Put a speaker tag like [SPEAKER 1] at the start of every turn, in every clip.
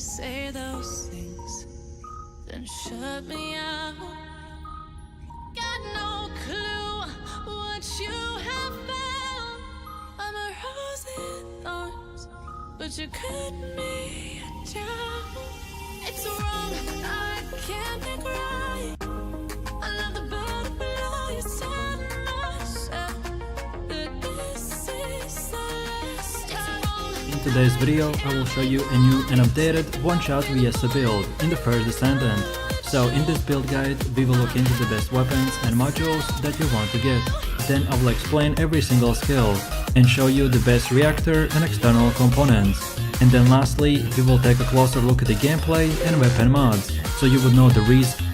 [SPEAKER 1] say those things, then shut me out. Got no clue what you have found. I'm a rose in thorns, but you cut me down. It's wrong, I can't think right. I love the bird below you, said myself that this is the last time.
[SPEAKER 2] In today's video, I will show you a new and updated one-shot VSA build in the first Descendant. So in this build guide, we will look into the best weapons and modules that you want to get. Then I will explain every single skill and show you the best reactor and external components. And then lastly, we will take a closer look at the gameplay and weapon mods, so you would know the reason.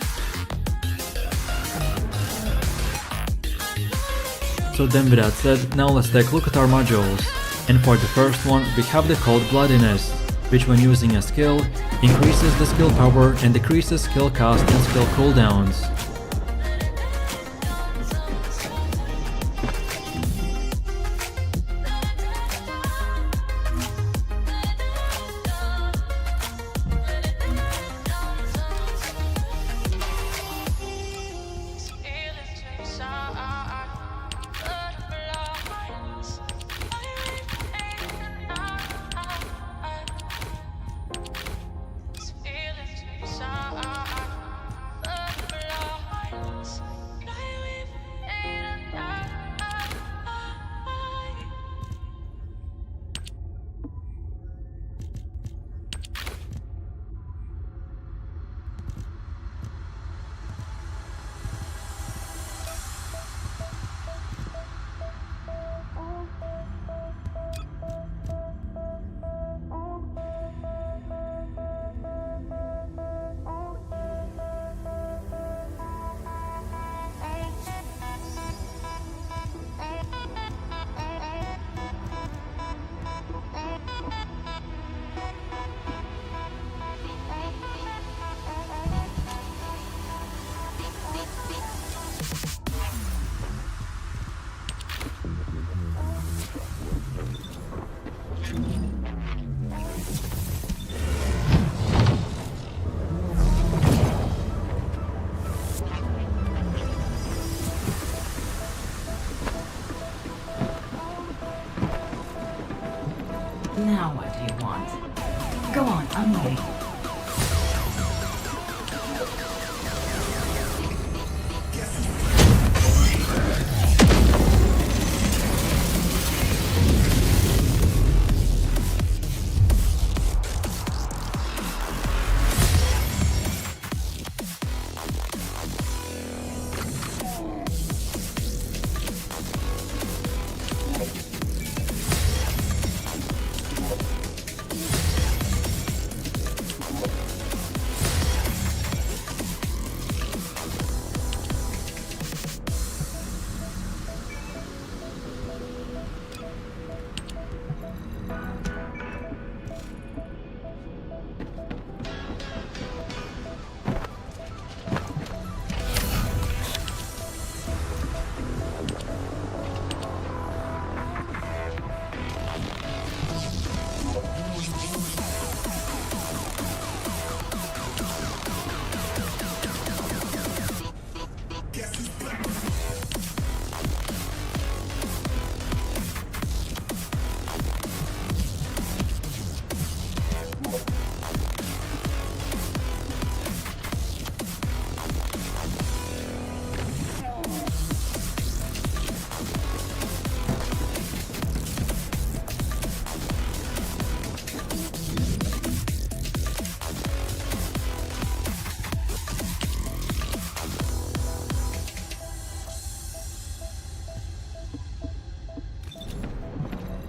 [SPEAKER 2] So then with that said, now let's take a look at our modules. And for the first one, we have the Cold Bloodiness, which when using a skill, increases the skill power and decreases skill cost and skill cooldowns.
[SPEAKER 3] Now what do you want? Go on, I'm waiting.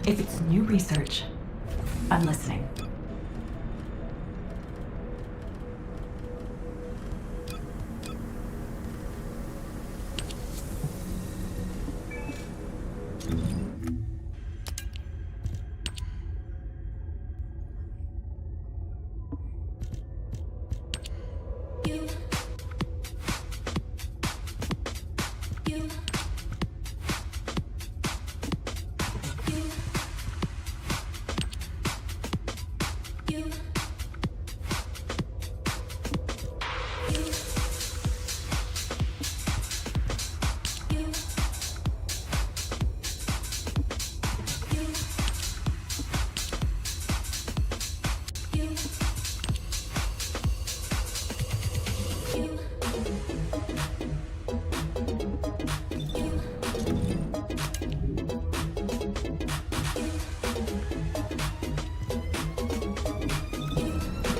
[SPEAKER 3] If it's new research, I'm listening.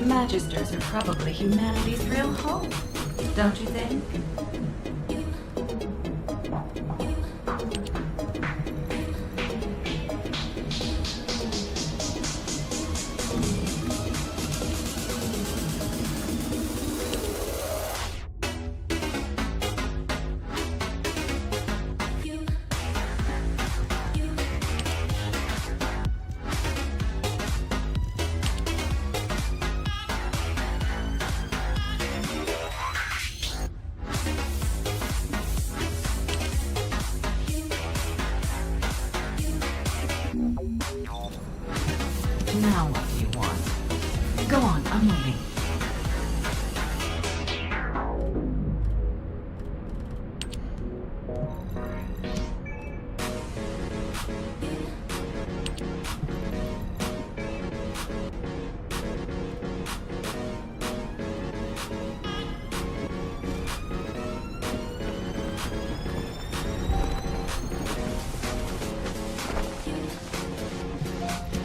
[SPEAKER 3] Magisters are probably humanity's real home, don't you think? Now what do you want? Go on, I'm waiting.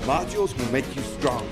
[SPEAKER 4] Modules will make you stronger.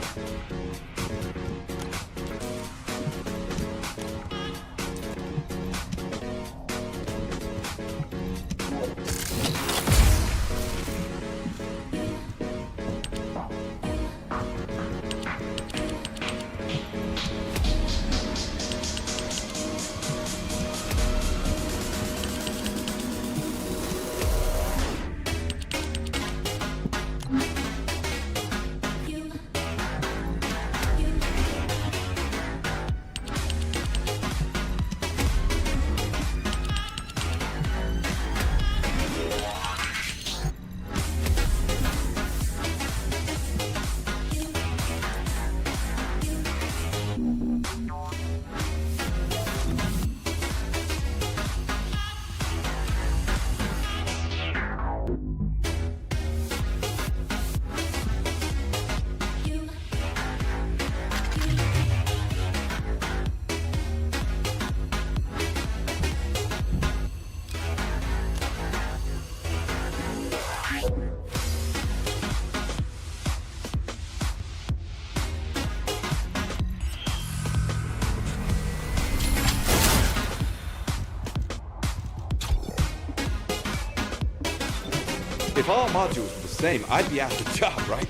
[SPEAKER 4] If all modules were the same, I'd be out of a job, right?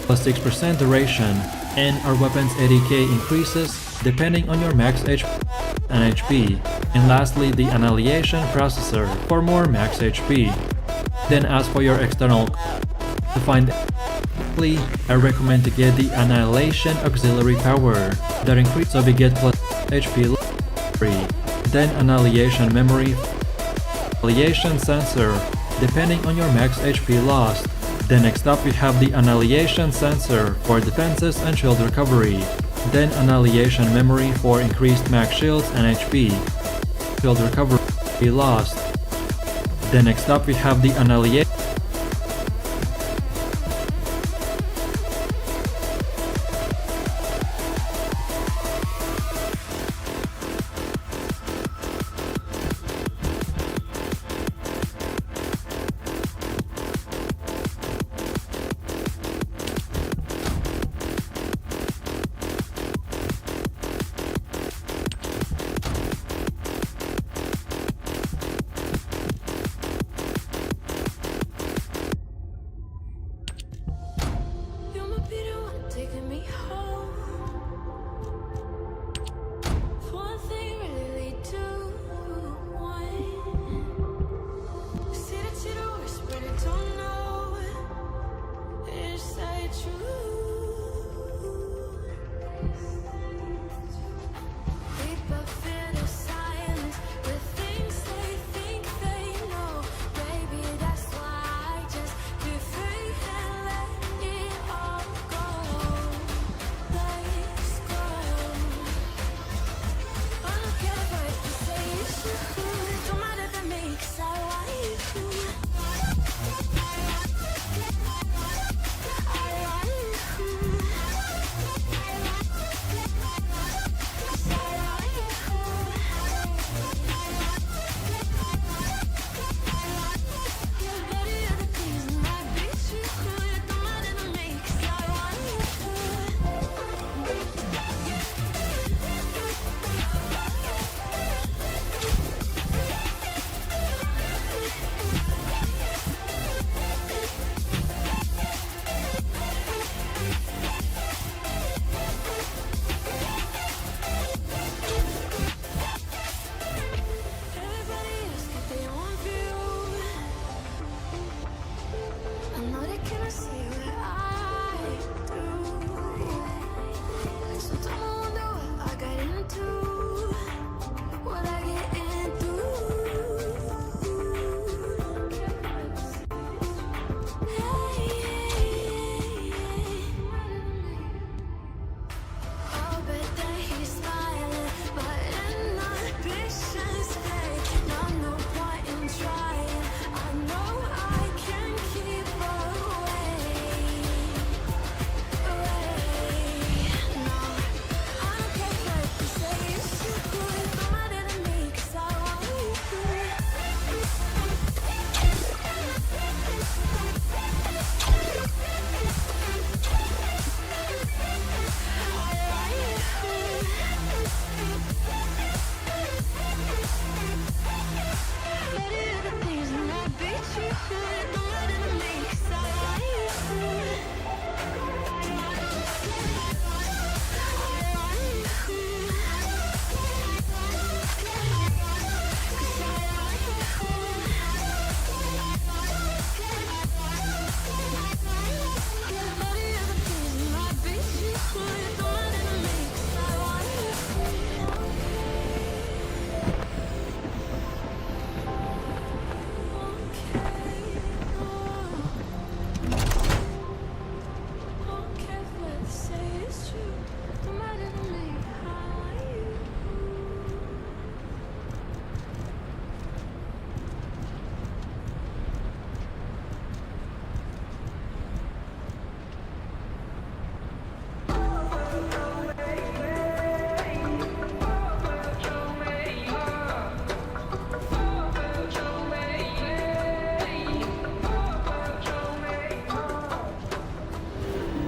[SPEAKER 2] plus 6% duration, and our weapon's ADK increases depending on your max HP and HP. And lastly, the Annihilation Processor for more max HP. Then as for your external, to find I recommend to get the Annihilation Auxiliary Power that increases so we get plus HP free. Then Annihilation Memory, Annihilation Sensor depending on your max HP lost. Then next up we have the Annihilation Sensor for defenses and shield recovery. Then Annihilation Memory for increased max shields and HP. Shield recovery lost. Then next up we have the Annihilation
[SPEAKER 1] You might be the one taking me home. One thing really lead to one. See that you don't whisper, they don't know. Is that true? People fear the silence with things they think they know. Baby, that's why I just be free and let it all go. Let's go. I don't care what you say, it's true. Don't matter to me, 'cause I want you. Everybody else got their own view. I know they cannot see what I do. Sometimes I wonder what I got into, what I get into. Oh, but then he's smiling, but inhibitions fade. No point in trying. I know I can keep away. No, I don't care what you say. It's true. It don't matter to me, 'cause I want you.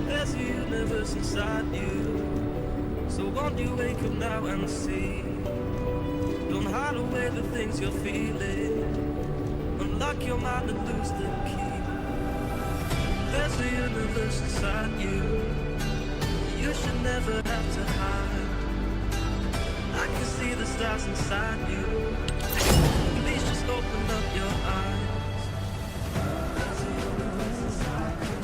[SPEAKER 5] There's a universe inside you, so won't you wake up now and see? Don't hide away the things you're feeling. Unlock your mind and lose the key. There's a universe inside you. You should never have to hide. I can see the stars inside you. Please just open up your eyes. There's a universe inside you.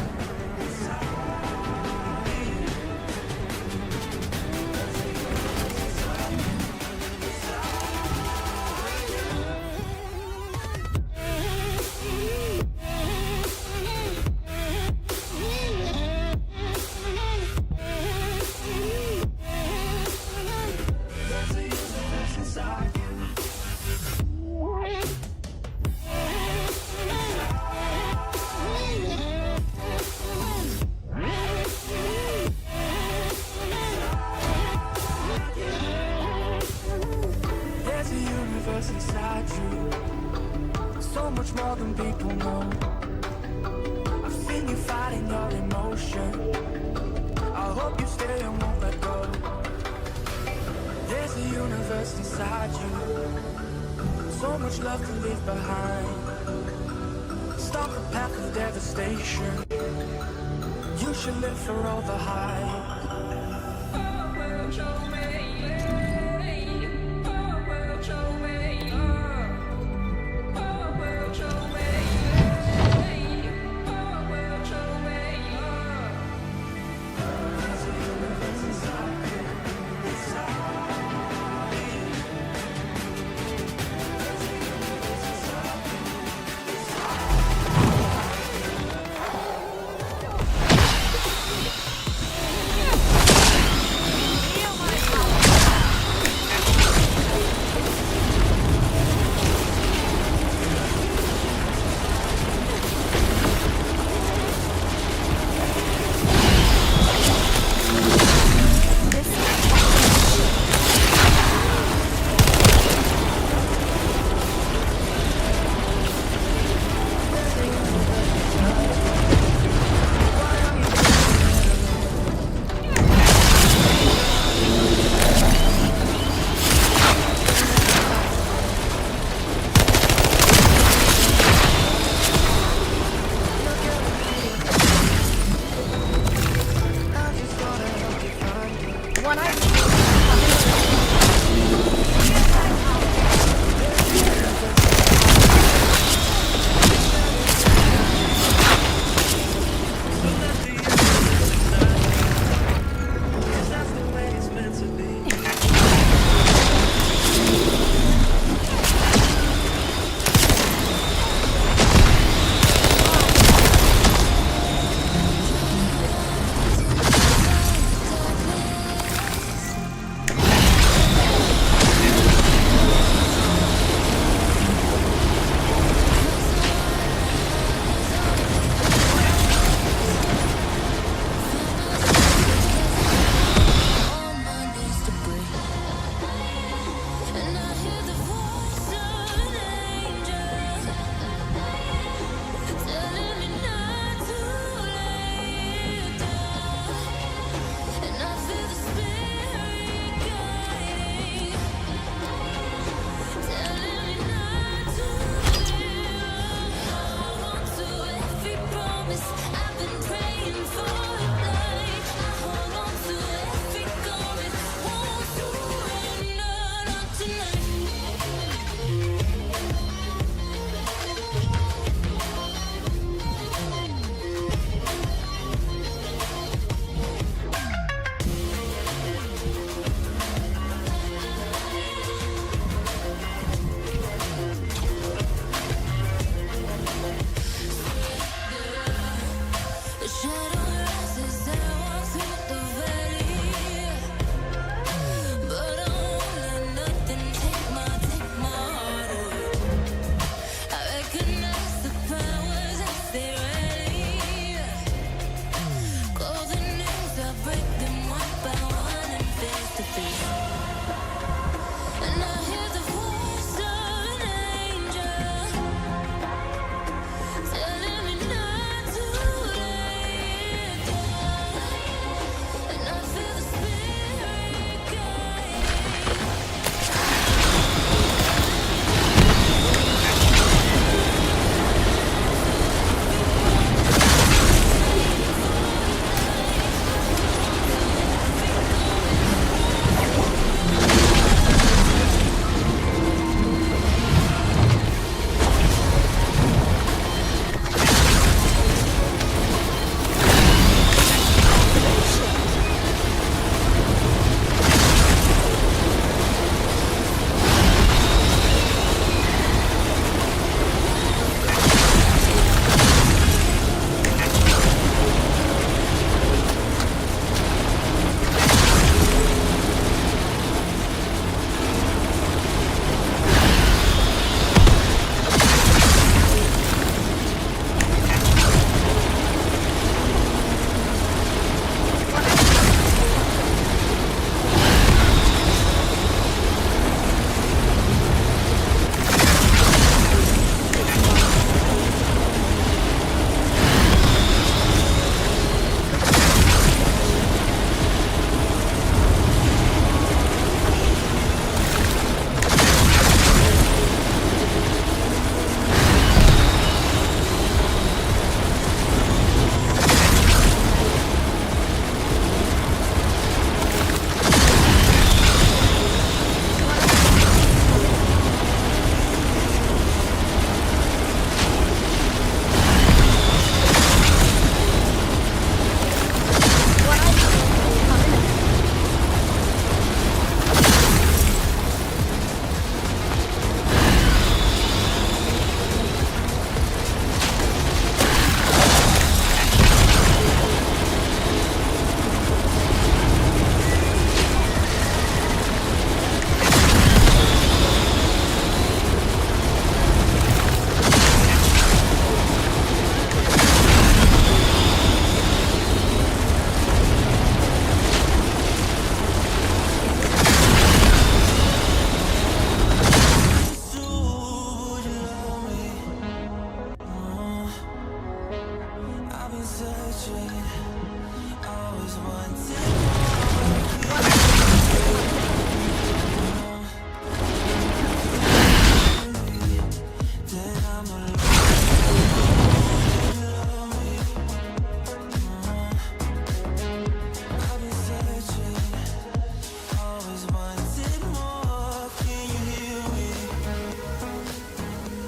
[SPEAKER 5] There's a universe inside you, so much more than people know. I've seen you fighting your emotion. I hope you stay and won't let go. There's a universe inside you, so much love to leave behind. Stop the path of devastation. You should live for all the hype.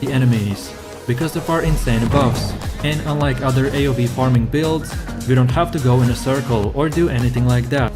[SPEAKER 2] the enemies because of our insane buffs. And unlike other AoV farming builds, we don't have to go in a circle or do anything like that.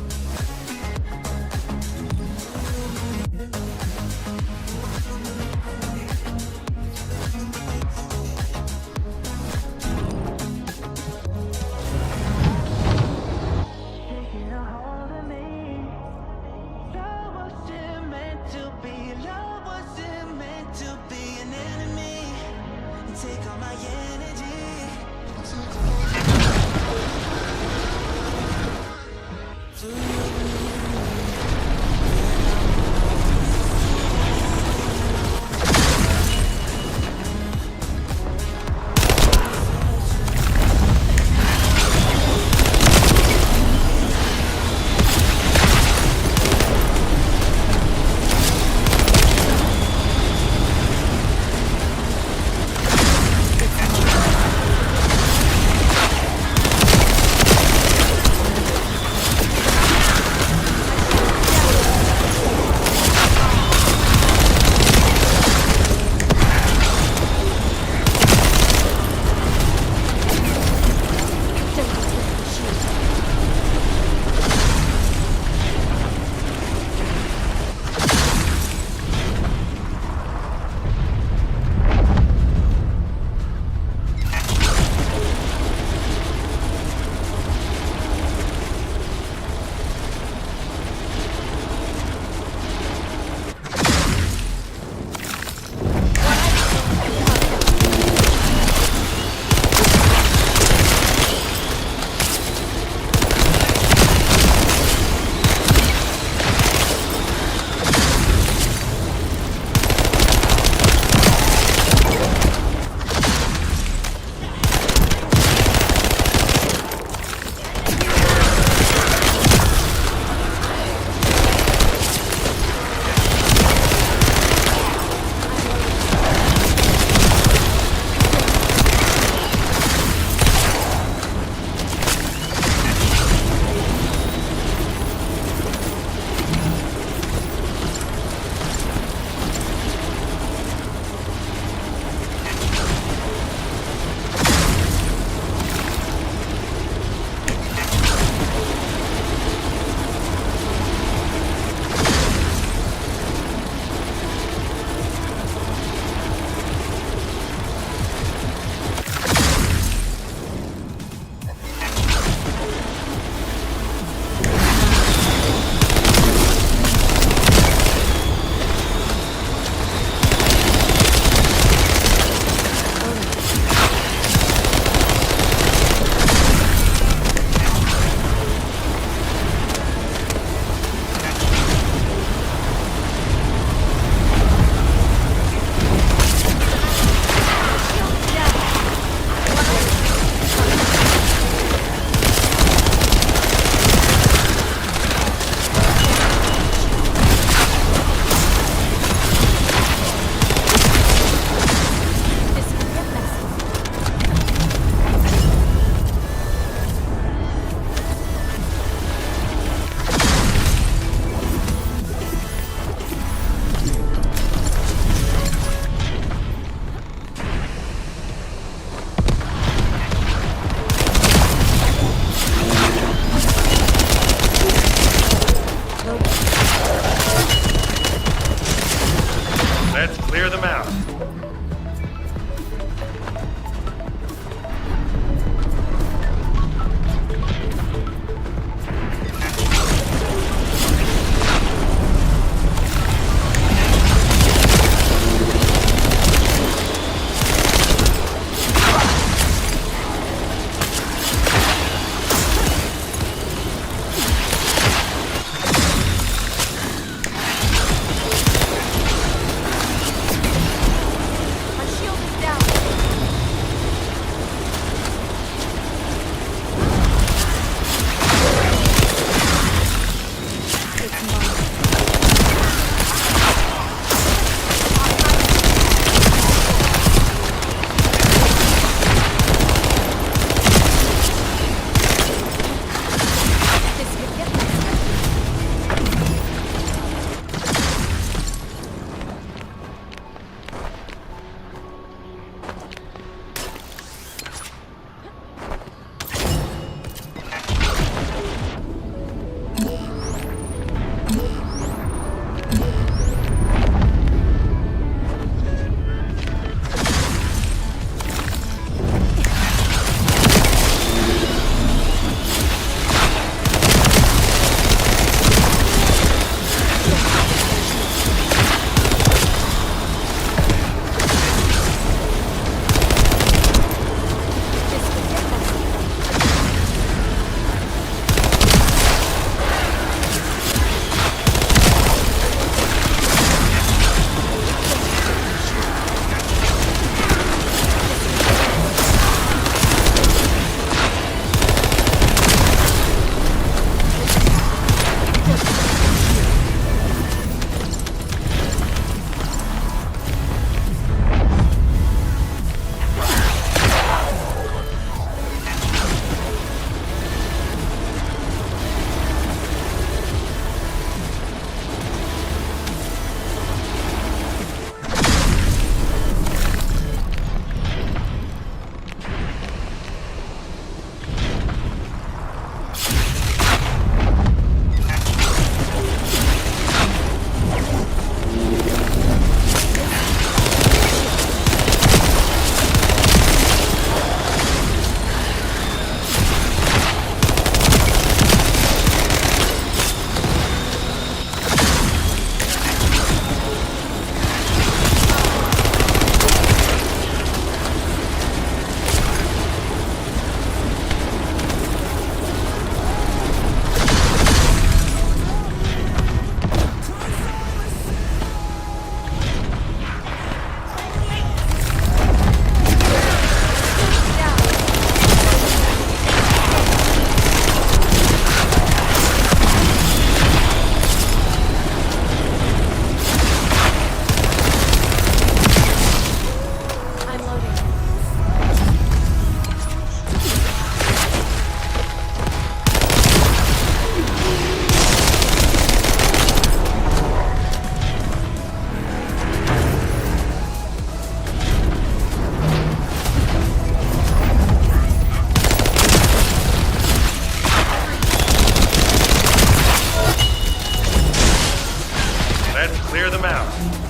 [SPEAKER 6] clear them out.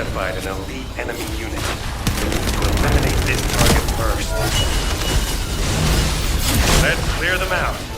[SPEAKER 6] identified an elite enemy unit. To eliminate this target first. Let's clear them out.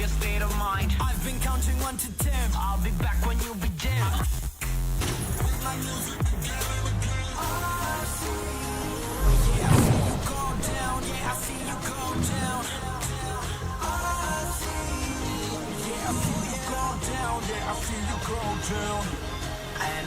[SPEAKER 5] your state of mind. I've been counting 1 to 10. I'll be back when you begin. And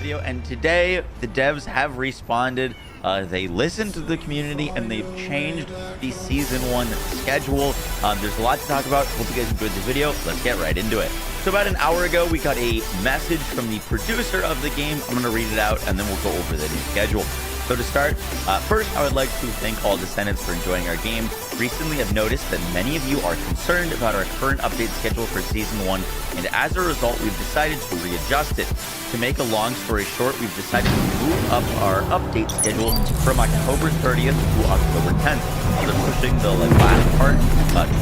[SPEAKER 7] Video, and today the devs have responded. They listened to the community and they've changed the season 1 schedule. There's a lot to talk about. Hope you guys enjoyed the video. Let's get right into it. So about an hour ago, we got a message from the producer of the game. I'm going to read it out and then we'll go over the new schedule. So to start, first I would like to thank all Descendants for enjoying our game. Recently I've noticed that many of you are concerned about our current update schedule for Season 1, and as a result we've decided to readjust it. To make a long story short, we've decided to move up our update schedule from October 30th to October 10th. They're pushing the last part,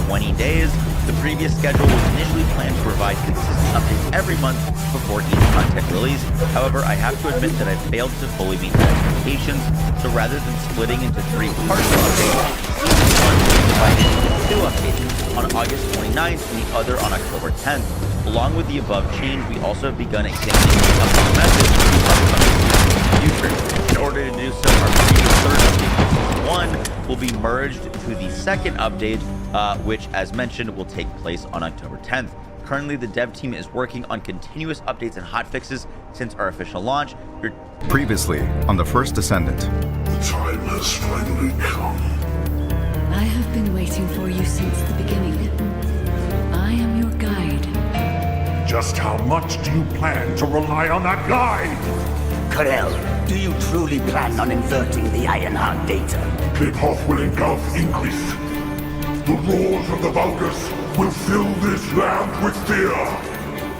[SPEAKER 7] 20 days. The previous schedule was initially planned to provide consistent updates every month before each content release. However, I have to admit that I failed to fully meet their expectations, so rather than splitting into 3 parts of updates, each one was divided into 2 updates, on August 29th and the other on October 10th. Along with the above change, we also have begun examining the update methods in the future. In order to do so, our previous third update for Season 1 will be merged to the second update, which, as mentioned, will take place on October 10th. Currently, the dev team is working on continuous updates and hotfixes since our official launch.
[SPEAKER 8] Previously on the first Descendant.
[SPEAKER 9] The time has finally come.
[SPEAKER 3] I have been waiting for you since the beginning. I am your guide.
[SPEAKER 9] Just how much do you plan to rely on that guide?
[SPEAKER 10] Karel, do you truly plan on inverting the Ironheart data?
[SPEAKER 9] The path will engulf Ingress. The roars of the Vulgus will fill this land with fear.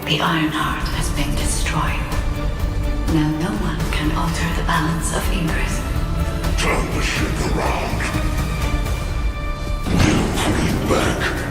[SPEAKER 3] The Ironheart has been destroyed. Now no one can alter the balance of Ingress.
[SPEAKER 9] Turn the ship around. We'll put it back.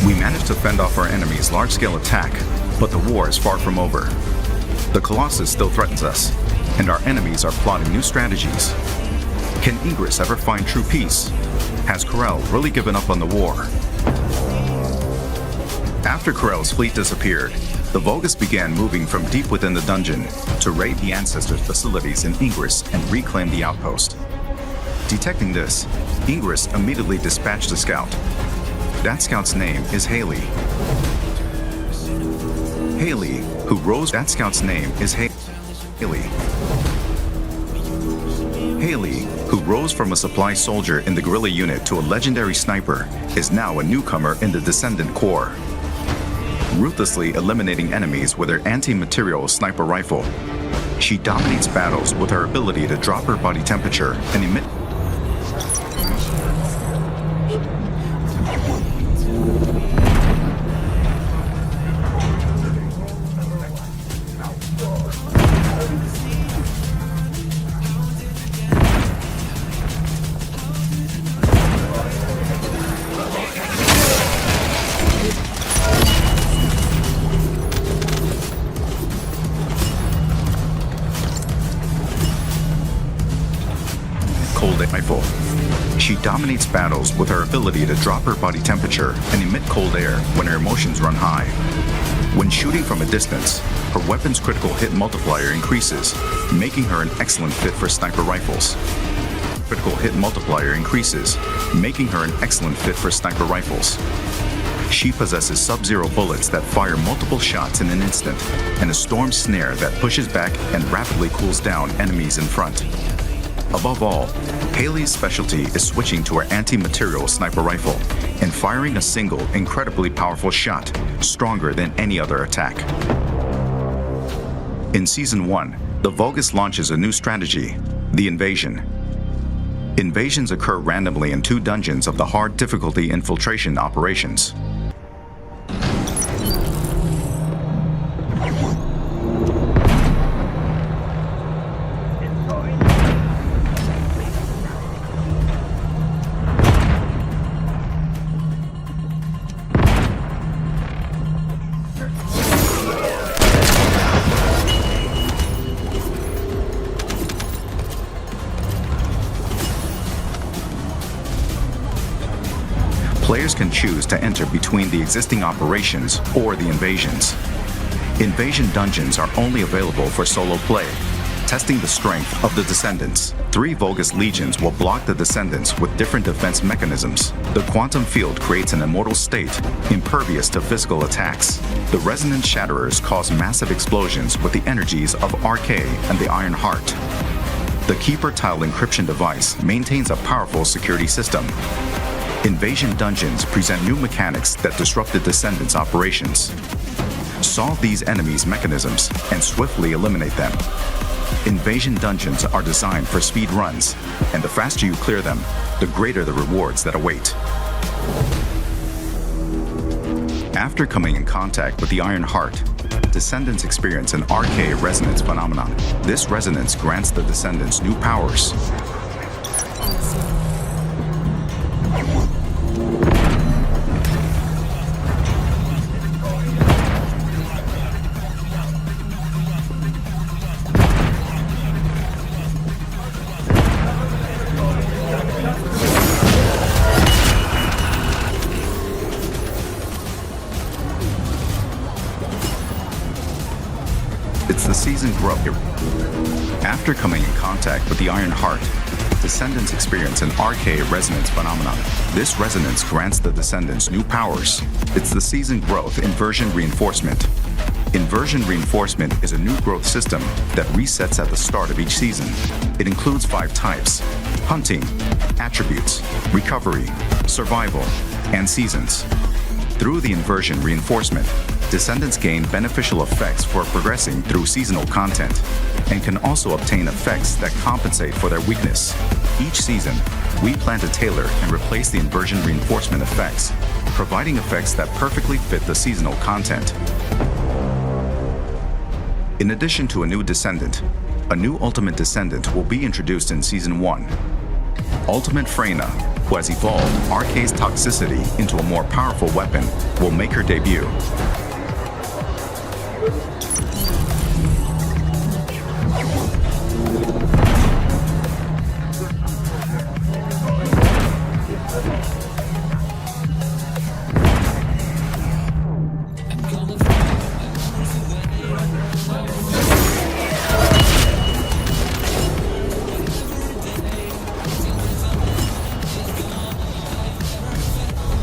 [SPEAKER 8] We managed to fend off our enemy's large-scale attack, but the war is far from over. The Colossus still threatens us, and our enemies are plotting new strategies. Can Ingress ever find true peace? Has Karel really given up on the war? After Karel's fleet disappeared, the Vulgus began moving from deep within the dungeon to raid the Ancestors' facilities in Ingress and reclaim the outpost. Detecting this, Ingress immediately dispatched a scout. That scout's name is Haley. Haley, who rose. That scout's name is Haley. Haley, who rose from a supply soldier in the guerrilla unit to a legendary sniper, is now a newcomer in the Descendant Corps. Ruthlessly eliminating enemies with her anti-material sniper rifle, she dominates battles with her ability to drop her body temperature and emit large-scale rifle. She dominates battles with her ability to drop her body temperature and emit cold air when her emotions run high. When shooting from a distance, her weapon's critical hit multiplier increases, making her an excellent fit for sniper rifles. Critical hit multiplier increases, making her an excellent fit for sniper rifles. She possesses sub-zero bullets that fire multiple shots in an instant, and a storm snare that pushes back and rapidly cools down enemies in front. Above all, Haley's specialty is switching to her anti-material sniper rifle and firing a single, incredibly powerful shot, stronger than any other attack. In Season 1, the Vulgus launches a new strategy, the Invasion. Invasions occur randomly in 2 dungeons of the hard difficulty infiltration operations. Players can choose to enter between the existing operations or the invasions. Invasion dungeons are only available for solo play, testing the strength of the Descendants. 3 Vulgus legions will block the Descendants with different defense mechanisms. The quantum field creates an immortal state, impervious to physical attacks. The resonance shatterers cause massive explosions with the energies of RK and the Iron Heart. The Keeper Tile encryption device maintains a powerful security system. Invasion dungeons present new mechanics that disrupt the Descendants' operations. Solve these enemies' mechanisms and swiftly eliminate them. Invasion dungeons are designed for speed runs, and the faster you clear them, the greater the rewards that await. After coming in contact with the Iron Heart, Descendants experience an RK resonance phenomenon. This resonance grants the Descendants new powers. It's the season growth. After coming in contact with the Iron Heart, Descendants experience an RK resonance phenomenon. This resonance grants the Descendants new powers. It's the season growth inversion reinforcement. Inversion reinforcement is a new growth system that resets at the start of each season. It includes 5 types: hunting, attributes, recovery, survival, and seasons. Through the inversion reinforcement, Descendants gain beneficial effects for progressing through seasonal content, and can also obtain effects that compensate for their weakness. Each season, we plan to tailor and replace the inversion reinforcement effects, providing effects that perfectly fit the seasonal content. In addition to a new Descendant, a new Ultimate Descendant will be introduced in Season 1. Ultimate Freyna, who has evolved RK's toxicity into a more powerful weapon, will make her debut.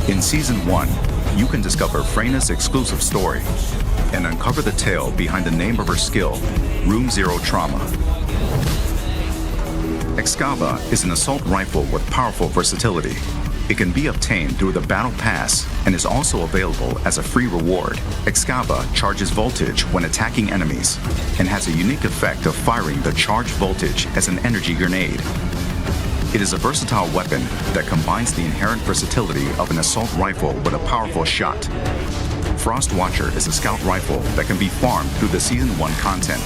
[SPEAKER 8] In Season 1, you can discover Freyna's exclusive story and uncover the tale behind the name of her skill, Room Zero Trauma. Excava is an assault rifle with powerful versatility. It can be obtained through the Battle Pass and is also available as a free reward. Excava charges voltage when attacking enemies and has a unique effect of firing the charged voltage as an energy grenade. It is a versatile weapon that combines the inherent versatility of an assault rifle with a powerful shot. Frost Watcher is a scout rifle that can be farmed through the Season 1 content.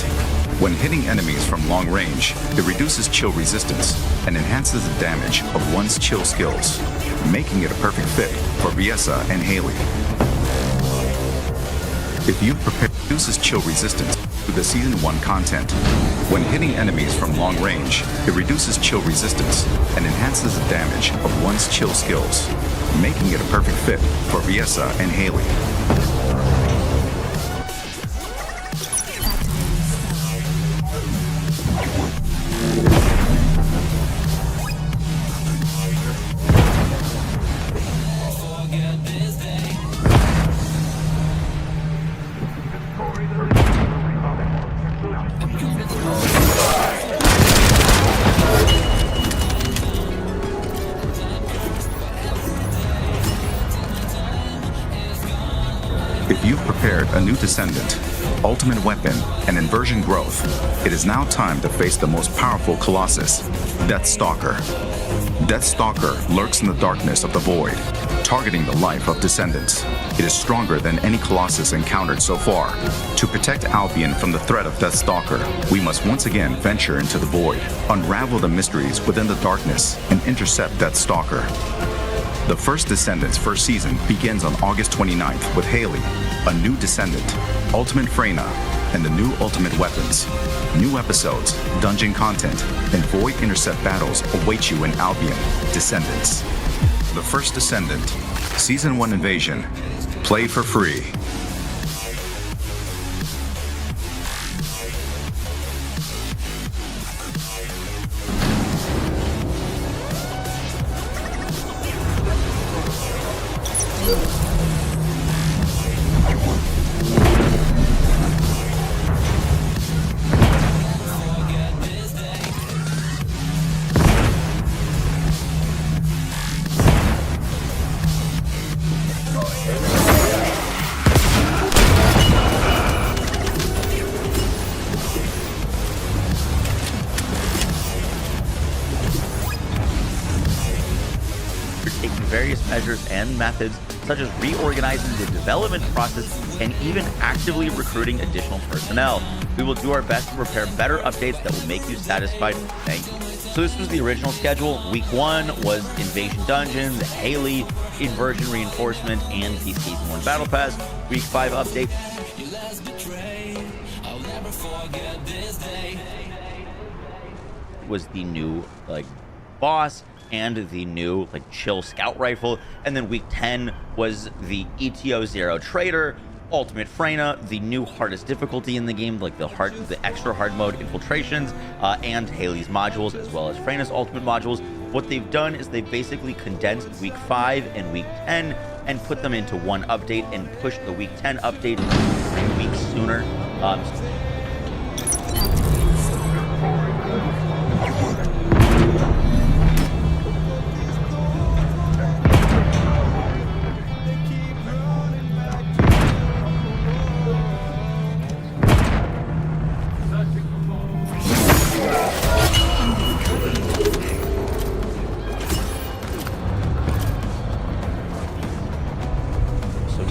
[SPEAKER 8] When hitting enemies from long range, it reduces chill resistance and enhances the damage of one's chill skills, making it a perfect fit for Viessa and Haley. If you've prepared, reduces chill resistance through the Season 1 content, When hitting enemies from long range, it reduces chill resistance and enhances the damage of one's chill skills, making it a perfect fit for Viessa and Haley. If you've prepared a new Descendant, ultimate weapon, and inversion growth, it is now time to face the most powerful Colossus, Deathstalker. Deathstalker lurks in the darkness of the void, targeting the life of Descendants. It is stronger than any Colossus encountered so far. To protect Albion from the threat of Deathstalker, we must once again venture into the void, unravel the mysteries within the darkness, and intercept Deathstalker. The first Descendants first season begins on August 29th with Haley, a new Descendant, Ultimate Freyna, and the new Ultimate Weapons. New episodes, dungeon content, and void intercept battles await you in Albion, Descendants. The first Descendant, Season 1 Invasion. Play for free.
[SPEAKER 7] Various measures and methods, such as reorganizing the development process and even actively recruiting additional personnel. We will do our best to prepare better updates that will make you satisfied. Thank you. So this was the original schedule. Week 1 was Invasion Dungeon, the Haley, Inversion Reinforcement, and the Season 1 Battle Pass. Week 5 update was the new boss and the new chill scout rifle, and then week 10 was the ETO 0 trader, Ultimate Freyna, the new hardest difficulty in the game, the extra hard mode infiltrations, and Haley's modules, as well as Freyna's ultimate modules. What they've done is they've basically condensed week 5 and week 10 and put them into one update and pushed the week 10 update 3 weeks sooner.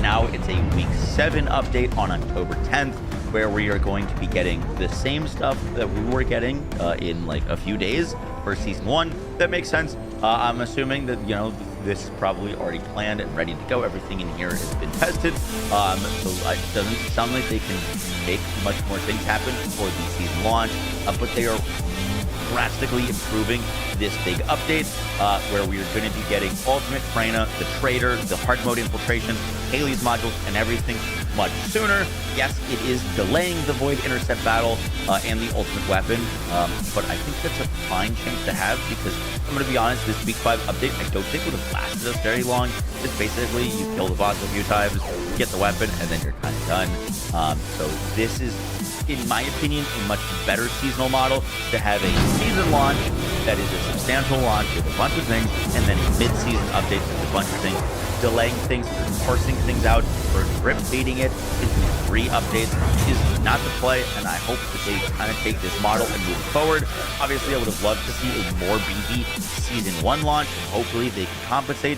[SPEAKER 7] Now it's a week 7 update on October 10th, where we are going to be getting the same stuff that we were getting in a few days for season 1. That makes sense. I'm assuming that this is probably already planned and ready to go. Everything in here has been tested, so it doesn't sound like they can make much more things happen for the season launch, but they are drastically improving this big update, where we are going to be getting Ultimate Freyna, the Trader, the hard mode infiltration, Haley's modules, and everything much sooner. Yes, it is delaying the Void Intercept battle and the Ultimate Weapon, but I think that's a fine change to have, because I'm going to be honest, this week 5 update I don't think would have lasted us very long. Just basically, you kill the boss a few times, get the weapon, and then you're kind of done. So this is, in my opinion, a much better seasonal model to have a season launch that is a substantial launch with a bunch of things, and then a mid-season update with a bunch of things, delaying things, parsing things out, or drip feeding it into 3 updates is not the play, and I hope that they kind of take this model and move forward. Obviously, I would have loved to see a more BB season 1 launch, and hopefully they can compensate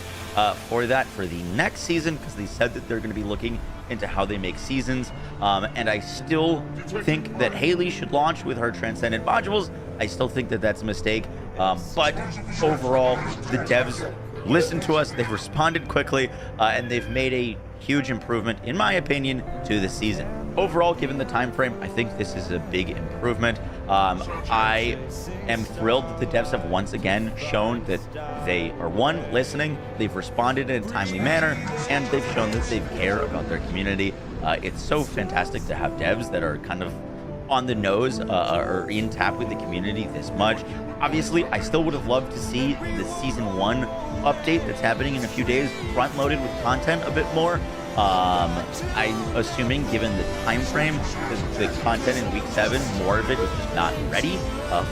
[SPEAKER 7] for that for the next season, because they said that they're going to be looking into how they make seasons, and I still think that Haley should launch with her Transcendent modules. I still think that that's a mistake, but overall, the devs listened to us, they've responded quickly, and they've made a huge improvement, in my opinion, to the season. overall, given the time frame, I think this is a big improvement. I am thrilled that the devs have once again shown that they are, one, listening, they've responded in a timely manner, and they've shown that they care about their community. It's so fantastic to have devs that are kind of on the nose or in tap with the community this much. Obviously, I still would have loved to see the Season 1 update that's happening in a few days front-loaded with content a bit more. I'm assuming, given the time frame, the content in Week 7, more of it is just not ready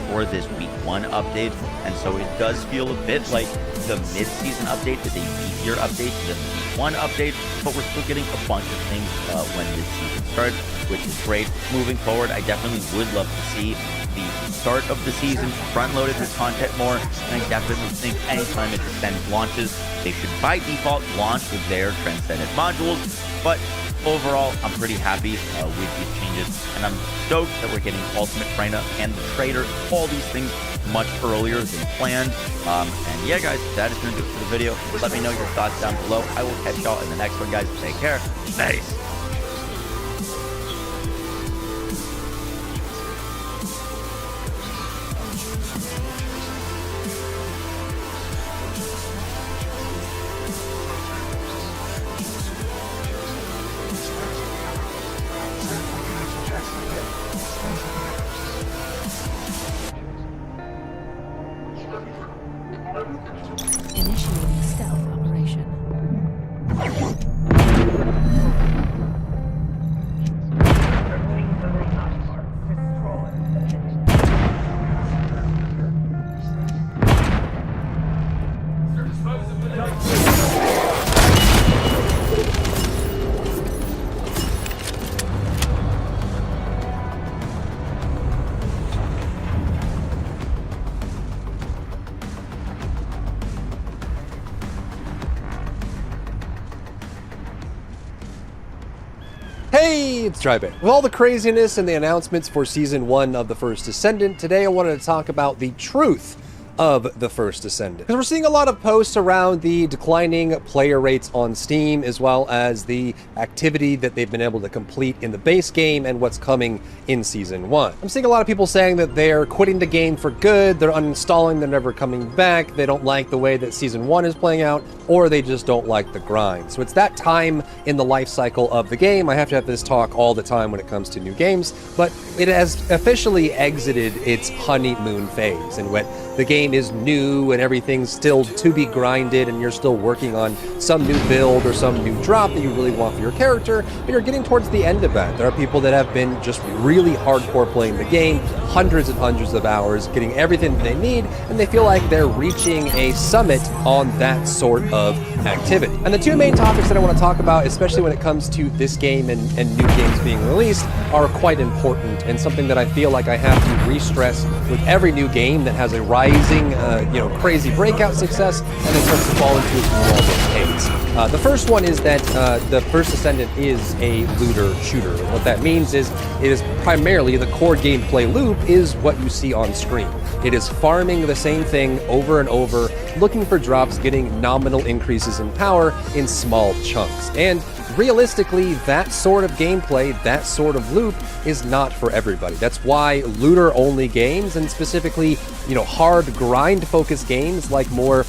[SPEAKER 7] for this Week 1 update, and so it does feel a bit like the mid-season update is a beefier update than the Week 1 update, but we're still getting a bunch of things when this season starts, which is great. Moving forward, I definitely would love to see the start of the season front-loaded with content more, and I definitely think anytime a Descendant launches, they should by default launch with their Transcendent modules, but overall, I'm pretty happy with these changes, and I'm stoked that we're getting Ultimate Freyna and the Trader, all these things much earlier than planned. And yeah, guys, that is going to do it for the video. Let me know your thoughts down below. I will catch y'all in the next one, guys. Take care. Nice.
[SPEAKER 1] Initiating stealth operation.
[SPEAKER 11] Hey, it's Tribe. With all the craziness and the announcements for Season 1 of The First Descendant, today I wanted to talk about the truth of The First Descendant. Because we're seeing a lot of posts around the declining player rates on Steam, as well as the activity that they've been able to complete in the base game and what's coming in Season 1. I'm seeing a lot of people saying that they're quitting the game for good, they're uninstalling, they're never coming back, they don't like the way that Season 1 is playing out, or they just don't like the grind. So it's that time in the life cycle of the game. I have to have this talk all the time when it comes to new games, but it has officially exited its honeymoon phase, and when the game is new and everything's still to be grinded and you're still working on some new build or some new drop that you really want for your character, and you're getting towards the end of that. There are people that have been just really hardcore playing the game, hundreds and hundreds of hours, getting everything that they need, and they feel like they're reaching a summit on that sort of activity. And the two main topics that I want to talk about, especially when it comes to this game and new games being released, are quite important, and something that I feel like I have to re-stress with every new game that has a rising, crazy breakout success, and then starts to fall into its normal haze. The first one is that The First Descendant is a looter shooter. And what that means is it is primarily the core gameplay loop is what you see on screen. It is farming the same thing over and over, looking for drops, getting nominal increases in power in small chunks. And realistically, that sort of gameplay, that sort of loop is not for everybody. That's why looter-only games, and specifically, hard grind-focused games like more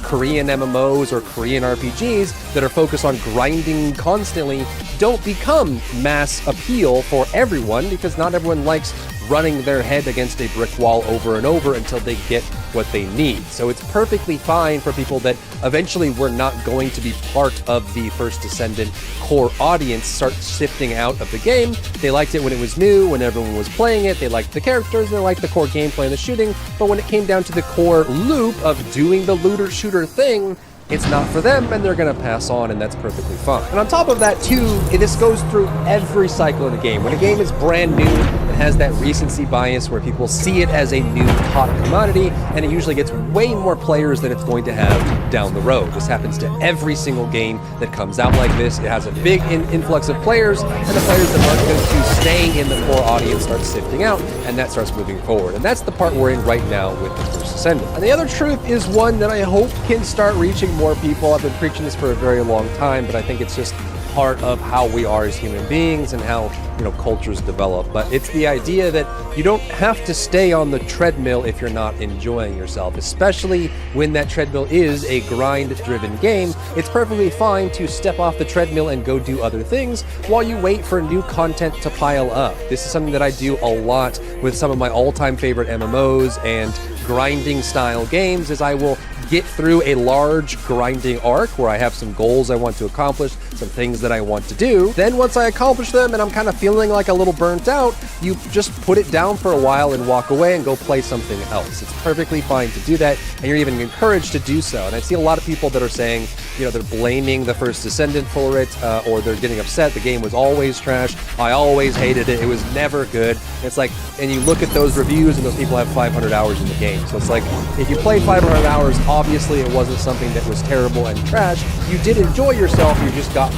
[SPEAKER 11] Korean MMOs or Korean RPGs that are focused on grinding constantly, don't become mass appeal for everyone, because not everyone likes running their head against a brick wall over and over until they get what they need. So it's perfectly fine for people that eventually were not going to be part of the First Descendant core audience start sifting out of the game. They liked it when it was new, when everyone was playing it, they liked the characters, they liked the core gameplay and the shooting, but when it came down to the core loop of doing the looter-shooter thing, it's not for them, and they're going to pass on, and that's perfectly fine. And on top of that, too, this goes through every cycle of the game. When a game is brand new, it has that recency bias where people see it as a new hot commodity, and it usually gets way more players than it's going to have down the road. This happens to every single game that comes out like this. It has a big influx of players, and the players that aren't going to stay in the core audience start sifting out, and that starts moving forward. And that's the part we're in right now with The First Descendant. And the other truth is one that I hope can start reaching more people. I've been preaching this for a very long time, but I think it's just part of how we are as human beings and how, you know, cultures develop. But it's the idea that you don't have to stay on the treadmill if you're not enjoying yourself, especially when that treadmill is a grind-driven game. It's perfectly fine to step off the treadmill and go do other things while you wait for new content to pile up. This is something that I do a lot with some of my all-time favorite MMOs and grinding style games, is I will get through a large grinding arc where I have some goals I want to accomplish, some things that I want to do. Then once I accomplish them and I'm kind of feeling like a little burnt out, you just put it down for a while and walk away and go play something else. It's perfectly fine to do that, and you're even encouraged to do so. And I see a lot of people that are saying, you know, they're blaming the first Descendant for it, or they're getting upset. The game was always trash. I always hated it. It was never good. It's like, and you look at those reviews and those people have 500 hours in the game. So it's like, if you played 500 hours, obviously it wasn't something that was terrible and trash. You did enjoy yourself. You just got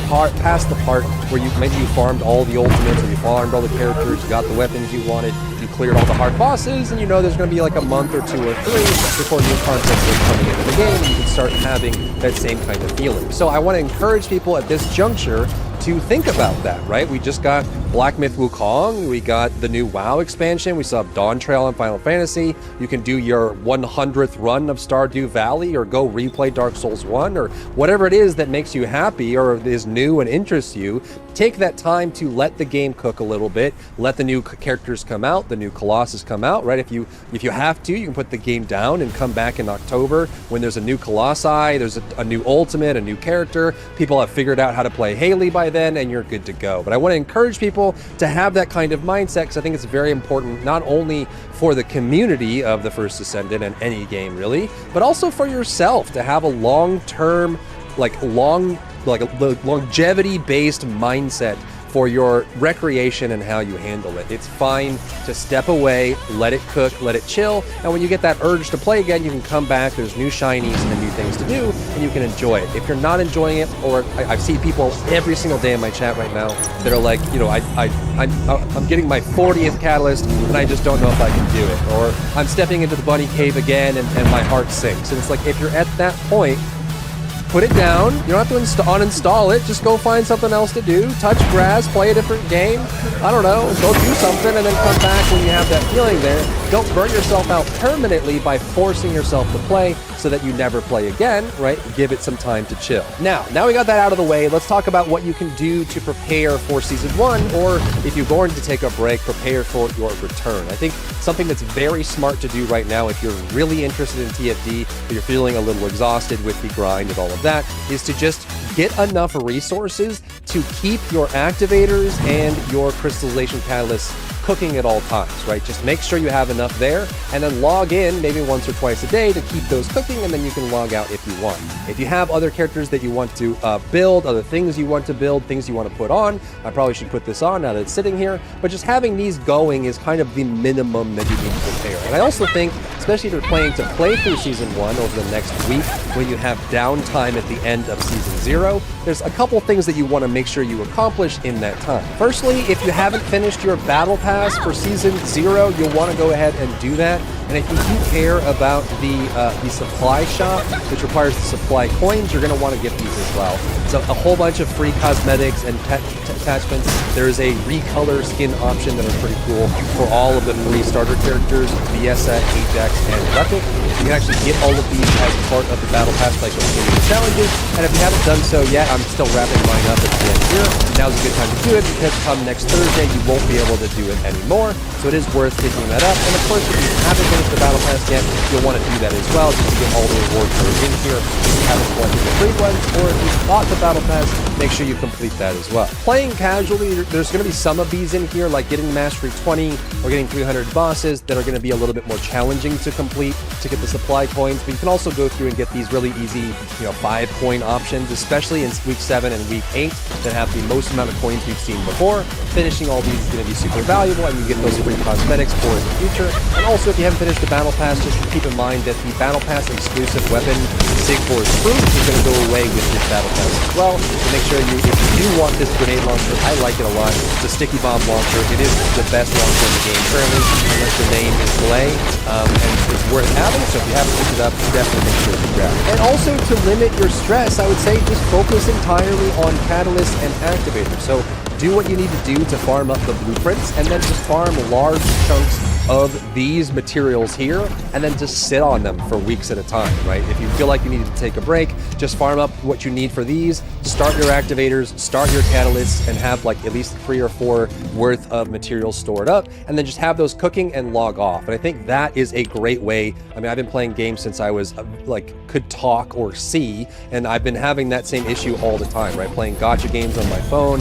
[SPEAKER 11] past the part where maybe you farmed all the ultimates, or you farmed all the characters, you got the weapons you wanted, you cleared all the hard bosses, and you know there's going to be like a month or 2 or 3 before new content is coming into the game, and you can start having that same kind of feeling. So I want to encourage people at this juncture to think about that, right? We just got Black Myth Wukong, we got the new WoW expansion, we saw Dawn Trail on Final Fantasy, you can do your 100th run of Stardew Valley, or go replay Dark Souls 1, or whatever it is that makes you happy or is new and interests you. Take that time to let the game cook a little bit, let the new characters come out, the new Colossus come out, right? If you have to, you can put the game down and come back in October when there's a new Colossi, there's a new ultimate, a new character, people have figured out how to play Haley by then, and you're good to go. But I want to encourage people to have that kind of mindset, because I think it's very important, not only for the community of the first Descendant and any game really, but also for yourself to have a long-term, longevity-based mindset for your recreation and how you handle it. It's fine to step away, let it cook, let it chill, and when you get that urge to play again, you can come back, there's new shinies and new things to do, and you can enjoy it. If you're not enjoying it, or I've seen people every single day in my chat right now that are like, you know, I'm getting my 40th catalyst, and I just don't know if I can do it, or I'm stepping into the bunny cave again, and my heart sinks. And it's like, if you're at that point, put it down. You don't have to uninstall it. Just go find something else to do. Touch grass, play a different game. I don't know. Go do something and then come back when you have that feeling there. Don't burn yourself out permanently by forcing yourself to play so that you never play again, right? Give it some time to chill. Now we got that out of the way, let's talk about what you can do to prepare for Season 1, or if you're going to take a break, prepare for your return. I think something that's very smart to do right now, if you're really interested in TFD, but you're feeling a little exhausted with the grind and all of that, is to just get enough resources to keep your activators and your crystallization catalysts cooking at all times, right? Just make sure you have enough there, and then log in maybe once or twice a day to keep those cooking, and then you can log out if you want. If you have other characters that you want to build, other things you want to build, things you want to put on, I probably should put this on now that it's sitting here, but just having these going is kind of the minimum that you need to prepare. And I also think, especially if you're planning to play through Season 1 over the next week, when you have downtime at the end of Season 0, there's a couple things that you want to make sure you accomplish in that time. Firstly, if you haven't finished your Battle Pass for Season 0, you'll want to go ahead and do that. And if you do care about the supply shop, which requires the supply coins, you're going to want to get these as well. So a whole bunch of free cosmetics and pet attachments. There is a recolor skin option that are pretty cool for all of the 3 starter characters, Viessa, Ajax, and Replic. You can actually get all of these as part of the Battle Pass, like those daily challenges. And if you haven't done so yet, I'm still wrapping mine up at the end here. Now's a good time to do it, because come next Thursday, you won't be able to do it anymore. So it is worth picking that up. And of course, if you haven't finished the Battle Pass yet, you'll want to do that as well, just to get all the rewards that are in here. If you haven't collected the free ones, or if you bought the Battle Pass, make sure you complete that as well. Playing casually, there's going to be some of these in here, like getting Mastery 20 or getting 300 bosses that are going to be a little bit more challenging to complete to get the supply coins, but you can also go through and get these really easy, 5 coin options, especially in Week 7 and Week 8, that have the most amount of coins we've seen before. Finishing all these is going to be super valuable, and you get those free cosmetics for in the future. And also, if you haven't finish the Battle Pass, just keep in mind that the Battle Pass exclusive weapon, Sigfor's Fruit, is going to go away with this Battle Pass as well. So make sure if you do want this grenade launcher, I like it a lot. It's a sticky bomb launcher. It is the best launcher in the game currently, unless your name is Blay, and it's worth having. So if you haven't picked it up, definitely make sure to grab it. And also to limit your stress, I would say just focus entirely on catalysts and activators. So do what you need to do to farm up the blueprints, and then just farm large chunks of these materials here, and then just sit on them for weeks at a time, right? If you feel like you need to take a break, just farm up what you need for these, start your activators, start your catalysts, and have like at least 3 or 4 worth of materials stored up, and then just have those cooking and log off. And I think that is a great way. I mean, I've been playing games since I was like could talk or see, and I've been having that same issue all the time, right? Playing gacha games on my phone,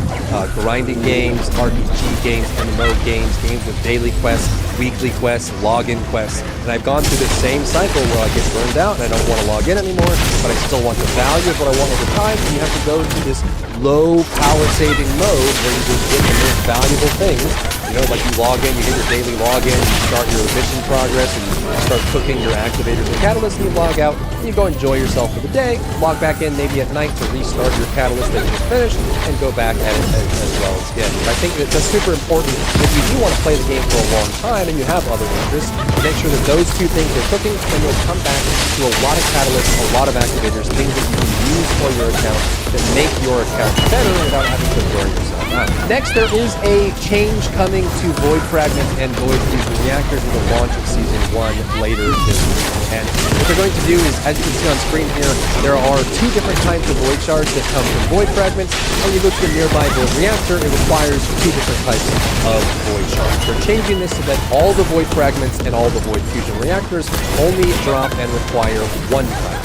[SPEAKER 11] grinding games, RPG games, MMO games, games with daily quests, weekly quests, login quests, and I've gone through the same cycle where I get burned out and I don't want to log in anymore, but I still want the value of what I want over time, and you have to go into this low power saving mode where you just get the most valuable things. You know, like you log in, you hit your daily login, you start your mission progress, and you start cooking your activators and catalysts, and you log out, and you go enjoy yourself for the day, log back in maybe at night to restart your catalyst that you just finished, and go back at it as well as again. But I think that's super important if you do want to play the game for a long time and you have other interests. Make sure that those two things are cooking, and you'll come back to a lot of catalysts, a lot of activators, things that you can use for your account that make your account better without having to burn yourself out. Next, there is a change coming to Void Fragments and Void Fusion Reactors with the launch of Season 1 later this week. And what they're going to do is, as you can see on screen here, there are 2 different types of Void Shards that come from Void Fragments. When you go to the nearby Void Reactor, it requires 2 different types of Void Shards. They're changing this so that all the Void Fragments and all the Void Fusion Reactors only drop and require 1 type.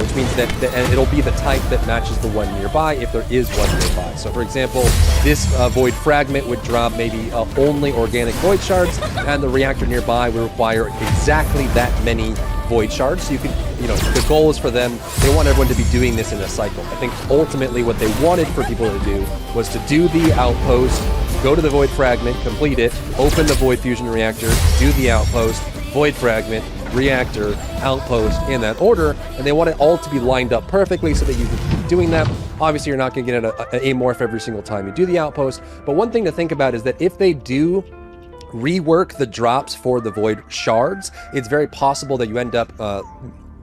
[SPEAKER 11] Which means that it'll be the type that matches the one nearby if there is one nearby. So for example, this Void Fragment would drop maybe only organic Void Shards, and the reactor nearby would require exactly that many Void Shards. So you could, you know, the goal is for them, they want everyone to be doing this in a cycle. I think ultimately what they wanted for people to do was to do the outpost, go to the Void Fragment, complete it, open the Void Fusion Reactor, do the outpost, Void Fragment, reactor, outpost, in that order, and they want it all to be lined up perfectly so that you can keep doing that. Obviously, you're not going to get an amorph every single time you do the outpost, but one thing to think about is that if they do rework the drops for the Void Shards, it's very possible that you end up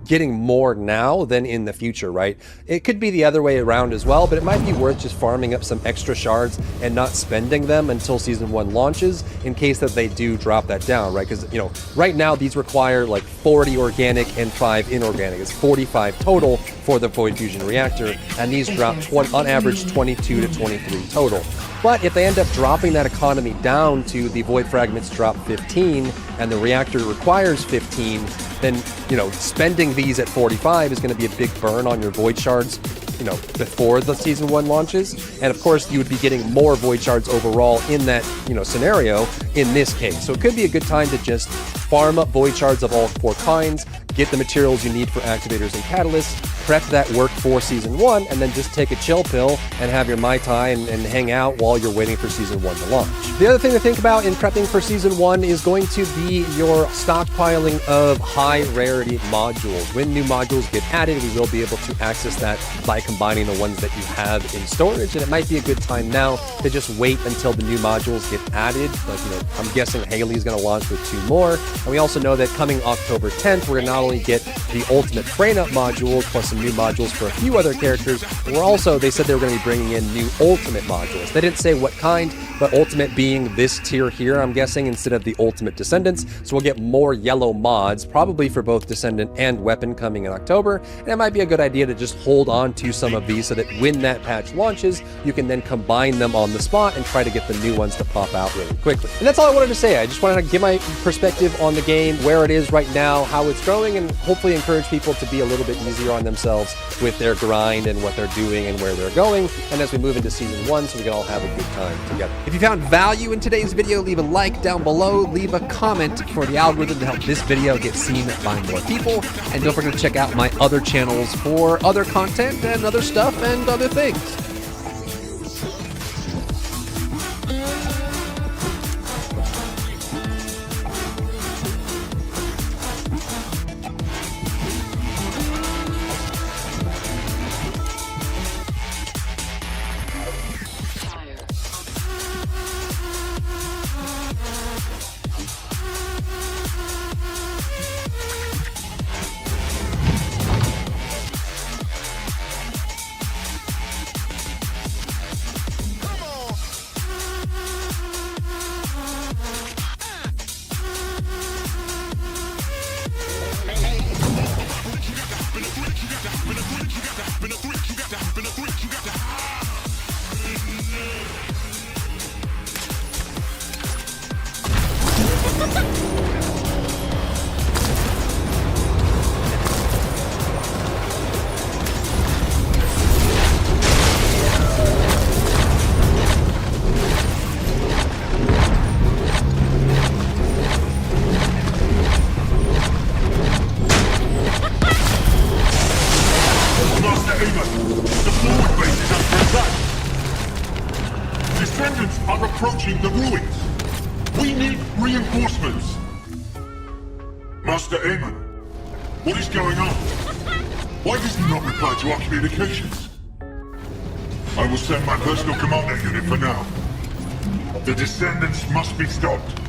[SPEAKER 11] getting more now than in the future, right? It could be the other way around as well, but it might be worth just farming up some extra shards and not spending them until Season 1 launches in case that they do drop that down, right? Because, you know, right now these require like 40 organic and 5 inorganic. It's 45 total for the Void Fusion Reactor, and these drop on average 22 to 23 total. But if they end up dropping that economy down to the Void Fragments drop 15 and the reactor requires 15, then, you know, spending these at 45 is going to be a big burn on your Void Shards, you know, before the Season 1 launches. And of course, you would be getting more Void Shards overall in that, you know, scenario in this case. So it could be a good time to just farm up Void Shards of all 4 kinds, get the materials you need for activators and catalysts, prep that work for Season 1, and then just take a chill pill and have your Mai Tai and hang out while you're waiting for Season 1 to launch. The other thing to think about in prepping for Season 1 is going to be your stockpiling of high rarity modules. When new modules get added, we will be able to access that by combining the ones that you have in storage, and it might be a good time now to just wait until the new modules get added. Like, you know, I'm guessing Haley's going to launch with 2 more, and we also know that coming October 10th, we're going to not only get the Ultimate Frame-Up module plus some new modules for a few other characters, we're also, they said they were going to be bringing in new Ultimate modules. They didn't say what kind, but Ultimate being this tier here, I'm guessing, instead of the Ultimate Descendants. So we'll get more yellow mods, probably for both Descendant and Weapon coming in October, and it might be a good idea to just hold on to some of these so that when that patch launches, you can then combine them on the spot and try to get the new ones to pop out really quickly. And that's all I wanted to say. I just wanted to give my perspective on the game, where it is right now, how it's growing, and hopefully encourage people to be a little bit easier on themselves with their grind and what they're doing and where they're going, and as we move into Season 1, so we can all have a good time together. If you found value in today's video, leave a like down below, leave a comment for the algorithm to help this video get seen by more people, and don't forget to check out my other channels for other content and other stuff and other things.
[SPEAKER 9] We need reinforcements! Master Aemon, what is going on? Why does he not reply to our communications? I will send my personal commander unit for now. The Descendants must be stopped.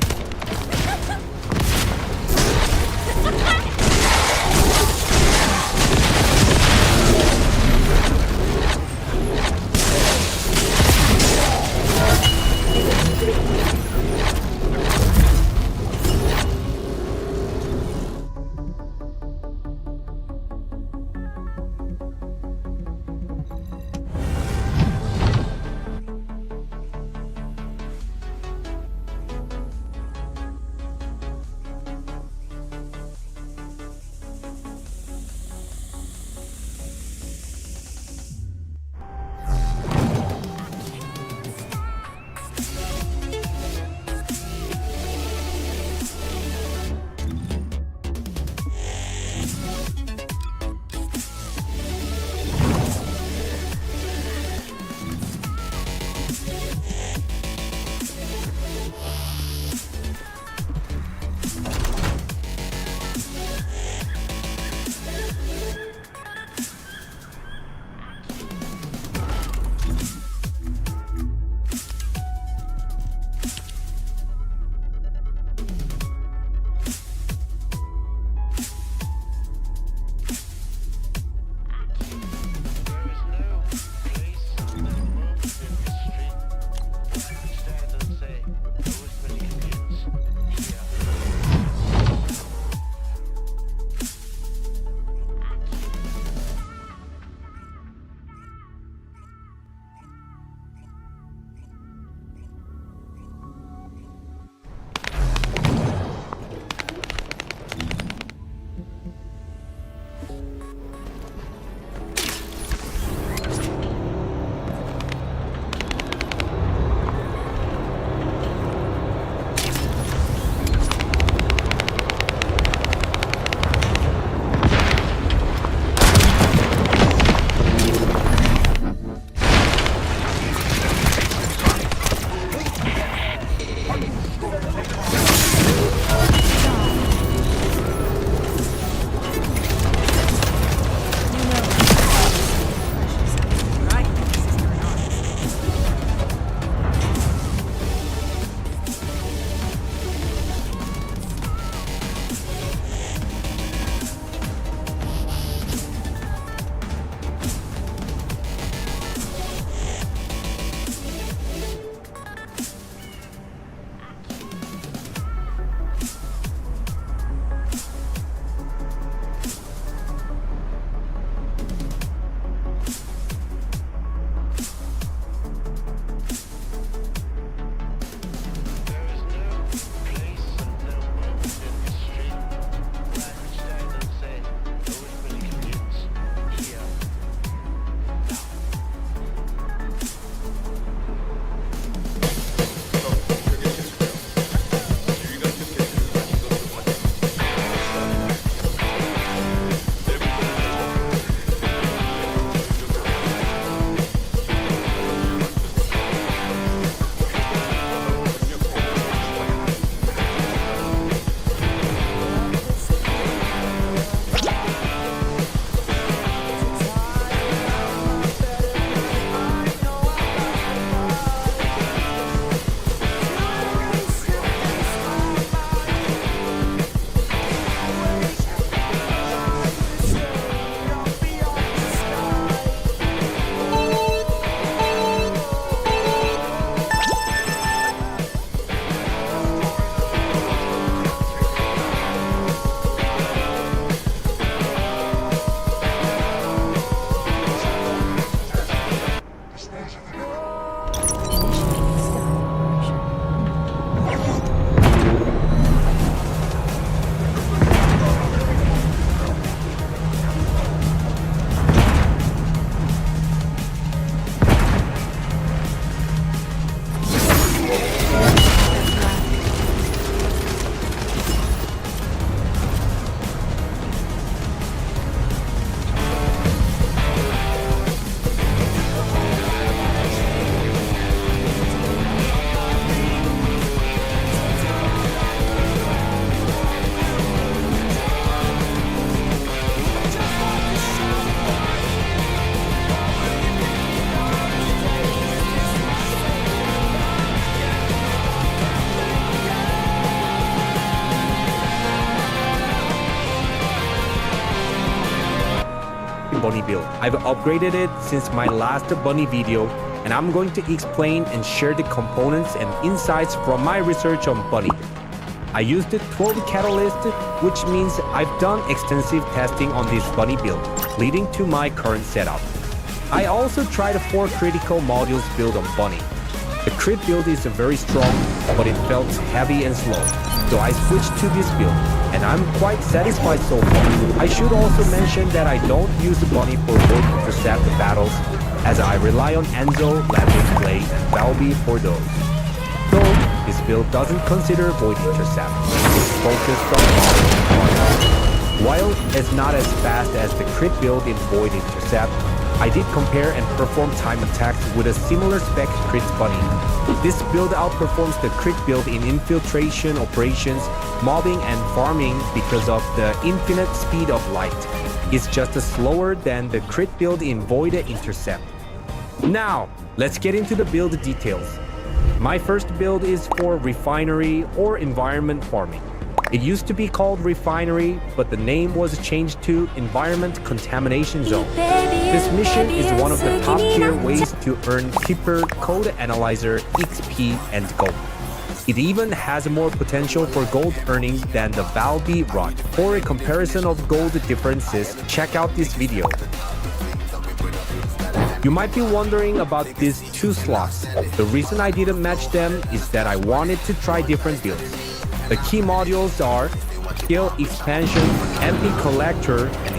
[SPEAKER 12] bunny build. I've upgraded it since my last bunny video, and I'm going to explain and share the components and insights from my research on bunny. I used the 12 catalyst, which means I've done extensive testing on this bunny build, leading to my current setup. I also tried 4 critical modules build on bunny. The crit build is very strong, but it felt heavy and slow, so I switched to this build, and I'm quite satisfied so far. I should also mention that I don't use the bunny for void intercept battles, as I rely on Enzo, Labyrinth Play, and Valby for those. Though, this build doesn't consider void intercept, it's focused on volume. While it's not as fast as the crit build in void intercept, I did compare and perform time attacks with a similar spec crit bunny. This build outperforms the crit build in infiltration operations, mobbing and farming because of the infinite speed of light. It's just slower than the crit build in void intercept. Now, let's get into the build details. My first build is for refinery or environment farming. It used to be called refinery, but the name was changed to environment contamination zone. This mission is one of the top tier ways to earn Keeper, Code Analyzer, XP, and gold. It even has more potential for gold earnings than the Valby rod. For a comparison of gold differences, check out this video. You might be wondering about these 2 slots. The reason I didn't match them is that I wanted to try different builds. The key modules are Skill Expansion, MP Collector, and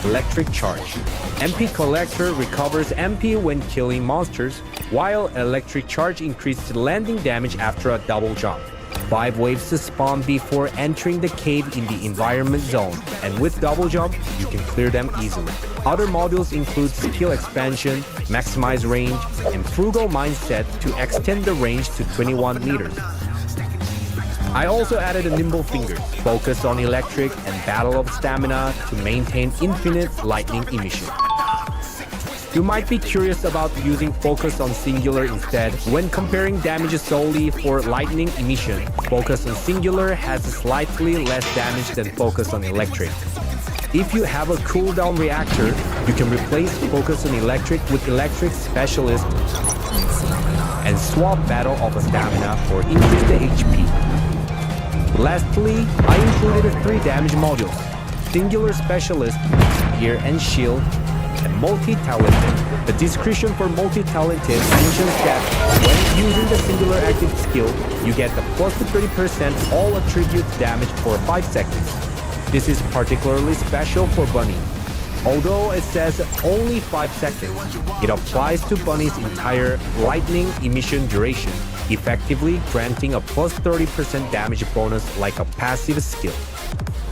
[SPEAKER 12] Electric Charge. MP Collector recovers MP when killing monsters, while Electric Charge increases landing damage after a double jump. 5 waves spawn before entering the cave in the environment zone, and with double jump, you can clear them easily. Other modules include Skill Expansion, Maximize Range, and Frugal Mindset to extend the range to 21 meters. I also added a Nimble Fingers, focus on electric and Battle of Stamina to maintain infinite lightning emission. You might be curious about using focus on singular instead. When comparing damage solely for lightning emission, focus on singular has slightly less damage than focus on electric. If you have a cooldown reactor, you can replace focus on electric with electric specialist and swap Battle of Stamina for increased HP. Lastly, I included 3 damage modules: Singular Specialist, Spear and Shield, and Multi-Talented. The description for Multi-Talented mentions that when using the singular active skill, you get the plus 30% all attributes damage for 5 seconds. This is particularly special for Bunny. Although it says only 5 seconds, it applies to Bunny's entire lightning emission duration, effectively granting a plus 30% damage bonus like a passive skill.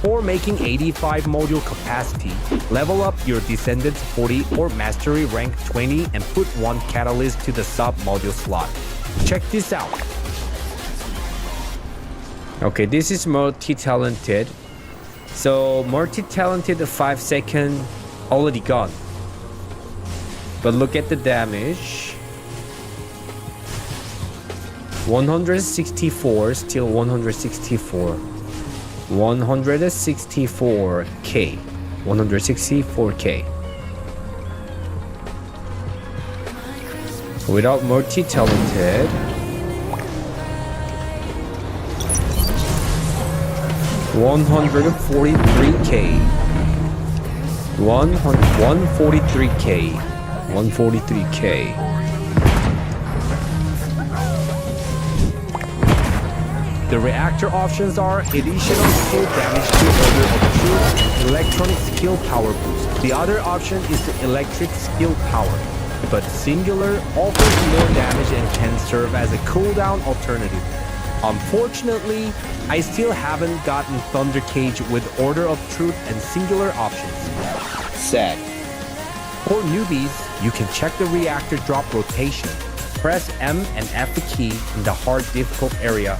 [SPEAKER 12] For making 85 module capacity, level up your Descendant 40 or Mastery rank 20 and put 1 catalyst to the sub module slot. Check this out. Okay, this is multi-talented. So multi-talented 5 second already gone. But look at the damage. 164, still 164. 164k. 164k. Without multi-talented. 143k. 143k. 143k. The reactor options are additional skill damage to order of true electronic skill power boost. The other option is the electric skill power, but singular offers more damage and can serve as a cooldown alternative. Unfortunately, I still haven't gotten Thunder Cage with Order of Truth and Singular options.
[SPEAKER 13] Sad.
[SPEAKER 12] For newbies, you can check the reactor drop rotation. Press M and F key in the hard difficult area.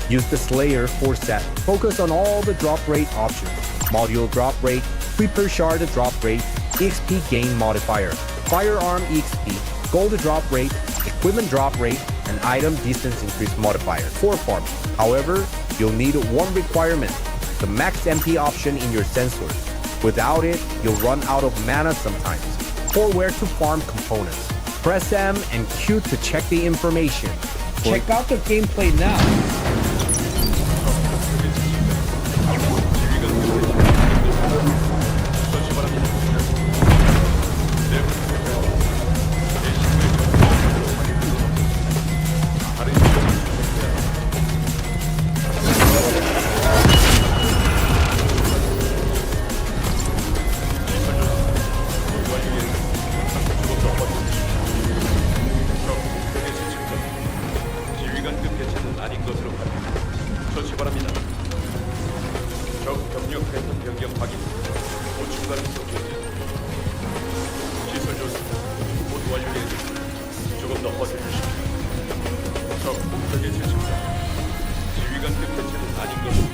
[SPEAKER 12] Use the Slayer for set. Focus on all the drop rate options. Module drop rate, Creeper Shard drop rate, EXP gain modifier, Firearm EXP, Gold drop rate, Equipment drop rate, and Item distance increase modifier for farm. However, you'll need one requirement, the max MP option in your sensor. Without it, you'll run out of mana sometimes. For where to farm components, press M and Q to check the information.
[SPEAKER 13] Check out the gameplay now.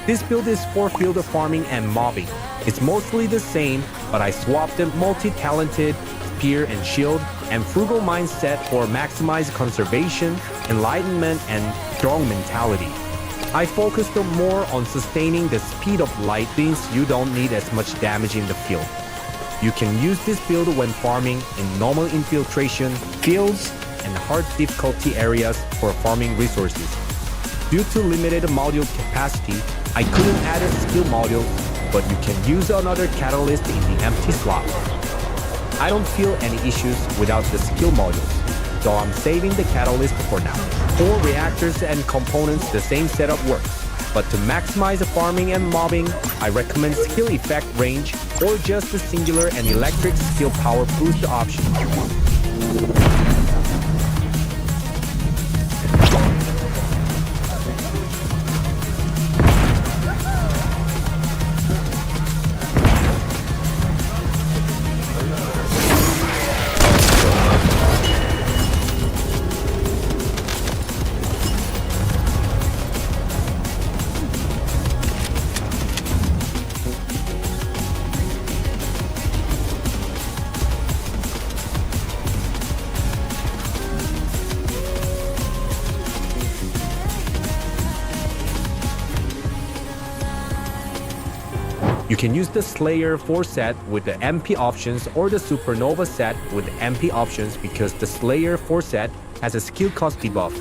[SPEAKER 12] This build is for field farming and mobbing. It's mostly the same, but I swapped the multi-talented, spear and shield, and frugal mindset for maximize conservation, enlightenment, and strong mentality. I focused more on sustaining the speed of light since you don't need as much damage in the field. You can use this build when farming in normal infiltration, fields, and hard difficulty areas for farming resources. Due to limited module capacity, I couldn't add a skill module, but you can use another catalyst in the empty slot. I don't feel any issues without the skill modules, so I'm saving the catalyst for now. For reactors and components, the same setup works, but to maximize the farming and mobbing, I recommend skill effect range or just the singular and electric skill power boost option. You can use the Slayer 4 set with the MP options or the Supernova set with MP options because the Slayer 4 set has a skill cost debuff.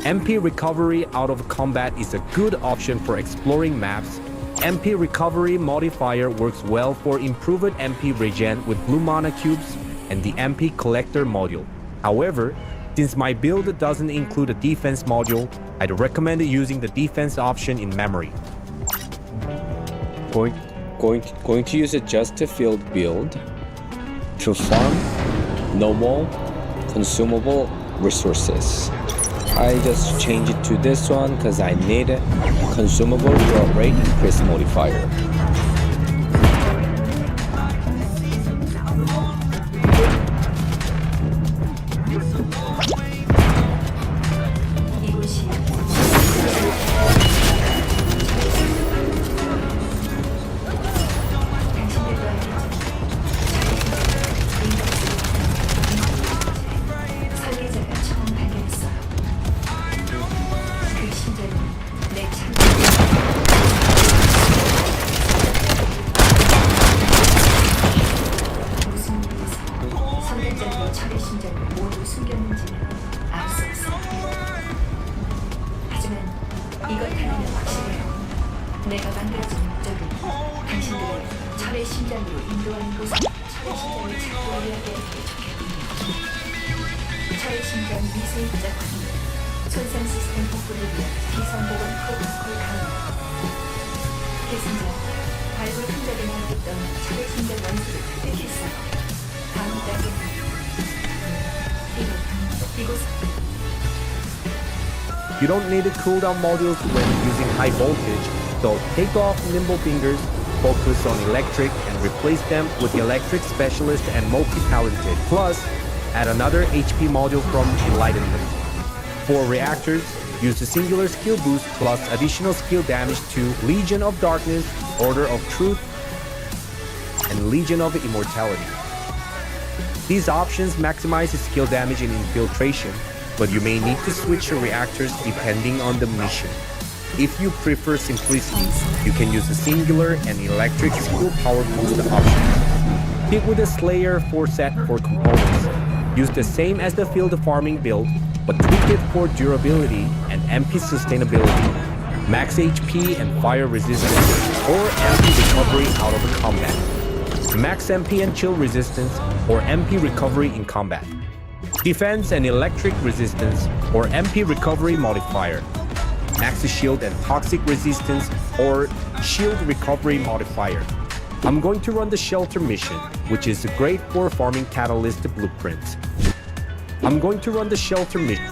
[SPEAKER 12] MP recovery out of combat is a good option for exploring maps. MP recovery modifier works well for improved MP regen with blue mana cubes and the MP collector module. However, since my build doesn't include a defense module, I'd recommend using the defense option in memory.
[SPEAKER 13] Going to use a just a field build to farm normal consumable resources. I just changed it to this one because I need a consumable drop rate increase modifier.
[SPEAKER 3] 내가 만들어진 목적은 당신들을 철의 심장으로 인도하는 곳은 철의 심장을 찾고 이야기하는 게 좋겠군요. 철의 심장 미세히 부족합니다. 손상 시스템 복구를 위한 비상보건 프로토콜 강화. 계승자, 발굴 흔적에 남아있던 철의 심장 원소를 획득했어요. 다음
[SPEAKER 12] You don't need the cooldown modules when using high voltage, so take off nimble fingers, focus on electric and replace them with the electric specialist and multi-talented. Plus, add another HP module from enlightenment. For reactors, use the singular skill boost plus additional skill damage to Legion of Darkness, Order of Truth, and Legion of Immortality. These options maximize the skill damage in infiltration, but you may need to switch your reactors depending on the mission. If you prefer simplicity, you can use the singular and electric skill power boost options. Pick with a Slayer 4 set for components. Use the same as the field farming build, but tweak it for durability and MP sustainability, max HP and fire resistance, or MP recovery out of combat, max MP and chill resistance, or MP recovery in combat, defense and electric resistance, or MP recovery modifier, max shield and toxic resistance, or shield recovery modifier. I'm going to run the shelter mission, which is great for farming catalyst blueprints. I'm going to run the shelter mission.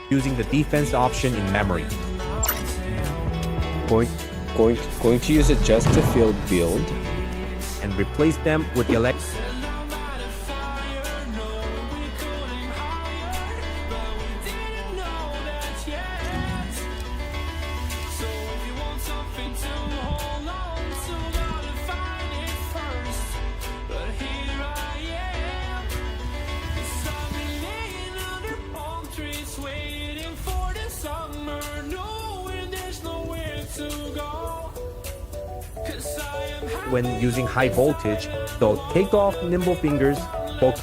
[SPEAKER 12] Using the defense option in memory.
[SPEAKER 13] Going to use a just to field build
[SPEAKER 12] and replace them with the electric. When using high voltage, so take off nimble fingers, focus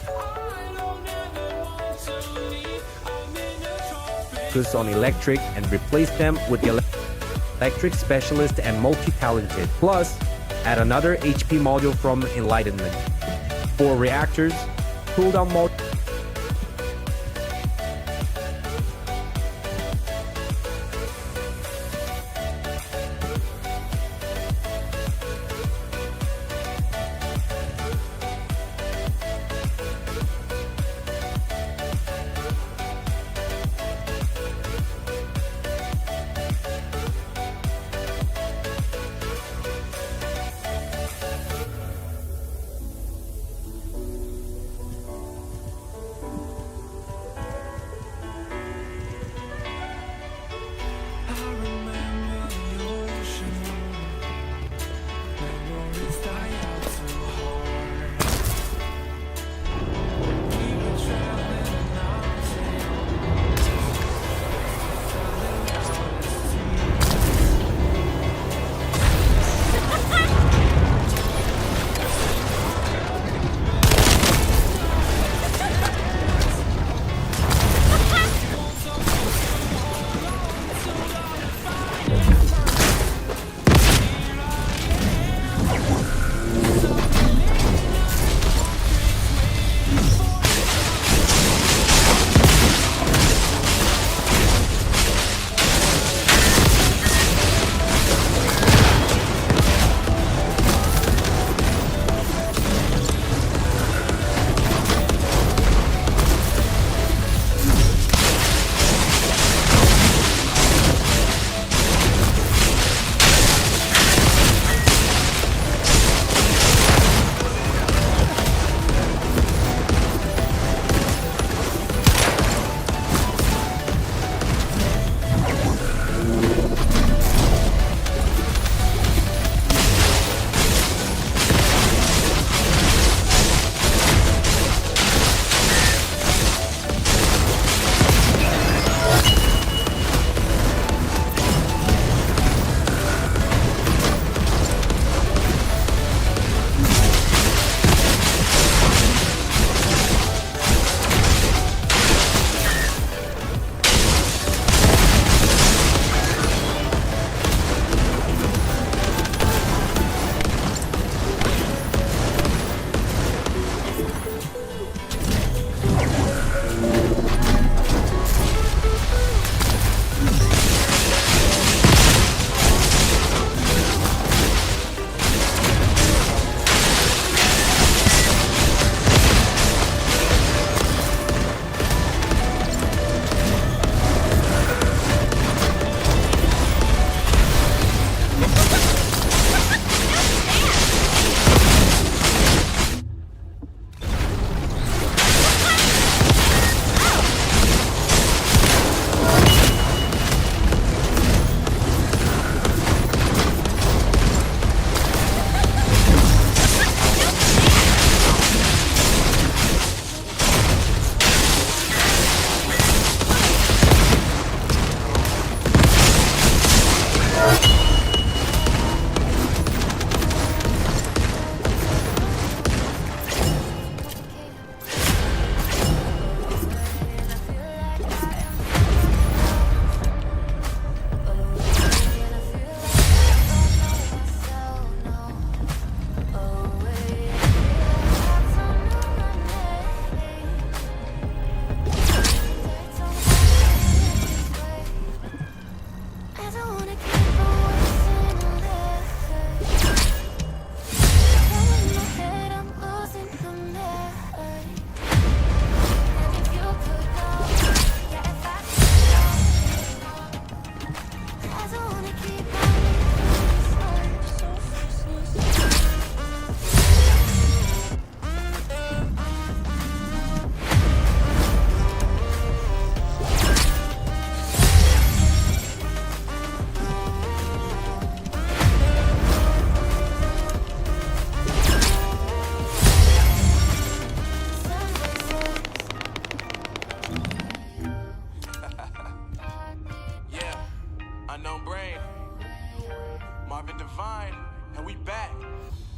[SPEAKER 12] on electric and replace them with the electric specialist and multi-talented. Plus, add another HP module from enlightenment. For reactors, cooldown mode.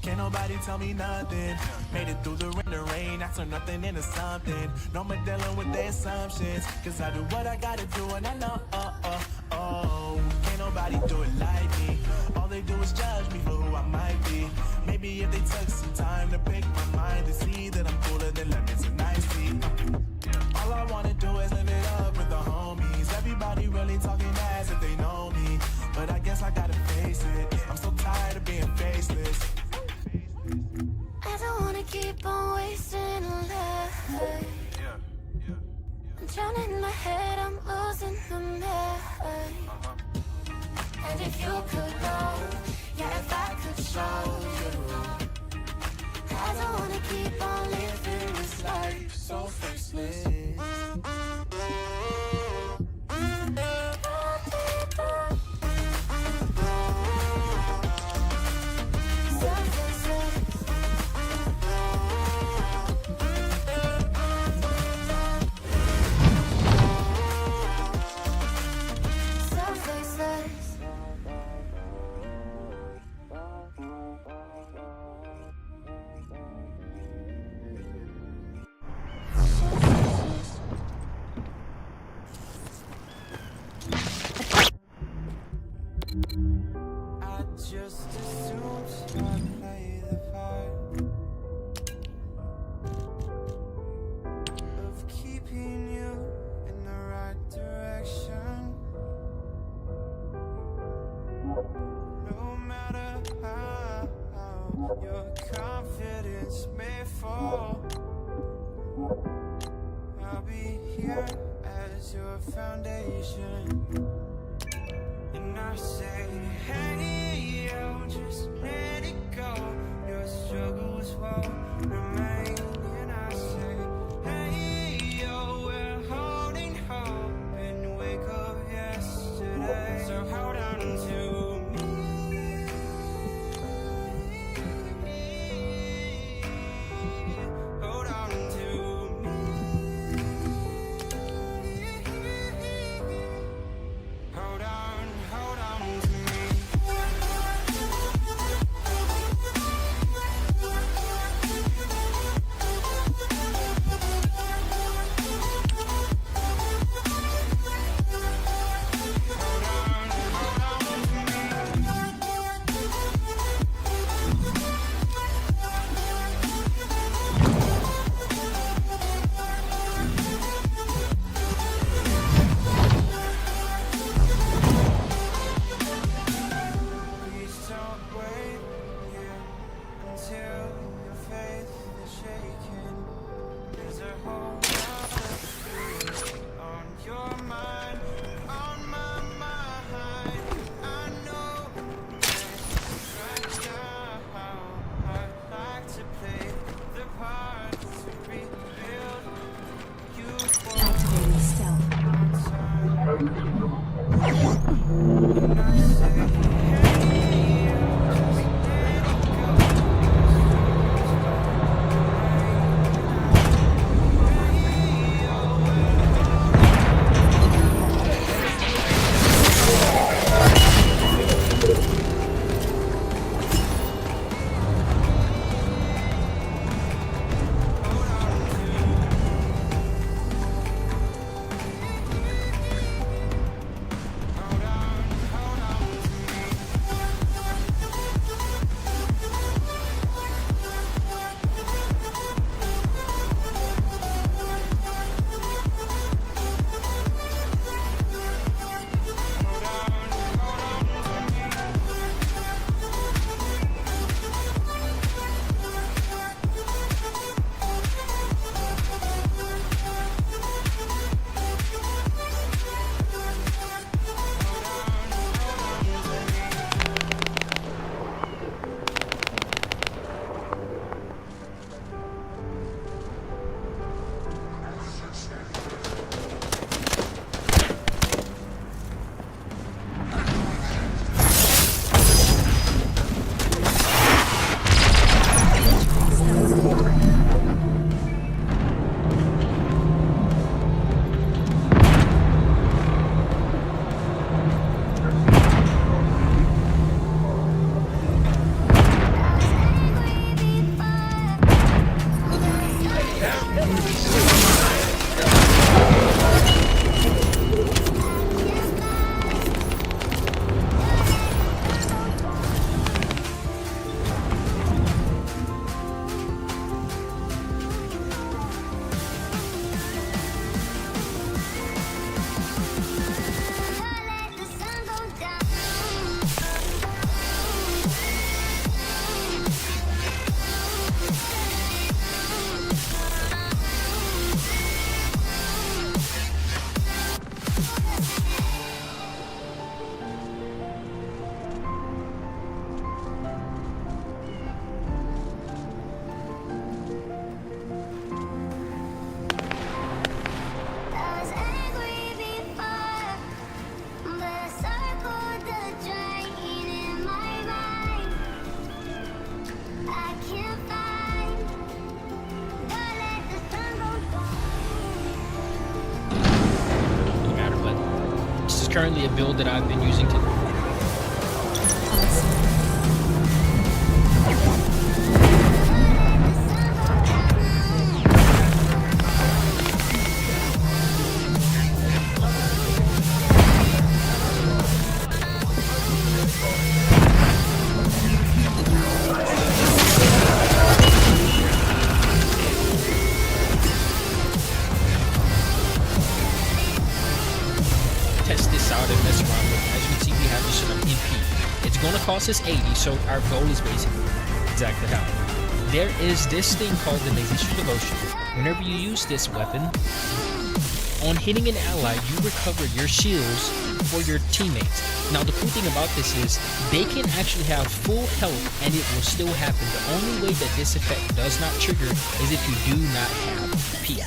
[SPEAKER 5] Can't nobody tell me nothing. Made it through the rain, I turned nothing into something. No more dealing with their assumptions, cause I do what I gotta do and I know, can't nobody do it like me. All they do is judge me for who I might be. Maybe if they took some time to pick my mind to see that I'm cooler than lemons tonight. face it. I'm so tired of being faceless.
[SPEAKER 1] I don't wanna keep on wasting life. I'm drowning in my head, I'm losing the mind. And if you could know, yeah, if I could show you, I don't wanna keep on living this life so faceless.
[SPEAKER 5] I just assumed I'd play the part of keeping you in the right direction. No matter how your confidence may fall, I'll be here as your foundation. And I say, hey, yo, just let it go. Your struggles won't remain. And I say, hey, yo, we're holding hope and wake up yesterday. So hold on to me. Hold on to me. Hold on to me. Please don't wait here until your faith is shaken. There's a whole other fear on your mind, on my mind. I know that right now I'd like to play the part to rebuild you for
[SPEAKER 3] Activating stealth.
[SPEAKER 5] time. And I say, hey, just let it go.
[SPEAKER 14] currently a build that I've been using to test this out and mess around with it. As you can see, we have just enough MP. It's going to cost us 80, so our goal is basically exactly how. There is this thing called the Lazy Devotion. Whenever you use this weapon, on hitting an ally, you recover your shields for your teammates. Now, the cool thing about this is they can actually have full health and it will still happen. The only way that this effect does not trigger is if you do not have P.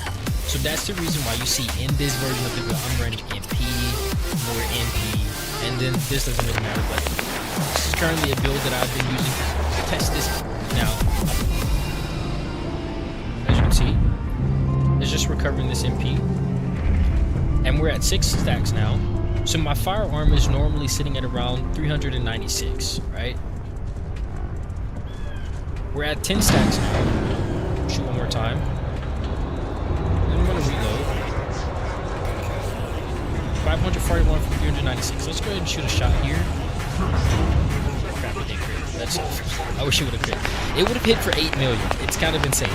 [SPEAKER 14] So that's the reason why you see in this version of the build, I'm running MP, more MP, and then this doesn't really matter, but this is currently a build that I've been using to test this now. As you can see, it's just recovering this MP. And we're at 6 stacks now. So my firearm is normally sitting at around 396, right? We're at 10 stacks now. Shoot one more time. I'm gonna reload. 541 from 396. Let's go ahead and shoot a shot here. Crap, it didn't crit. That's I wish it would have crit. It would have hit for 8 million. It's kind of insane.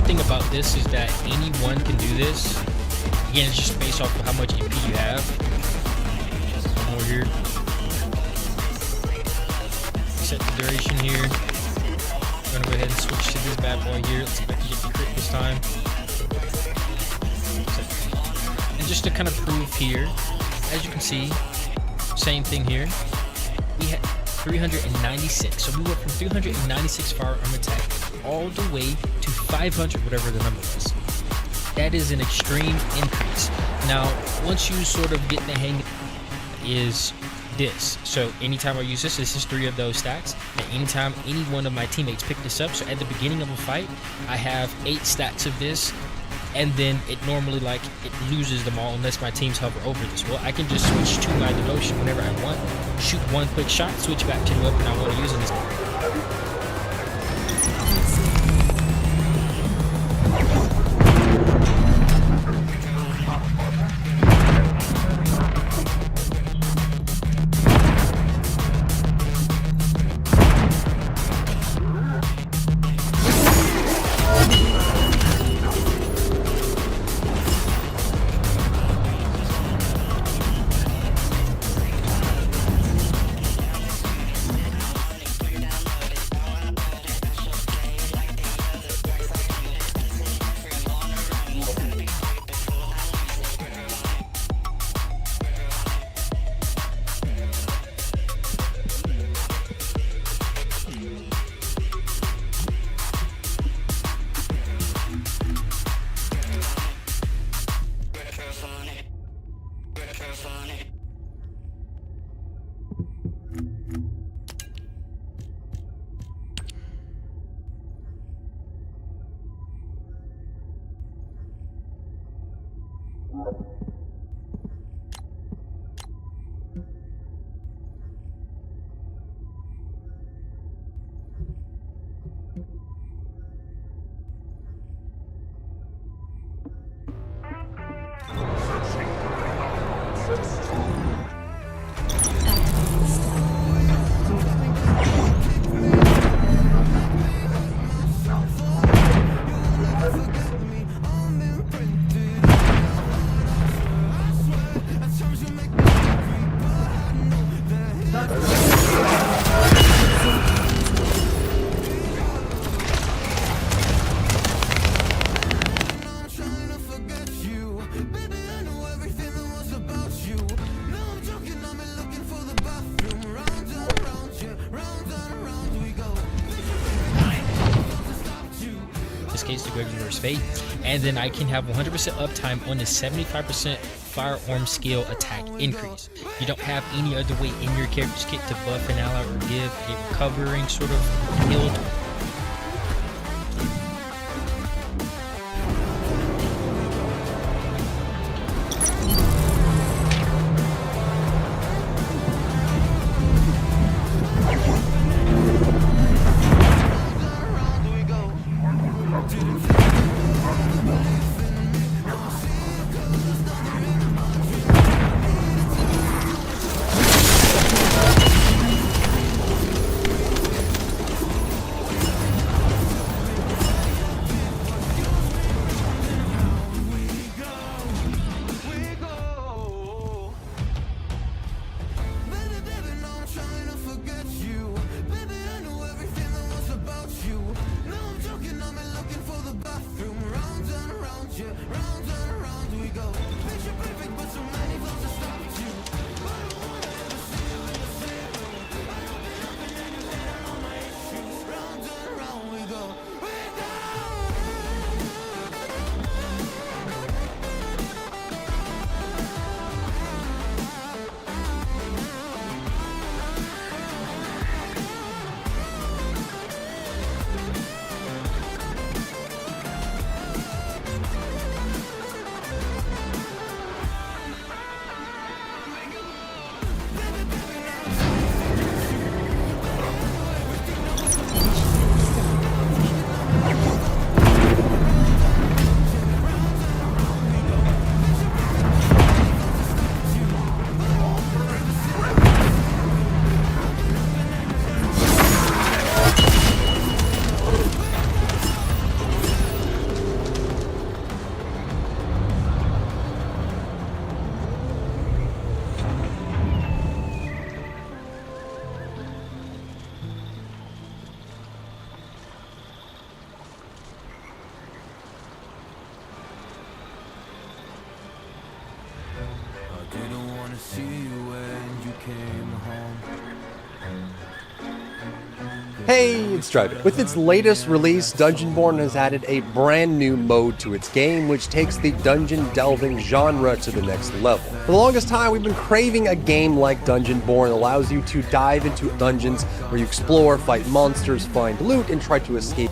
[SPEAKER 14] Thing about this is that anyone can do this. Again, it's just based off of how much MP you have. One more here. Set the duration here. I'm gonna go ahead and switch to this bad boy here. Let's see if I can get the crit this time. And just to kind of prove here, as you can see, same thing here. We had 396. So we went from 396 firearm attack all the way to 500, whatever the number was. That is an extreme increase. Now, once you sort of get the hang is this. So anytime I use this is 3 of those stacks. And anytime any one of my teammates pick this up, so at the beginning of a fight, I have 8 stacks of this, and then it normally it loses them all unless my teams hover over this. Well, I can just switch to my devotion whenever I want, shoot one quick shot, switch back to the weapon I want to use in this. regular fate, and then I can have 100% uptime on the 75% firearm skill attack increase. You don't have any other way in your character's kit to buff an ally or give a recovering sort of build.
[SPEAKER 11] Hey, it's Driving. With its latest release, Dungeonborn has added a brand new mode to its game, which takes the dungeon delving genre to the next level. For the longest time, we've been craving a game like Dungeonborn that allows you to dive into dungeons where you explore, fight monsters, find loot, and try to escape.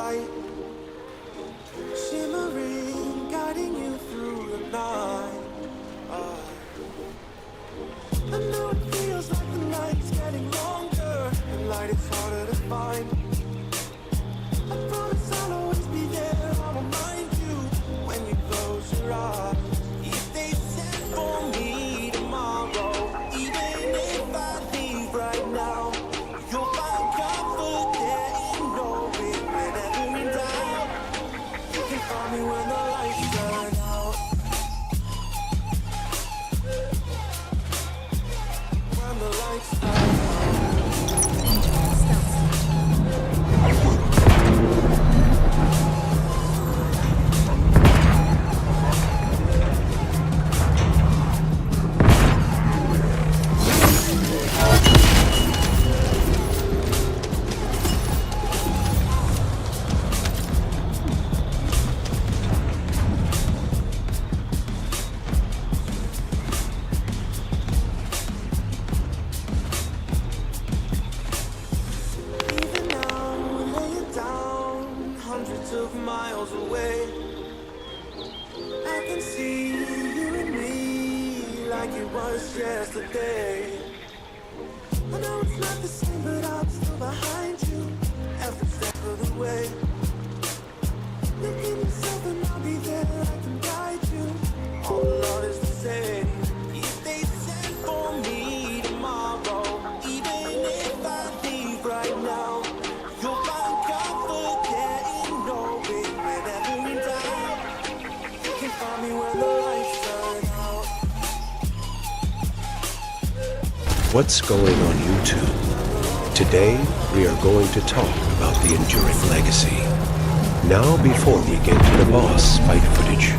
[SPEAKER 5] light, shimmering, guiding you through the night. I know it feels like the night's getting longer, and light is harder to find. I promise I'll always be there, I'll remind you when you close your eyes. If they said for me tomorrow, even if I leave right now, you'll find comfort there in knowing whenever in doubt, you can find me when the lights turn out. When the lights turn out. Hundreds of miles away, I can see you and me like it was yesterday. I know it's not the same, but I'm still behind you every step of the way. Look at yourself and I'll be there, I can guide you. All the Lord is the same. If they send for me tomorrow, even if I leave right now, you'll find comfort there in knowing whenever in doubt, you can find me when the lights turn out.
[SPEAKER 15] What's going on YouTube? Today, we are going to talk about the Enduring Legacy. Now, before we get to the boss fight footage,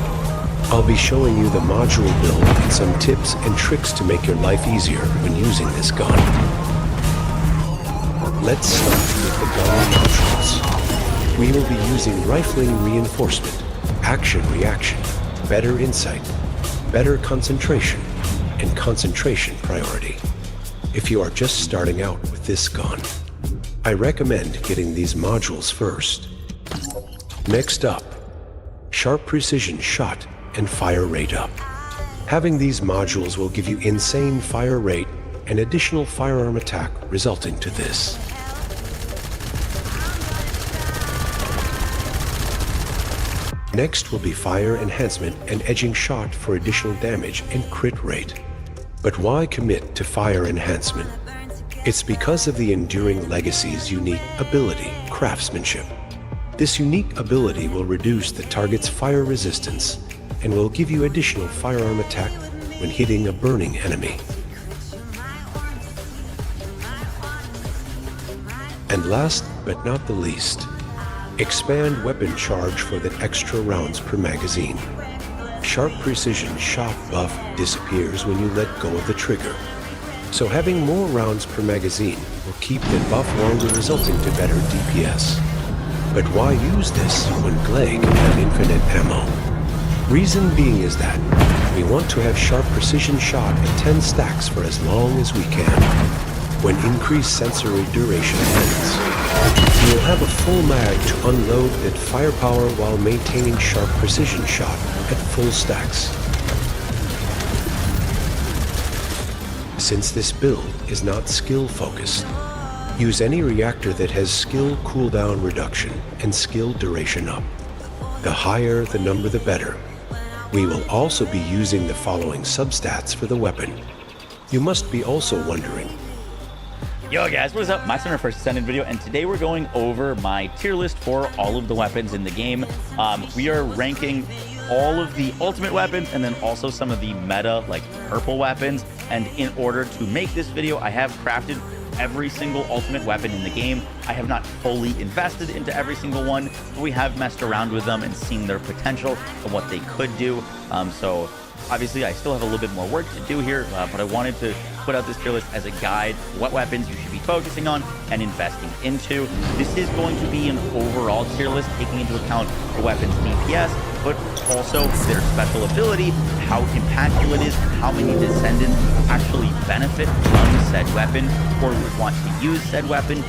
[SPEAKER 15] I'll be showing you the module build and some tips and tricks to make your life easier when using this gun. Let's start with the gun modules. We will be using rifling reinforcement, action reaction, better insight, better concentration, and concentration priority. If you are just starting out with this gun, I recommend getting these modules first. Next up, sharp precision shot and fire rate up. Having these modules will give you insane fire rate and additional firearm attack resulting to this. Next will be fire enhancement and edging shot for additional damage and crit rate. But why commit to fire enhancement? It's because of the Enduring Legacy's unique ability, craftsmanship. This unique ability will reduce the target's fire resistance and will give you additional firearm attack when hitting a burning enemy. And last but not the least, expand weapon charge for the extra rounds per magazine. Sharp precision shot buff disappears when you let go of the trigger. So having more rounds per magazine will keep the buff longer, resulting to better DPS. But why use this when Glay can have infinite ammo? Reason being is that we want to have sharp precision shot at 10 stacks for as long as we can. When increased sensory duration ends, you will have a full mag to unload that firepower while maintaining sharp precision shot at full stacks. Since this build is not skill focused, use any reactor that has skill cooldown reduction and skill duration up. The higher the number, the better. We will also be using the following substats for the weapon. You must be also wondering,
[SPEAKER 7] Yo guys, what is up? My first Descendant video, and today we're going over my tier list for all of the weapons in the game. We are ranking all of the ultimate weapons and then also some of the meta, like purple weapons. And in order to make this video, I have crafted every single ultimate weapon in the game. I have not fully invested into every single one, but we have messed around with them and seen their potential and what they could do. So obviously I still have a little bit more work to do here, but I wanted to put out this tier list as a guide, what weapons you should be focusing on and investing into. This is going to be an overall tier list, taking into account the weapons DPS, but also their special ability, how impactful it is, how many Descendants actually benefit from said weapon or would want to use said weapon,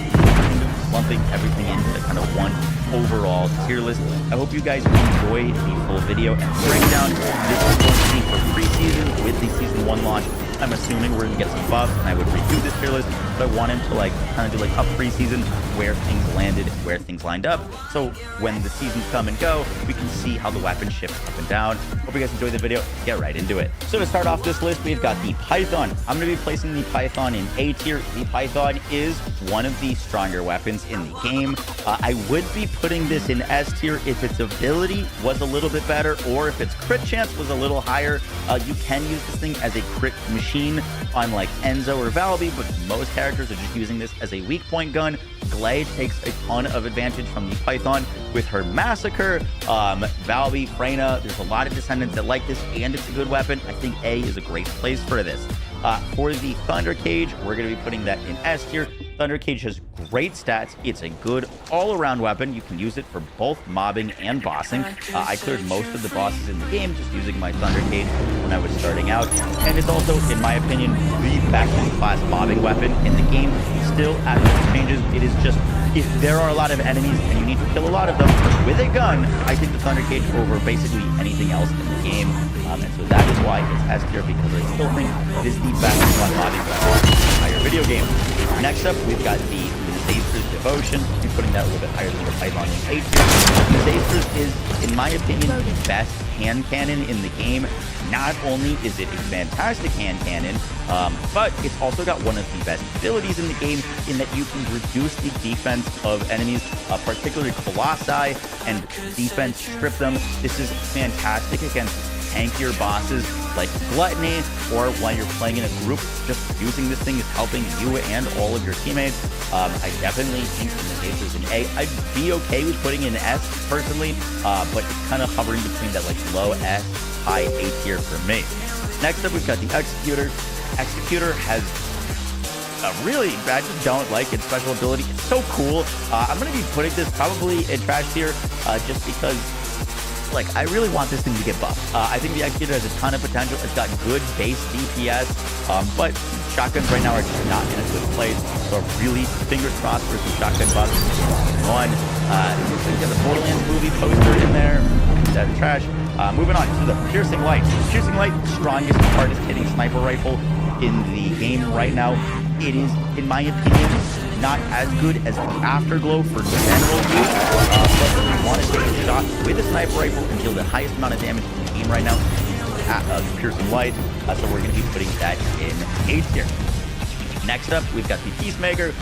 [SPEAKER 7] lumping everything into kind of one overall tier list. I hope you guys enjoy the full video and breakdown. This is going to be for preseason with the season 1 launch. I'm assuming we're gonna get some buffs, and I would redo this tier list, but I wanted to like kind of do like a preseason where things landed, where things lined up. So when the seasons come and go, we can see how the weapons shift up and down. Hope you guys enjoyed the video. Get right into it. So to start off this list, we've got the Python. I'm gonna be placing the Python in A tier. The Python is one of the stronger weapons in the game. I would be putting this in S tier if its ability was a little bit better, or if its crit chance was a little higher. You can use this thing as a crit machine on like Enzo or Valby, but most characters are just using this as a weak point gun. Glade takes a ton of advantage from the Python with her Massacre. Valby, Freyna, there's a lot of Descendants that like this, and it's a good weapon. I think A is a great place for this. For the Thunder Cage, we're going to be putting that in S tier. Thunder Cage has great stats. It's a good all-around weapon. You can use it for both mobbing and bossing. I cleared most of the bosses in the game just using my Thunder Cage when I was starting out. And it's also, in my opinion, the best-in-class mobbing weapon in the game. Still, after the changes, it is just, if there are a lot of enemies and you need to kill a lot of them with a gun, I think the Thunder Cage over basically anything else in the game. And so that is why it's S tier, because I still think it is the best mobbing weapon in the entire video game. Next up, we've got the Zacer's Devotion. We're putting that a little bit higher than the Python in A tier. The Zacer's is, in my opinion, the best hand cannon in the game. Not only is it a fantastic hand cannon, but it's also got one of the best abilities in the game in that you can reduce the defense of enemies, particularly Colossi, and defense strip them. This is fantastic against tankier bosses like Gluttony, or when you're playing in a group, just using this thing is helping you and all of your teammates. I definitely think the Zacer's in A. I'd be okay with putting in S personally, but it's kind of hovering between that like low S, high A tier for me. Next up, we've got the Executor. Executor has a really, I just don't like its special ability. It's so cool. I'm going to be putting this probably in trash tier just because like I really want this thing to get buffed. I think the Executor has a ton of potential. It's got good base DPS, but shotguns right now are just not in a good place. So really, fingers crossed for some shotgun buffs. One, looks like you got the Borderlands movie poster in there. That's trash. Moving on to the Piercing Light. Piercing Light, strongest, hardest hitting sniper rifle in the game right now. It is, in my opinion, not as good as the Afterglow for general use, but if you want to take a shot with a sniper rifle and deal the highest amount of damage in the game right now, Piercing Light, so we're going to be putting that in A tier. Next up, we've got the Peacemaker.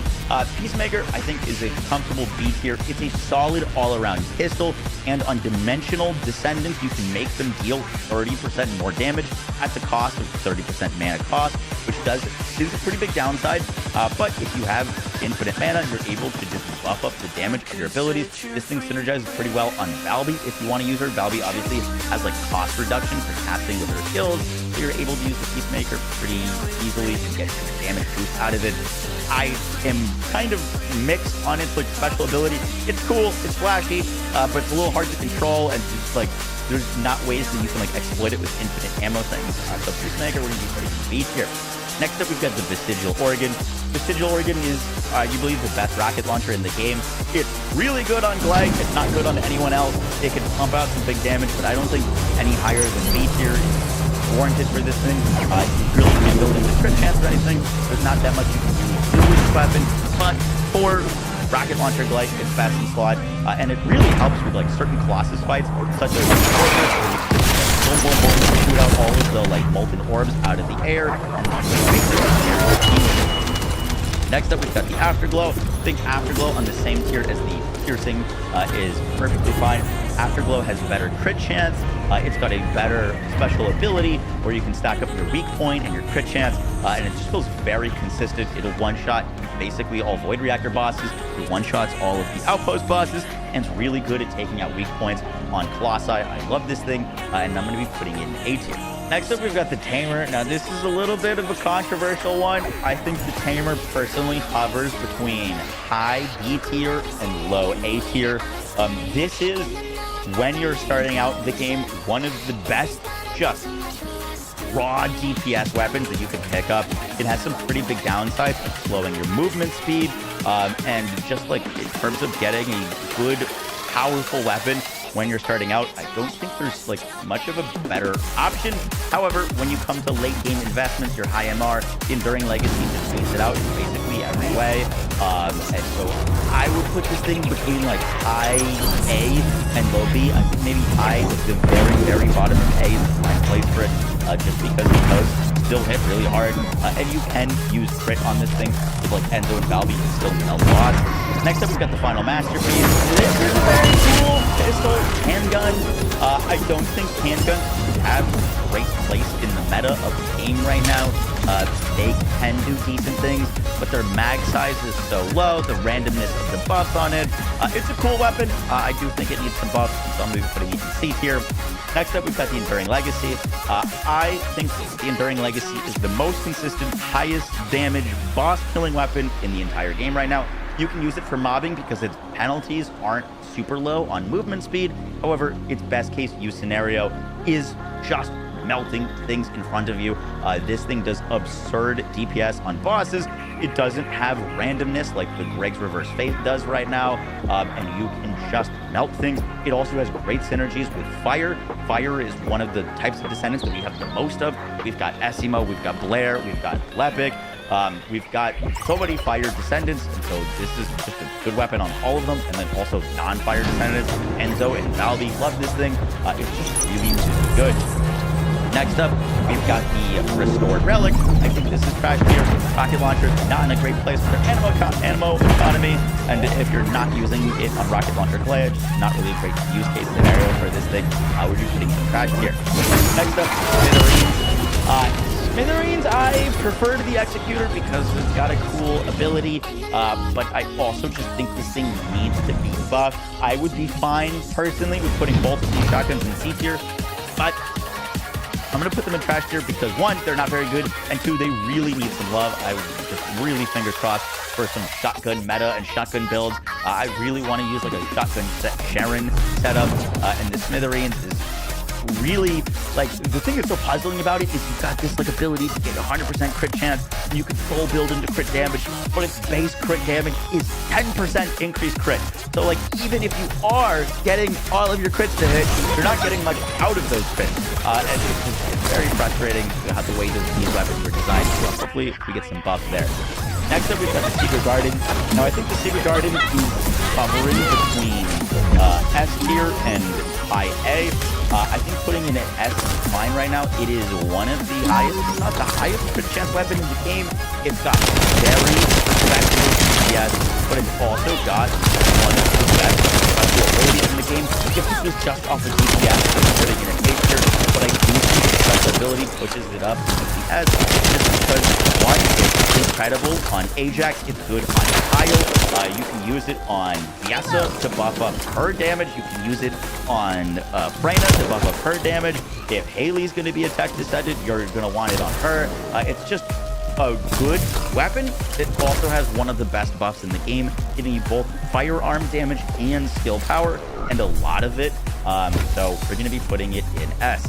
[SPEAKER 7] Peacemaker, I think, is a comfortable B tier. It's a solid all-around pistol, and on dimensional Descendants, you can make them deal 30% more damage at the cost of 30% mana cost, which is a pretty big downside. But if you have infinite mana, you're able to just buff up the damage of your abilities. This thing synergizes pretty well on Valby if you want to use her. Valby obviously has like cost reduction for casting with her skills, so you're able to use the Peacemaker pretty easily and get a damage boost out of it. I am kind of mixed on its like special ability. It's cool, it's flashy, but it's a little hard to control, and just like there's not ways that you can like exploit it with infinite ammo things. So Peacemaker, we're gonna be putting B tier. Next up, we've got the Vestigial Organ. Vestigial Organ is, you believe, the best rocket launcher in the game. It's really good on Glide. It's not good on anyone else. It can pump out some big damage, but I don't think any higher than B tier is warranted for this thing. You really can't build into crit chance or anything. There's not that much you can do with this weapon, but for rocket launcher Glide, it's fast and slot, and it really helps with like certain Colossus fights, such as like Fortress, where you can boom, boom, boom, shoot out all of the like molten orbs out of the air, and next up, we've got the Afterglow. I think Afterglow on the same tier as the Piercing is perfectly fine. Afterglow has better crit chance. It's got a better special ability where you can stack up your weak point and your crit chance, and it just feels very consistent. It'll one-shot basically all Void Reactor bosses. It one-shots all of the Outpost bosses, and it's really good at taking out weak points on Colossi. I love this thing, and I'm going to be putting it in A tier. Next up, we've got the Tamer. Now, this is a little bit of a controversial one. I think the Tamer personally hovers between high B tier and low A tier. This is, when you're starting out the game, one of the best just raw DPS weapons that you can pick up. It has some pretty big downsides, like slowing your movement speed, And just like in terms of getting a good, powerful weapon when you're starting out, I don't think there's like much of a better option. However, when you come to late game investments, your high MR, Enduring Legacy just beats it out in basically every way. And so I would put this thing between like high A and low B. I think maybe high at the very, very bottom of A is the right place for it, just because the coast still hit really hard. And you can use crit on this thing with like Enzo and Valby and still melt a lot. Next up, we've got the final masterpiece. This is a very cool pistol handgun. I don't think handguns have a great place in the meta of the game right now. They can do decent things, but their mag size is so low, the randomness of the buffs on it. It's a cool weapon. I do think it needs some buffs, so I'm going to be putting it in C tier. Next up, we've got the Enduring Legacy. I think the Enduring Legacy is the most consistent, highest damage, boss-killing weapon in the entire game right now. You can use it for mobbing because its penalties aren't super low on movement speed. However, its best case use scenario is just melting things in front of you. This thing does absurd DPS on bosses. It doesn't have randomness like the Greg's Reverse Faith does right now, and you can just melt things. It also has great synergies with fire. Fire is one of the types of Descendants that we have the most of. We've got Essimo, we've got Blair, we've got Lepic. We've got so many fire Descendants, and so this is just a good weapon on all of them, and then also non-fire Descendants. Enzo and Valby love this thing. It's just really, really good. Next up, we've got the Restored Relic. I think this is trash here. Rocket Launcher, not in a great place for ammo economy, and if you're not using it on Rocket Launcher Glitch, not really a great use case scenario for this thing. We're just putting some trash here. Next up, Smithereens. Smithereens, I prefer to the Executor because it's got a cool ability, but I also just think this thing needs to be buffed. I would be fine, personally, with putting both of these shotguns in C tier, but I'm going to put them in trash tier because, one, they're not very good, and two, they really need some love. I would just really fingers crossed for some shotgun meta and shotgun builds. I really want to use like a shotgun Sharon setup, and the Smithereens is really, like, the thing that's so puzzling about it is you've got this like ability to get 100% crit chance, and you can full build into crit damage, but its base crit damage is 10% increased crit. So like, even if you are getting all of your crits to hit, you're not getting much out of those crits. And it's very frustrating how the way that these weapons were designed. So hopefully we get some buffs there. Next up, we've got the Secret Garden. Now, I think the Secret Garden is hovering between S tier and high A. I think putting in an S is fine right now. It is one of the highest, if not the highest crit chance weapon in the game. It's got very effective DPS, but it's also got one of the best special abilities in the game. If this was just off of DPS, I'm putting in an A tier, but I do think the special ability pushes it up to the S, just because, one, it's incredible on Ajax, it's good on Kyle. You can use it on Viessa to buff up her damage. You can use it on Freyna to buff up her damage. If Haley's going to be attack descended, you're going to want it on her. It's just a good weapon that also has one of the best buffs in the game, giving you both firearm damage and skill power, and a lot of it. So we're going to be putting it in S.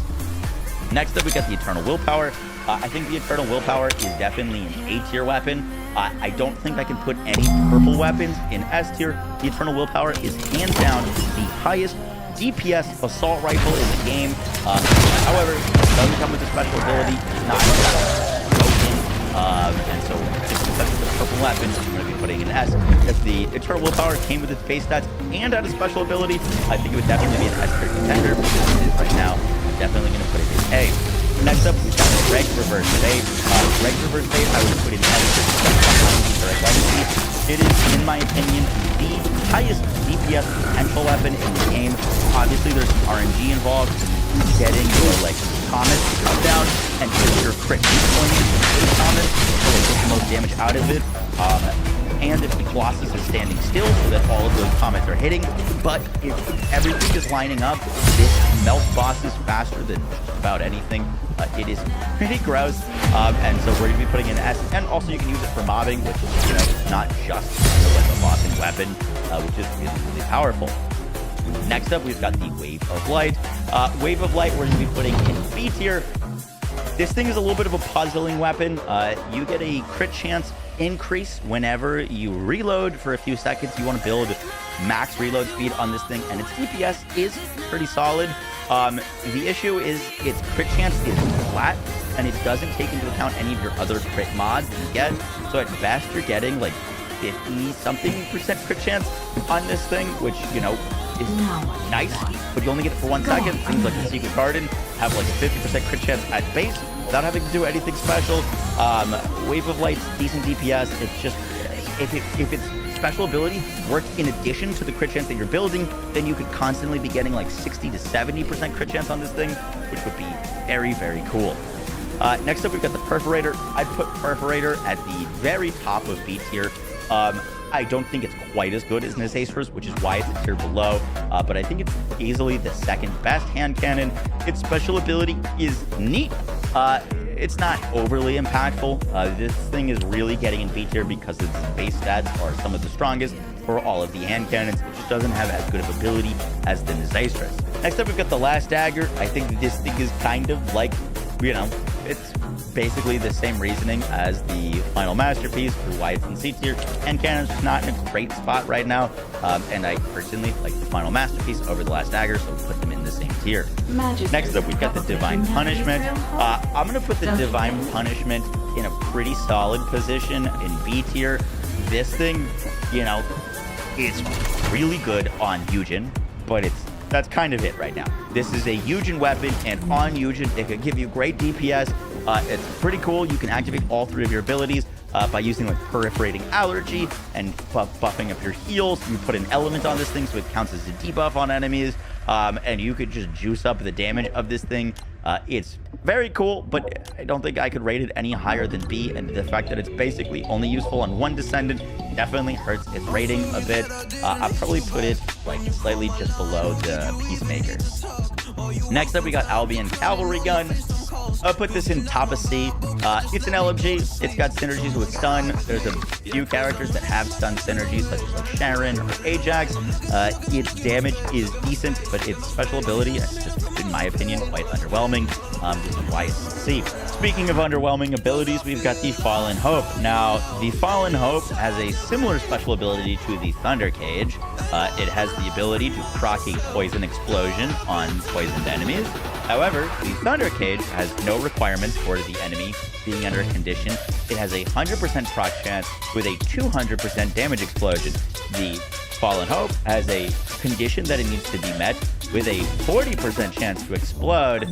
[SPEAKER 7] Next up, we got the Eternal Willpower. I think the Eternal Willpower is definitely an A tier weapon. I don't think I can put any purple weapons in S tier. The Eternal Willpower is hands down the highest DPS assault rifle in the game. However, it doesn't come with a special ability. It's not broken. And so just because it's a purple weapon, I'm going to be putting it in S. If the Eternal Willpower came with its base stats and had a special ability, I think it would definitely be an S tier contender. But as it is right now, definitely going to put it in A. Next up, we've got Greg's Reverse Faith. Greg's Reverse Faith, I would put in S tier Legacy. It is, in my opinion, the highest DPS potential weapon in the game. Obviously, there's some RNG involved, getting your like comments to come down and get your crit points in the comments to like, get the most damage out of it. And if the Colossus is standing still so that all of those comments are hitting. But if everything is lining up, this melts bosses faster than just about anything. It is pretty gross. And so we're going to be putting in S. And also you can use it for mobbing, which is, you know, not just like a bossing weapon, which is really, really powerful. Next up, we've got the Wave of Light. Wave of Light, we're going to be putting in B tier. This thing is a little bit of a puzzling weapon. You get a crit chance increase whenever you reload for a few seconds. You want to build max reload speed on this thing, and its DPS is pretty solid. The issue is its crit chance is flat, and it doesn't take into account any of your other crit mods you get. So at best, you're getting like 50-something% crit chance on this thing, which, you know, is nice, but you only get it for 1 second. Things like the Secret Garden have like a 50% crit chance at base without having to do anything special. Wave of Light's decent DPS. It's just, if its special ability worked in addition to the crit chance that you're building, then you could constantly be getting like 60 to 70% crit chance on this thing, which would be very, very cool. Next up, we've got the Perforator. I'd put Perforator at the very top of B tier. I don't think it's quite as good as Nisacer's, which is why it's a tier below, but I think it's easily the second best hand cannon. Its special ability is neat. It's not overly impactful. This thing is really getting in B tier because its base stats are some of the strongest for all of the hand cannons. It just doesn't have as good of ability as the Nisacer's. Next up, we've got the Last Dagger. I think this thing is kind of like, you know, it's basically the same reasoning as the Final Masterpiece for why it's in C tier. And Cannon's just not in a great spot right now. And I personally like the Final Masterpiece over the Last Dagger, so we'll put them in the same tier. Next up, we've got the Divine Punishment. I'm going to put the Divine Punishment in a pretty solid position in B tier. This thing, you know, is really good on Yujin, but that's kind of it right now. This is a Yujin weapon, and on Yujin, it could give you great DPS. It's pretty cool. You can activate all 3 of your abilities by using like Perforating Allergy and buffing up your heals. You put an element on this thing so it counts as a debuff on enemies, and you could just juice up the damage of this thing. It's very cool, but I don't think I could rate it any higher than B, and the fact that it's basically only useful on 1 Descendant definitely hurts its rating a bit. I'll probably put it like slightly just below the Peacemaker. Next up, we got Albion Cavalry Gun. I'll put this in top of C. It's an LMG. It's got synergies with stun. There's a few characters that have stun synergies, such as like Sharon or Ajax. Its damage is decent, but its special ability is just, in my opinion, quite underwhelming. This is why it's C. Speaking of underwhelming abilities, we've got the Fallen Hope. Now, the Fallen Hope has a similar special ability to the Thunder Cage. It has the ability to proc a poison explosion on poisoned enemies. However, the Thunder Cage has no requirements for the enemy being under a condition. It has a 100% proc chance with a 200% damage explosion. The Fallen Hope has a condition that it needs to be met with a 40% chance to explode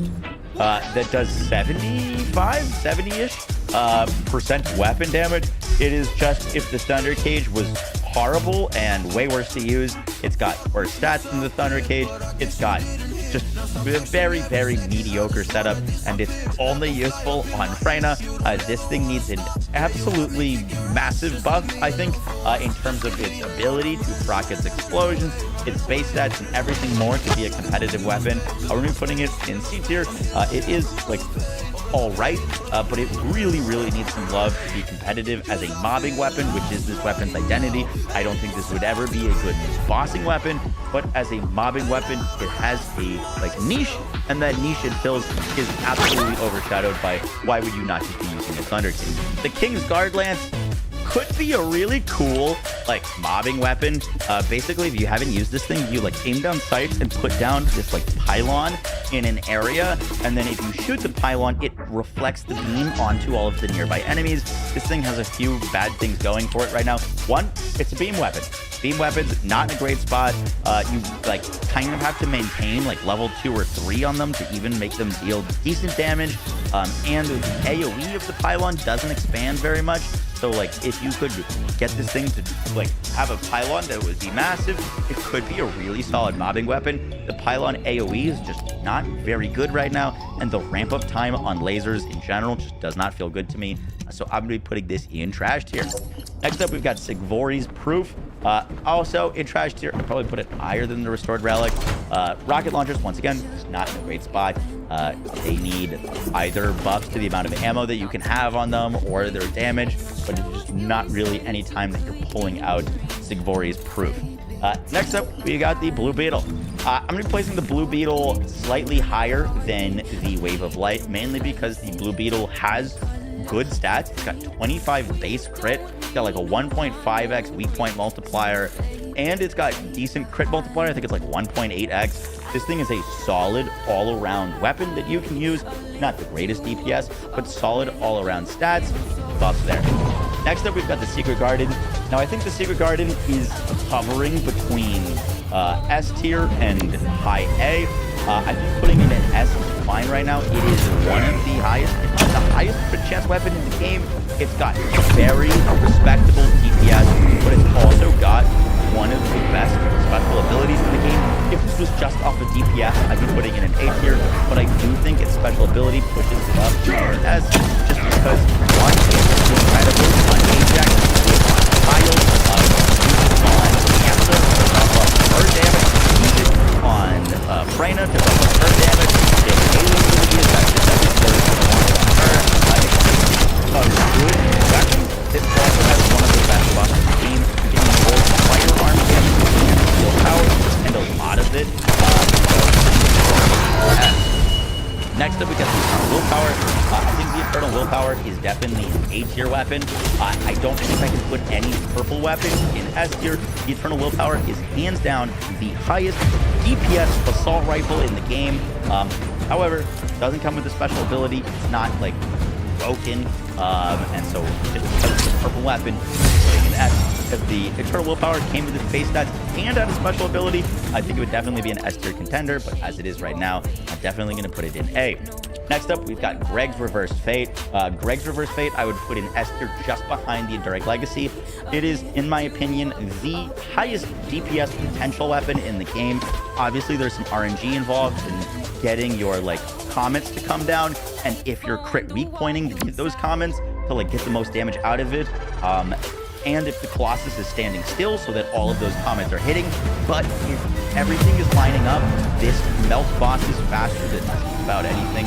[SPEAKER 7] that does 70-ish percent weapon damage. It is just, if the Thunder Cage was horrible and way worse to use, it's got worse stats than the Thunder Cage. It's got just a very, very mediocre setup, and it's only useful on Freyna. This thing needs an absolutely massive buff, I think, in terms of its ability to proc its explosions, its base stats, and everything more to be a competitive weapon. We're going to be putting it in C tier. It is like all right, but it really, really needs some love to be competitive as a mobbing weapon, which is this weapon's identity. I don't think this would ever be a good bossing weapon, but as a mobbing weapon, it has a niche, and that niche it fills is absolutely overshadowed by why would you not just be using a Thunder King. The King's Guard Lance could be a really cool mobbing weapon. Basically, if you haven't used this thing, you aim down sights and put down this pylon in an area, and then if you shoot the pylon, it reflects the beam onto all of the nearby enemies. This thing has a few bad things going for it right now. One, it's a beam weapon. Beam weapons, not in a great spot. You kind of have to maintain level 2 or 3 on them to even make them deal decent damage. And the AoE of the pylon doesn't expand very much. So if you could get this thing to have a pylon that would be massive, it could be a really solid mobbing weapon. The pylon AoE is just not very good right now, and the ramp up time on lasers in general just does not feel good to me. So I'm gonna be putting this in trash tier. Next up, we've got Sigvori's Proof. Also in trash tier. I'd probably put it higher than the Restored Relic. Rocket launchers, once again, is not in a great spot. They need either buffs to the amount of ammo that you can have on them or their damage, but it's just not really any time that you're pulling out Sigvori's Proof. Next up, we got the Blue Beetle. I'm going to be placing the Blue Beetle slightly higher than the Wave of Light, mainly because the Blue Beetle has good stats. It's got 25 base crit It's got like a 1.5x weak point multiplier, and it's got decent crit multiplier. I think it's like 1.8x. This thing is a solid all-around weapon that you can use. Not the greatest DPS, but solid all-around stats. Buffs there. Next up, we've got the Secret Garden. Now, I think the Secret Garden is hovering between S tier and high A. I think putting it in S is fine right now. It is one of the highest, if not the highest crit chance weapon in the game. It's got very respectable DPS, but it's also got one of the best special abilities in the game. If this was just off of DPS, I'd be putting it in A tier, but I do think its special ability pushes it up to S, just because one, it's incredible on Ajax, with Kyle, on Yamsa to buff up her damage, use it on Freyna to buff up her damage, if Alien ability is effective, that is very on her. It's a good weapon. It also has one of the best buffs in the game, getting both firearm damage and steel power, and a lot of it. Next up, we got the Eternal Willpower. I think the Eternal Willpower is definitely an A tier weapon. I don't think I can put any purple weapon in S tier. The Eternal Willpower is hands down the highest DPS assault rifle in the game. However, it doesn't come with a special ability. It's not like broken, and so just because it's a purple weapon, putting an S. If the Eternal Willpower came with its base stats and had a special ability, I think it would definitely be an S tier contender, but as it is right now, I'm definitely going to put it in A. Next up, we've got Greg's Reverse Fate. Greg's Reverse Fate, I would put in S tier just behind the Enduring Legacy. It is, in my opinion, the highest DPS potential weapon in the game. Obviously, there's some RNG involved in getting your comments to come down, and if you're crit weak pointing, to get those comments to get the most damage out of it. And if the Colossus is standing still so that all of those comments are hitting. But if everything is lining up, this melts bosses faster than just about anything.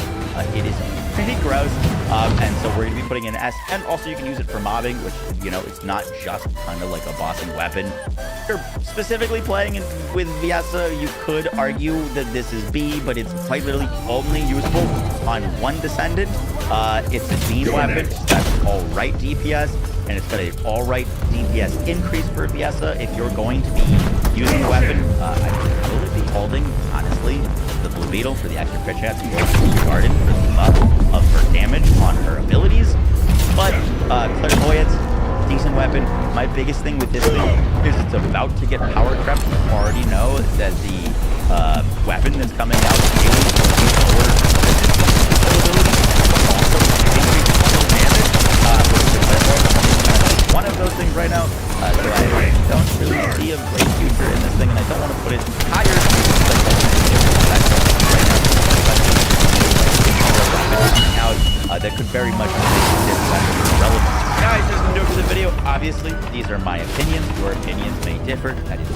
[SPEAKER 7] It is pretty gross. And so we're going to be putting in S. And also you can use it for mobbing, which, it's not just kind of like a bossing weapon. If you're specifically playing with Viessa, you could argue that this is B, but it's quite literally only usable on one Descendant. It's a beam weapon. That's all right DPS. And it's got an all-right DPS increase for Viessa. If you're going to be using a weapon, I'd probably be holding, honestly, the Blue Beetle for the extra crit chance and the Garden for the buff of her damage on her abilities. But Clairvoyance, decent weapon. My biggest thing with this thing is it's about to get power crept. You already know that the weapon that's coming out is lower ability, but also increases damage. One of those things right now, so I don't really see a great future in this thing, and I don't want to put it higher out that could very much make this weapon relevant. Guys, there's no to the video. Obviously, these are my opinions. Your opinions may differ. That is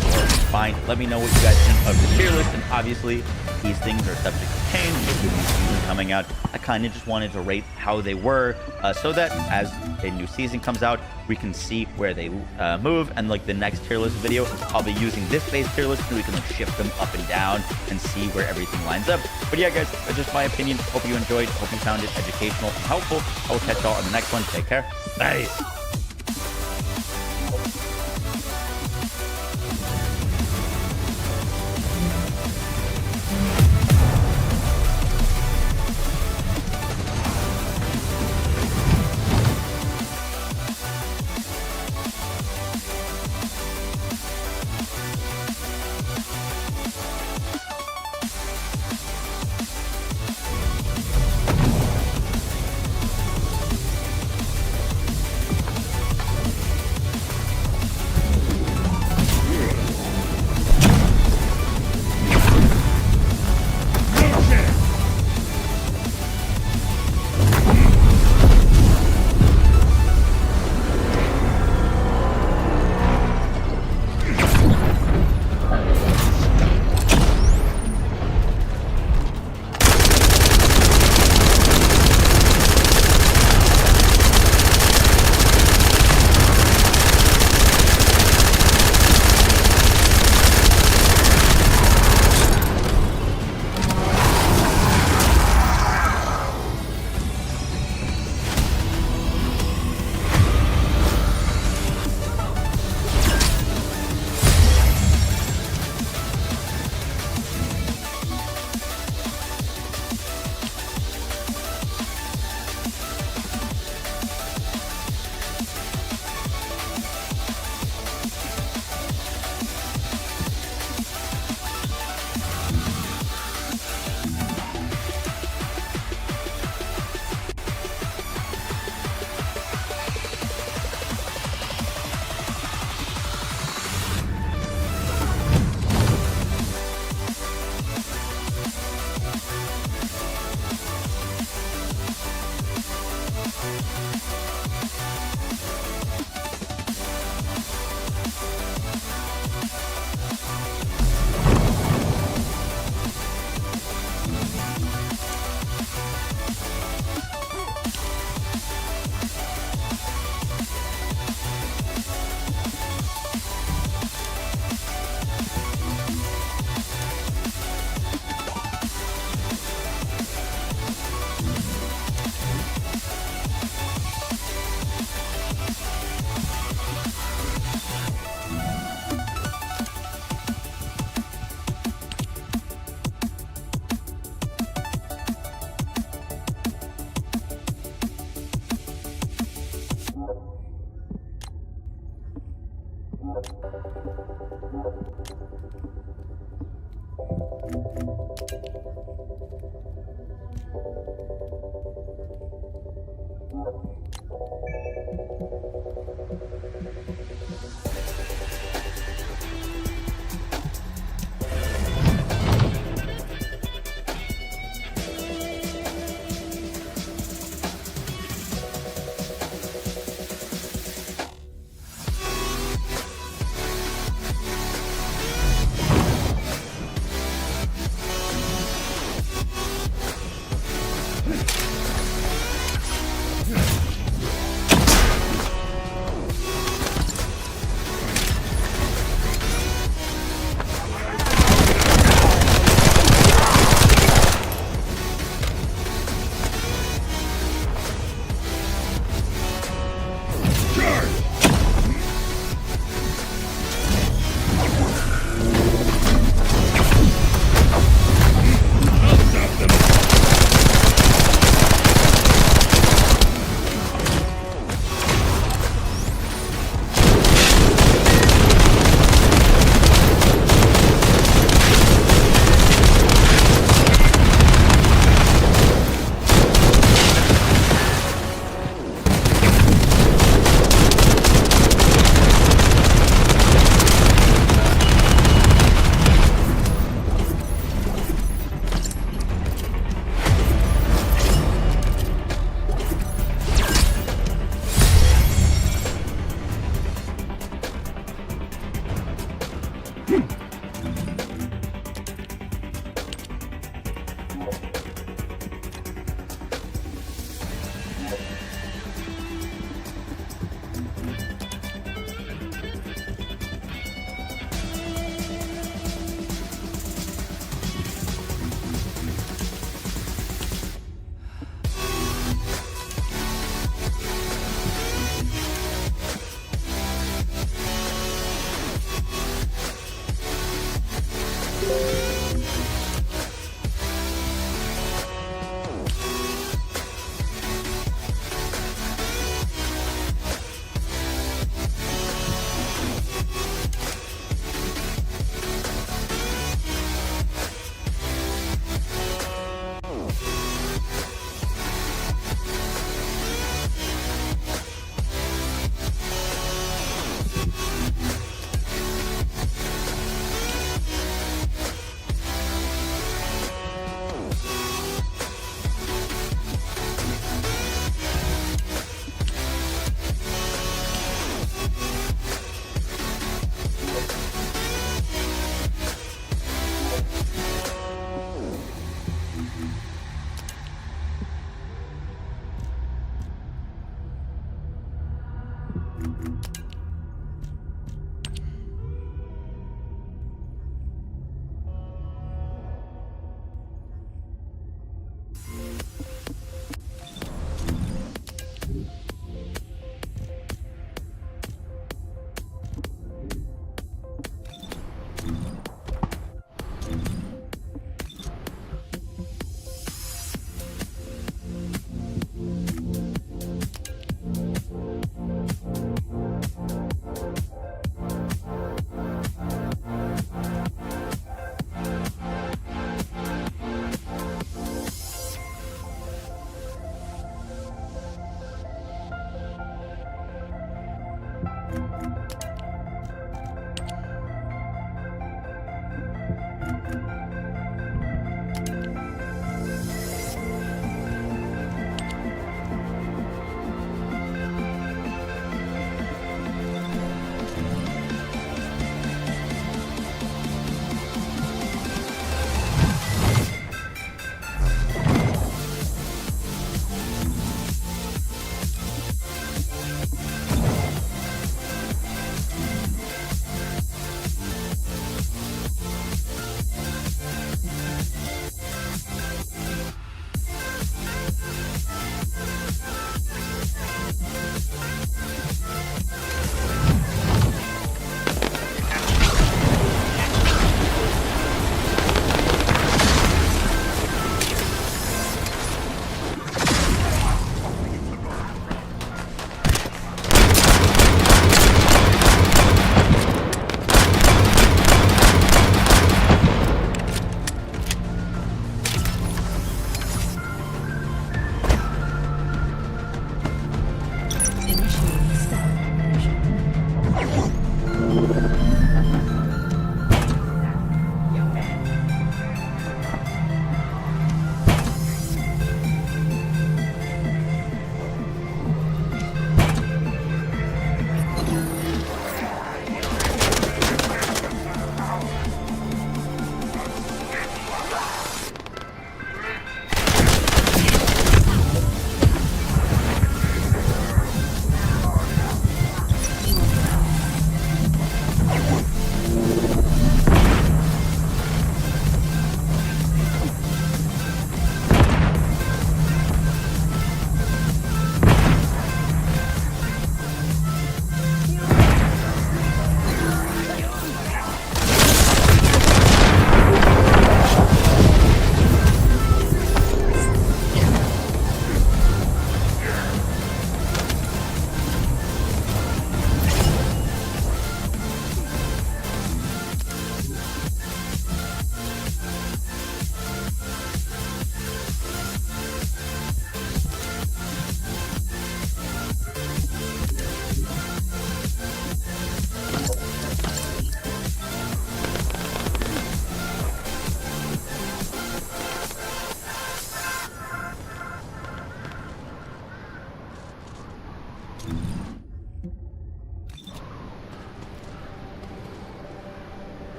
[SPEAKER 7] fine. Let me know what you guys think of the tier list, and obviously, these things are subject to change with the new season coming out. I kind of just wanted to rate how they were, so that as a new season comes out, we can see where they move. And the next tier list video, I'll be using this base tier list, and we can shift them up and down and see where everything lines up. But yeah, guys, that's just my opinion. Hope you enjoyed. Hope you found it educational and helpful. I will catch y'all on the next one. Take care. Bye.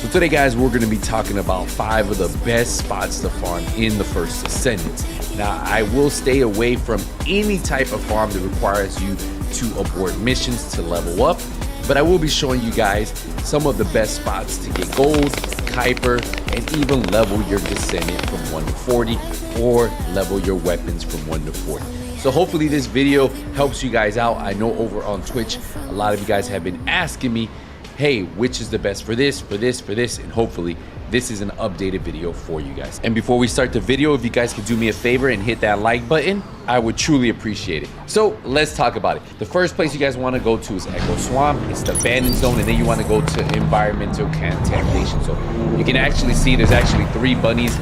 [SPEAKER 16] So today, guys, we're going to be talking about 5 of the best spots to farm in the first Descendant. Now, I will stay away from any type of farm that requires you to abort missions to level up, but I will be showing you guys some of the best spots to get gold, Kuiper, and even level your Descendant from 1 to 40 or level your weapons from 1 to 40. So hopefully this video helps you guys out. I know over on Twitch, a lot of you guys have been asking me, hey, which is the best for this, and hopefully this is an updated video for you guys. And before we start the video, if you guys could do me a favor and hit that like button, I would truly appreciate it. So let's talk about it. The first place you guys want to go to is Echo Swamp. It's the abandoned zone, and then you want to go to environmental contamination zone. You can actually see there's actually 3 bunnies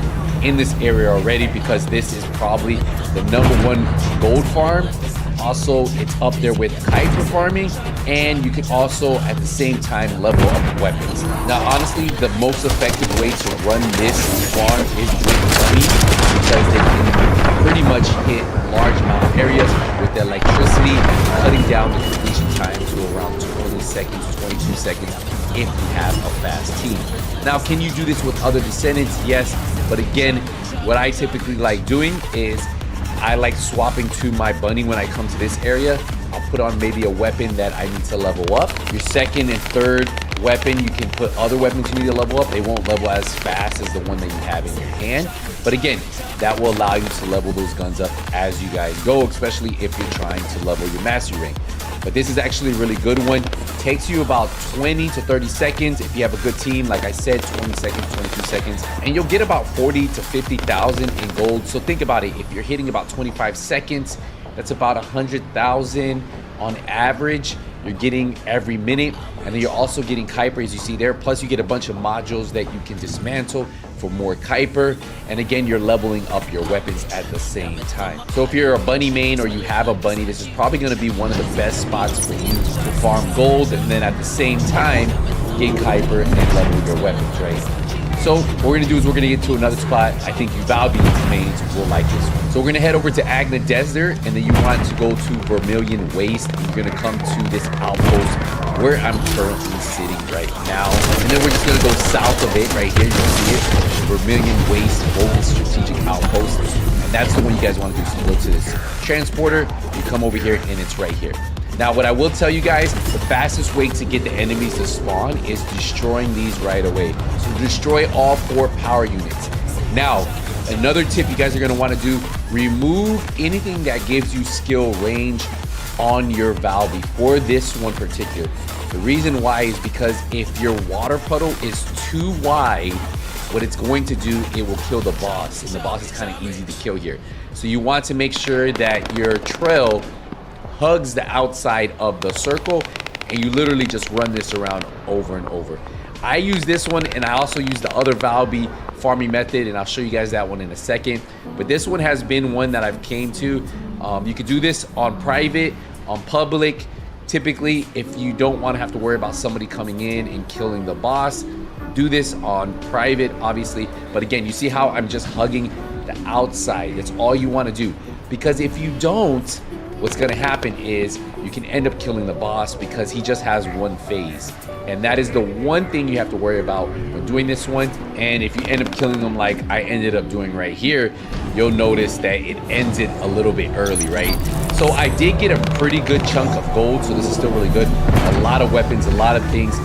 [SPEAKER 16] in this area already, because this is probably the #1 gold farm. Also, it's up there with Kuiper farming, and you can also at the same time level up weapons. Now, honestly, the most effective way to run this farm is with bunnies, because they can pretty much hit large amount of areas with the electricity, cutting down the completion time to around 20 seconds, 22 seconds if you have a fast team. Now, can you do this with other Descendants? Yes, but again, what I typically like doing is I like swapping to my bunny when I come to this area. I'll put on maybe a weapon that I need to level up. Your second and third weapon, you can put other weapons you need to level up. They won't level as fast as the one that you have in your hand. But again, that will allow you to level those guns up as you guys go, especially if you're trying to level your mastery rank. But this is actually a really good one. Takes you about 20 to 30 seconds if you have a good team. Like I said, 20 seconds, 22 seconds, and you'll get about 40 to 50,000 in gold. So think about it. If you're hitting about 25 seconds, that's about 100,000 on average. You're getting every minute, and then you're also getting Kuiper, as you see there. Plus, you get a bunch of modules that you can dismantle for more Kuiper, and again, you're leveling up your weapons at the same time. So if you're a bunny main or you have a bunny, this is probably going to be one of the best spots for you to farm gold, and then at the same time get Kuiper and level your weapons, right? So what we're gonna do is we're gonna get to another spot. I think you Valby mains will like this one. So we're gonna head over to Agna Desert, and then you want to go to Vermilion Waste. You're gonna come to this outpost where I'm currently sitting right now. And then we're just gonna go south of it right here. You'll see it, Vermilion Waste Focus Strategic Outpost. And that's the one you guys wanna do. So you go to this transporter, you come over here, and it's right here. Now, what I will tell you guys, the fastest way to get the enemies to spawn is destroying these right away. So destroy all 4 power units. Now, another tip you guys are gonna wanna do, remove anything that gives you skill range on your Valby for this one particular. The reason why is because if your water puddle is too wide, what it's going to do, it will kill the boss. And the boss is kind of easy to kill here. So you want to make sure that your trail hugs the outside of the circle, and you literally just run this around over and over. I use this one, and I also use the other Valby farming method, and I'll show you guys that one in a second. But this one has been one that I've came to. You could do this on private, on public. Typically, if you don't want to have to worry about somebody coming in and killing the boss, do this on private, obviously. But again, you see how I'm just hugging the outside. That's all you want to do, because if you don't, what's going to happen is you can end up killing the boss because he just has one phase. And that is the one thing you have to worry about when doing this one. And if you end up killing him like I ended up doing right here, you'll notice that it ends it a little bit early, right? So I did get a pretty good chunk of gold, so this is still really good. A lot of weapons, a lot of things.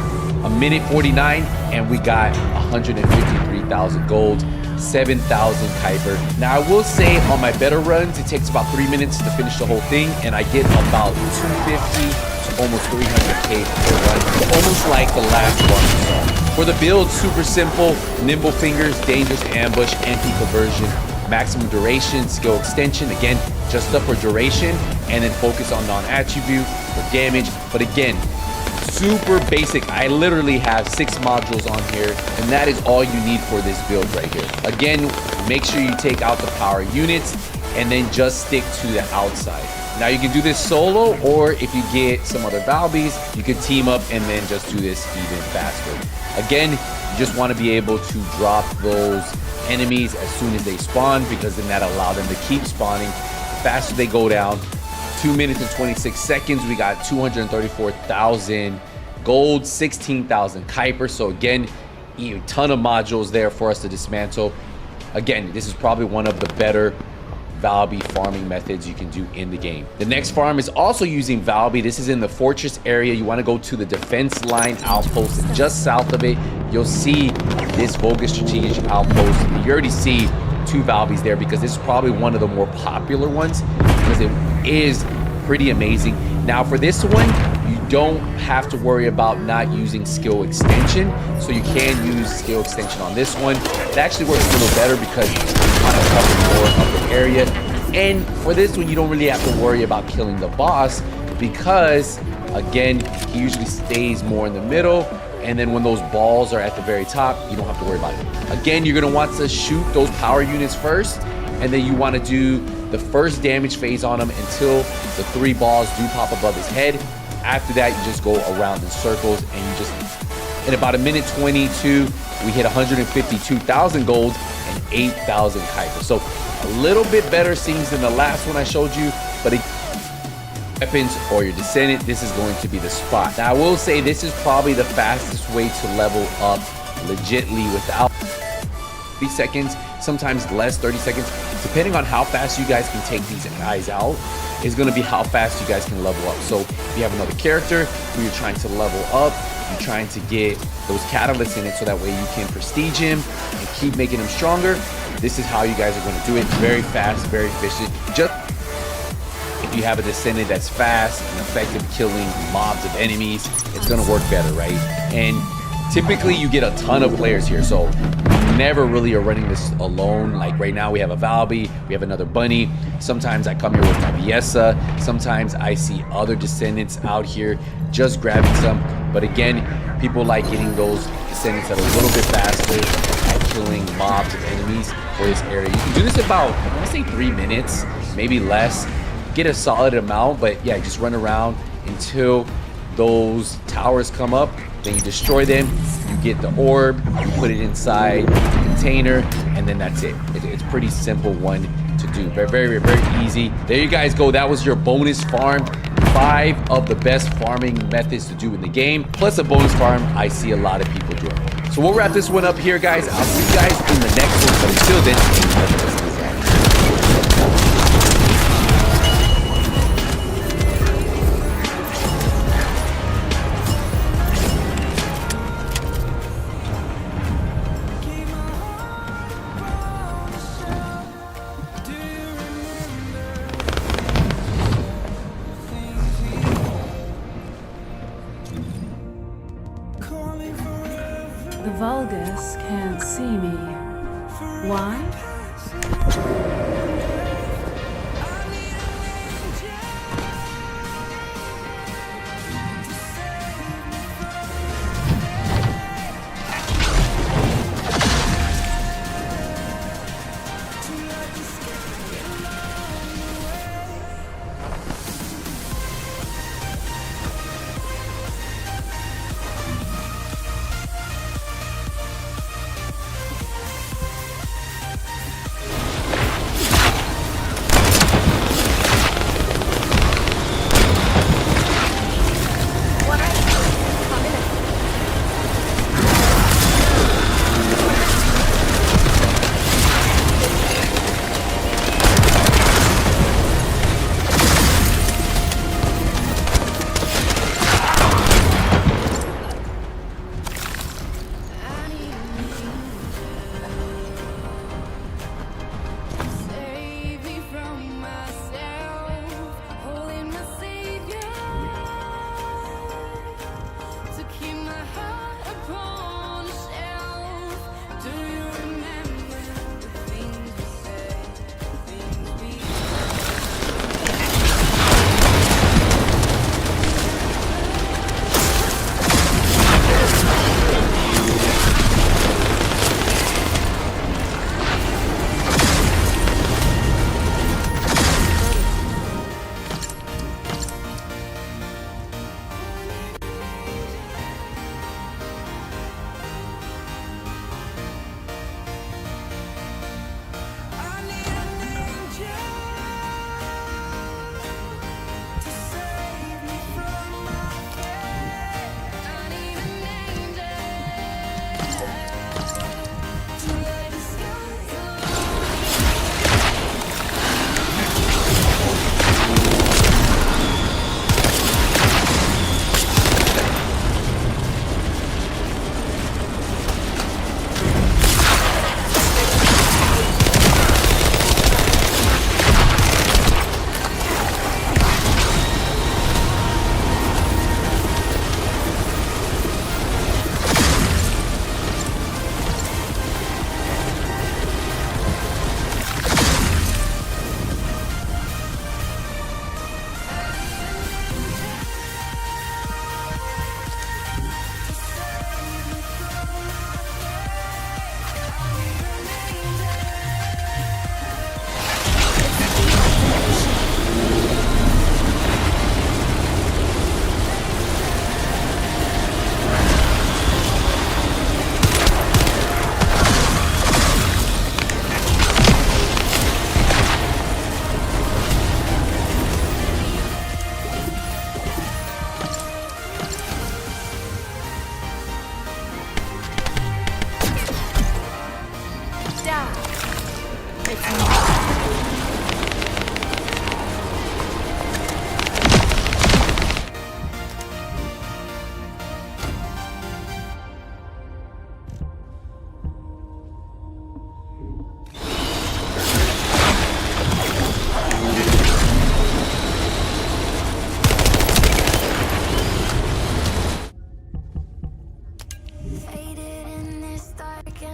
[SPEAKER 16] A minute 49, and we got 153,000 gold. 7,000 Kuiper. Now I will say on my better runs, it takes about 3 minutes to finish the whole thing, and I get about 250 to almost 300k per run, almost like the last one. For the build, super simple: nimble fingers, dangerous ambush, anti-conversion, maximum duration, skill extension. Again, just up for duration, and then focus on non-attribute for damage. But again, super basic. I literally have 6 modules on here, and that is all you need for this build right here. Again, make sure you take out the power units and then just stick to the outside. Now you can do this solo, or if you get some other Valbys, you can team up and then just do this even faster. Again, you just want to be able to drop those enemies as soon as they spawn, because then that allows them to keep spawning. Faster they go down. 2 minutes and 26 seconds, we got 234,000 gold, 16,000 Kuiper. So again, a ton of modules there for us to dismantle. Again, this is probably one of the better Valby farming methods you can do in the game. The next farm is also using Valby. This is in the fortress area. You want to go to the defense line outpost, and just south of it, you'll see this Vogus strategic outpost. You already see 2 Valbys there, because this is probably one of the more popular ones, because it is pretty amazing. Now for this one, you don't have to worry about not using skill extension, so you can use skill extension on this one. It actually works a little better because you kind of cover more of the area. And for this one, you don't really have to worry about killing the boss, because again, he usually stays more in the middle, and then when those balls are at the very top, you don't have to worry about it. Again, you're going to want to shoot those power units first, and then you want to do the first damage phase on him until the 3 balls do pop above his head. After that, you just go around in circles, and you just, in about 1:22, we hit 152,000 gold and 8,000 Kuiper. So a little bit better scenes than the last one I showed you, but weapons or your Descendant, this is going to be the spot. Now I will say this is probably the fastest way to level up legitly without 30 seconds, sometimes less, 30 seconds, depending on how fast you guys can take these guys out, is going to be how fast you guys can level up. So if you have another character who you're trying to level up, you're trying to get those catalysts in it so that way you can prestige him and keep making him stronger, this is how you guys are going to do it. Very fast, very efficient. Just if you have a Descendant that's fast and effective killing mobs of enemies, it's going to work better, right? And typically you get a ton of players here, so you never really are running this alone. Like right now we have a Valby, we have another Bunny. Sometimes I come here with my Viessa. Sometimes I see other Descendants out here just grabbing some. But again, people like getting those Descendants that are a little bit faster at killing mobs of enemies for this area. You can do this about, I want to say 3 minutes, maybe less. Get a solid amount, but yeah, just run around until those towers come up. Then you destroy them, you get the orb, you put it inside the container, and then that's it. It's pretty simple one to do. Very, very easy. There you guys go. That was your bonus farm. 5 of the best farming methods to do in the game, plus a bonus farm I see a lot of people doing. So we'll wrap this one up here, guys. I'll see you guys in the next one, but until then,
[SPEAKER 17] The Vulgus can't see me. Why?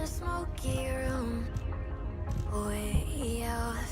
[SPEAKER 1] Smoky room, way out.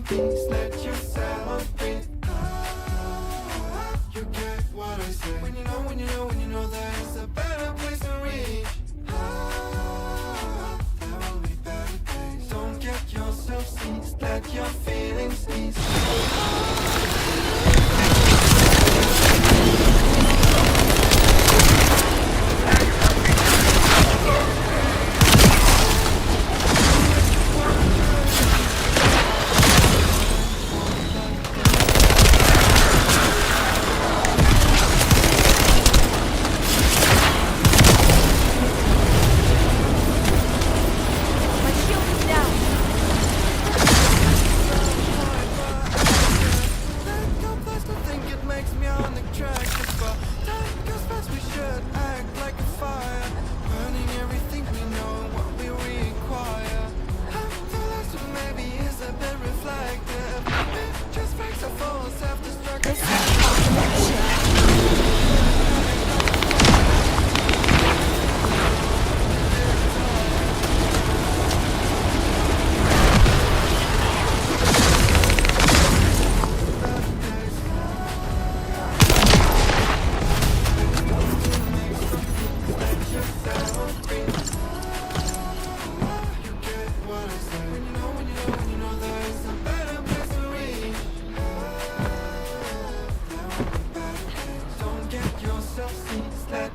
[SPEAKER 5] things, let yourself be. You get what I say. When you know there's a better place to reach. There will be better days. Don't get yourself seized, let your feelings ease.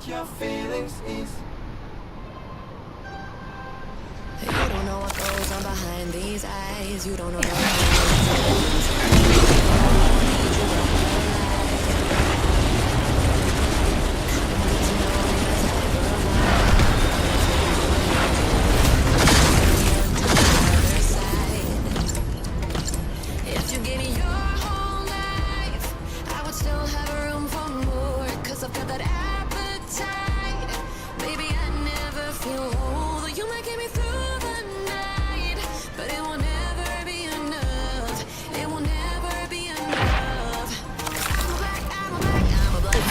[SPEAKER 5] Your feelings ease.
[SPEAKER 1] You don't know what goes on behind these eyes. You don't know if you gave me your whole life, I would still have room for more. 'Cause I've got that appetite. Baby, I never feel whole. You might get me through the night, but it will never be enough. It will never be enough. 'Cause I'm a black, I'm a black, I'm a black.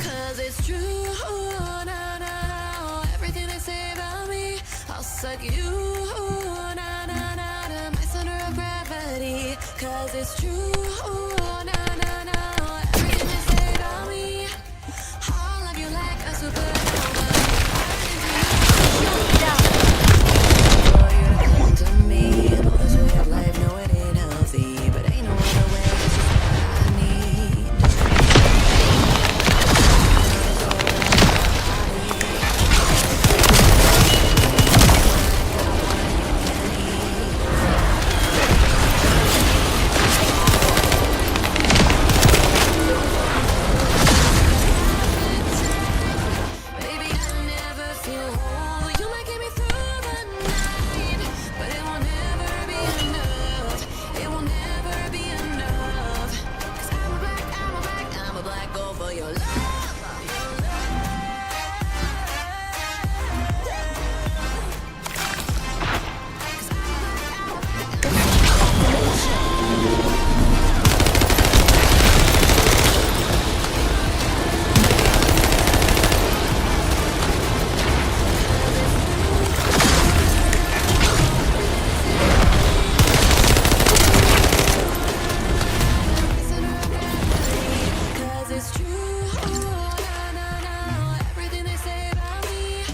[SPEAKER 1] Cause it's true, no, everything they say about me, I'll suck you, no, my center of gravity. Cause it's true, no, everything they say about me, I'll love you like a supernova. For you to come to me, and all this way of life, no it ain't healthy, but ain't no other way, it's just what I need. Baby, I never feel whole. You might get me through the night, but it will never be enough. It will never be enough. 'Cause I'm a black, I'm a black, I'm a black gold for your love. Cause it's true, no, everything they say about me,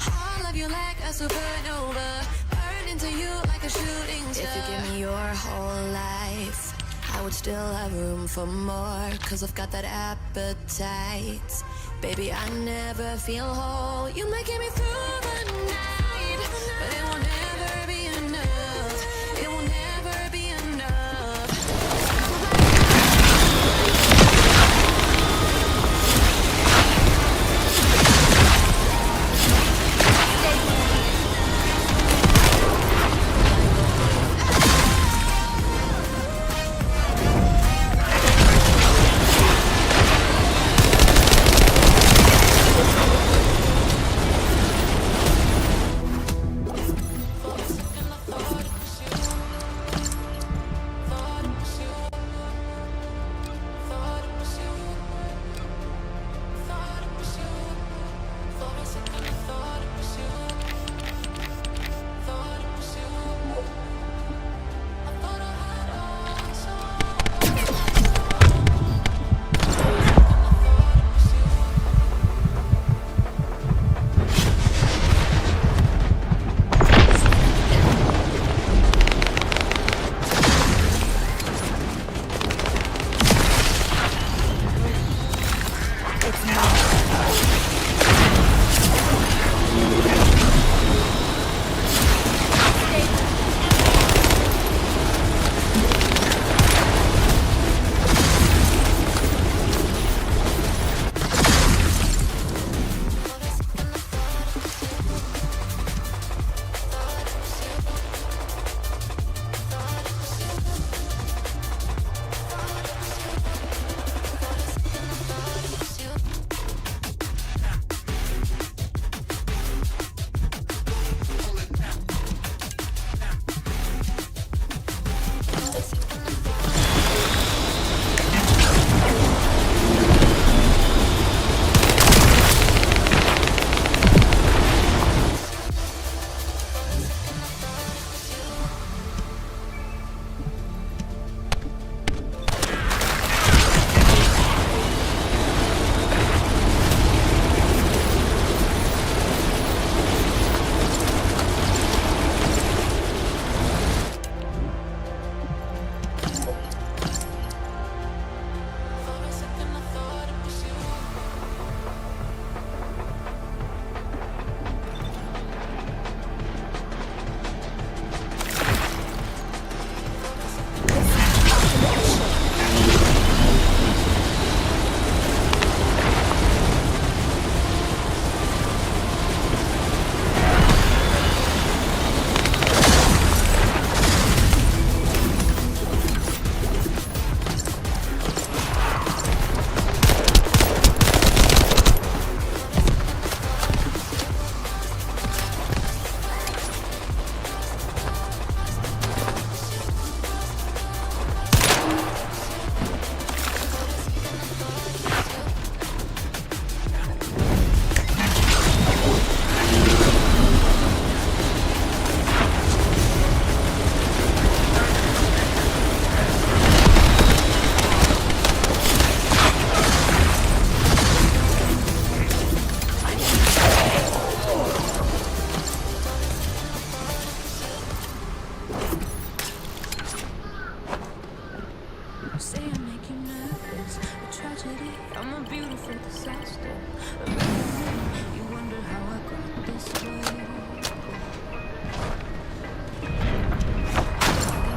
[SPEAKER 1] I'll love you like a supernova, burn into you like a shooting star. If you give me your whole life, I would still have room for more. 'Cause I've got that appetite. Baby, I never feel whole. You might get me through the night, but it will never be enough. It will never be enough. a beautiful disaster. You wonder how I got this way.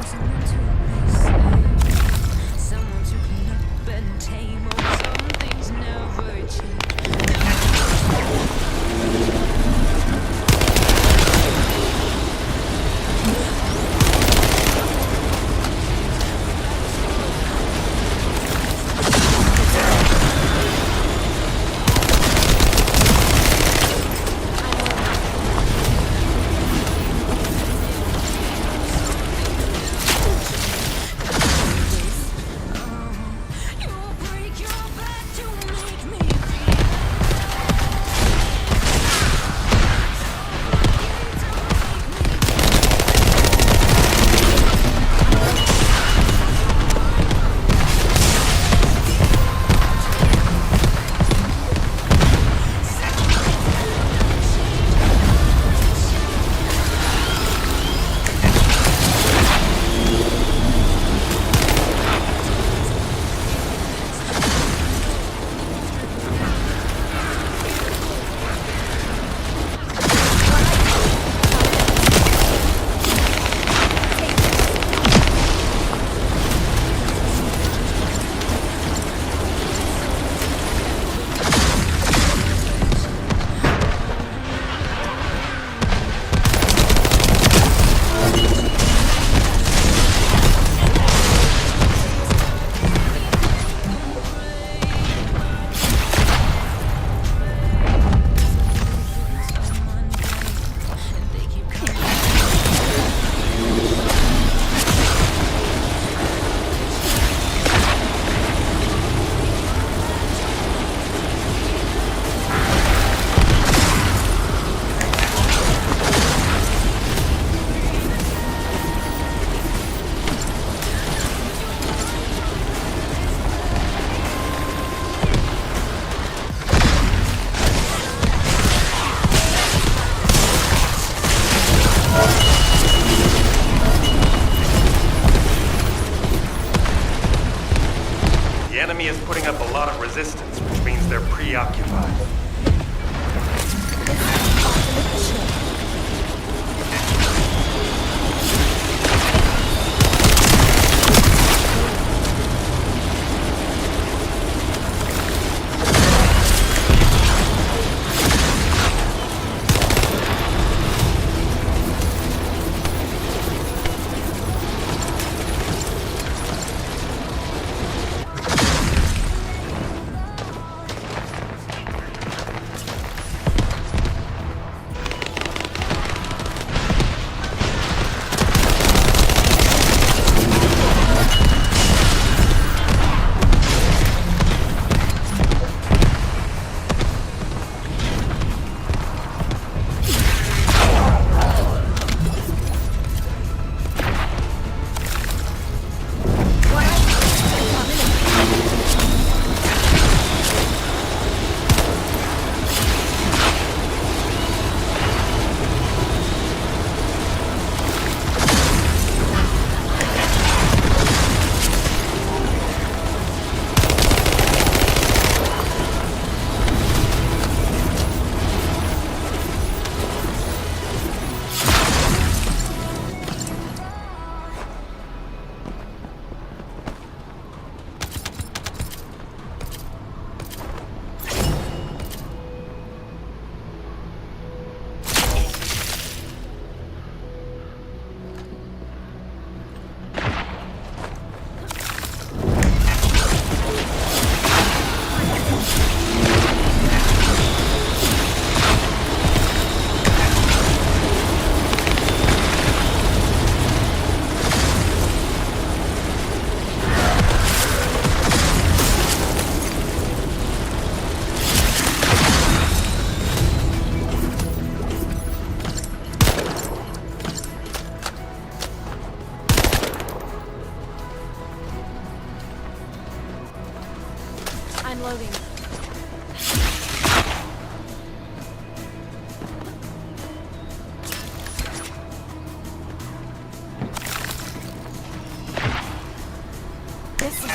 [SPEAKER 1] Someone to be safe, someone to clean up and tame. Oh, some things never change.
[SPEAKER 6] The enemy is putting up a lot of resistance, which means they're preoccupied.
[SPEAKER 17] I'm loading. This is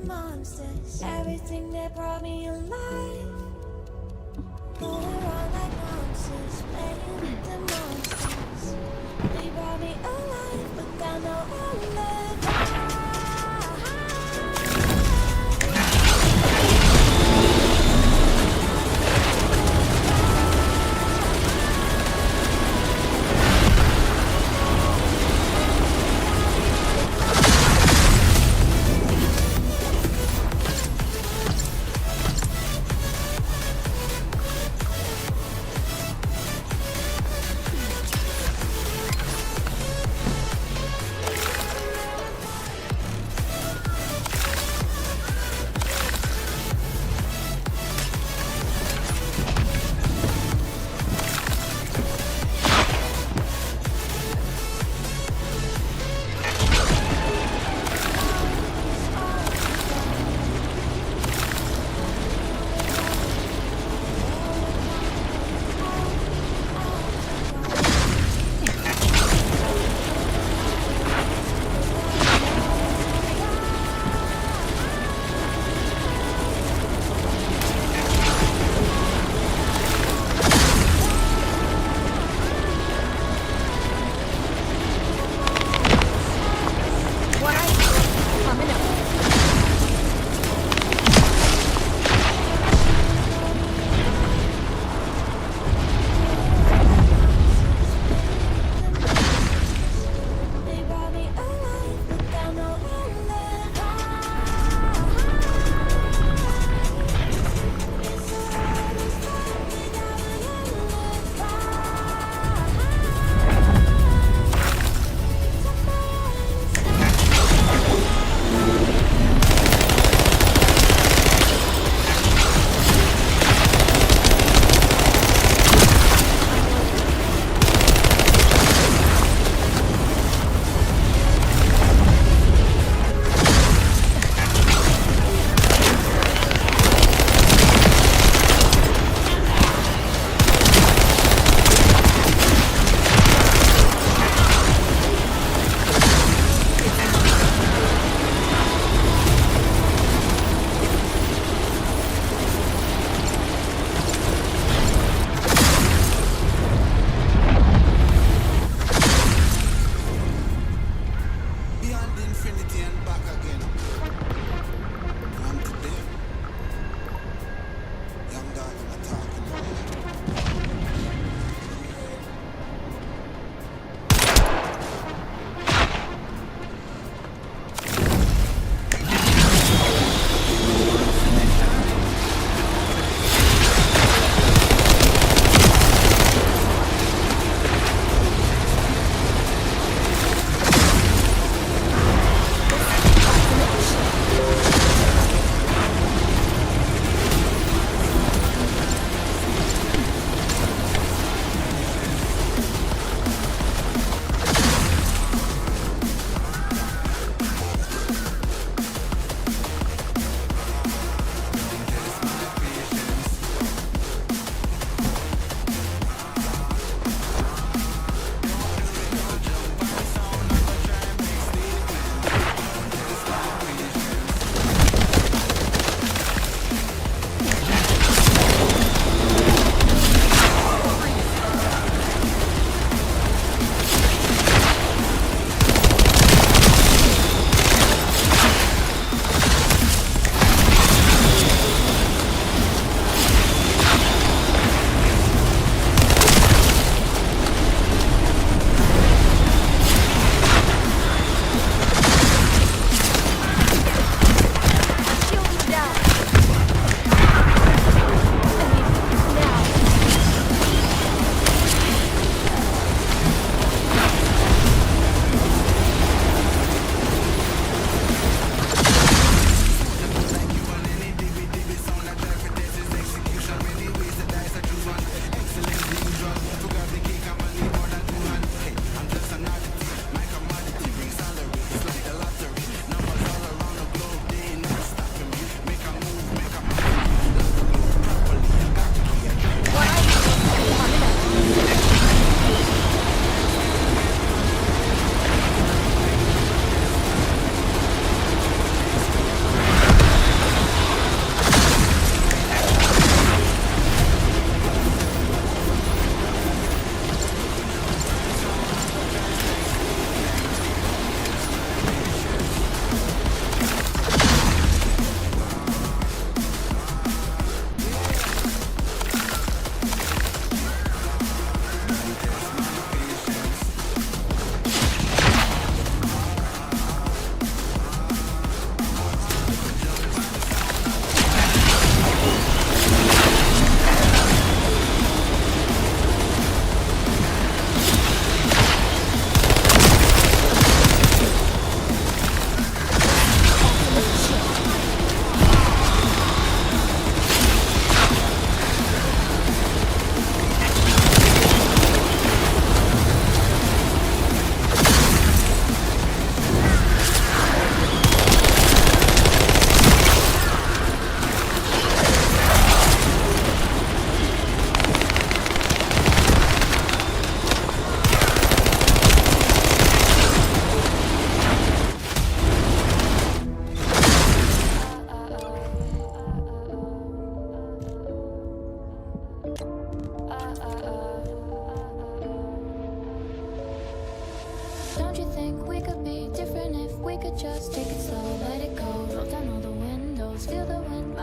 [SPEAKER 1] monsters, everything that brought me alive. Going around like monsters, playing with the monsters. They brought me alive, but I know I'll live.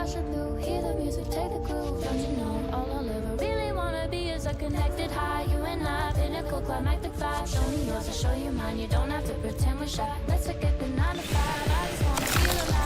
[SPEAKER 1] watch the blue, hear the music, take the groove. Don't you know all I'll ever really wanna be is a connected high. You and I, pinnacle, climactic vibe. Show me yours, I'll show you mine. You don't have to pretend we're shy. Let's forget the 9 to 5. I just wanna feel alive.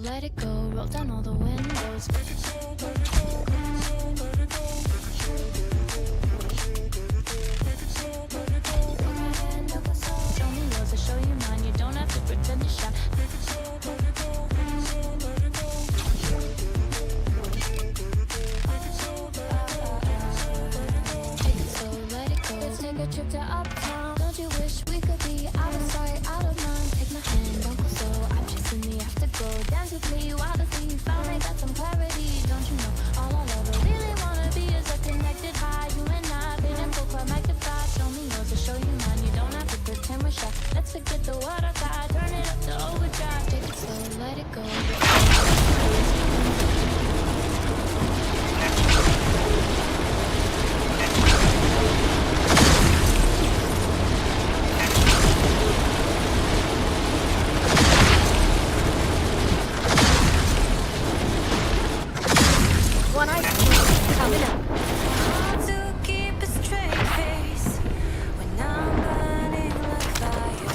[SPEAKER 1] Let it go, roll down all the windows. Show me yours, I'll show you mine. You don't have to pretend to shy. Take it slow, let it go. Let's take a trip to uptown. Don't you wish we could be out of sight, out of mind? Take my hand, don't go slow. I'm chasing the afterglow. Dance with me while the sea finally got some clarity. Don't you know all I'll ever really wanna be is a connected high. You and I, pinnacle, climactic vibe. Show me yours, I'll show you mine. You don't have to pretend we're shy. Let's forget the water tide, turn it up to overdrive. Take it slow, let it go. One eye coming up. Hard to keep a straight face when I'm burning like fire.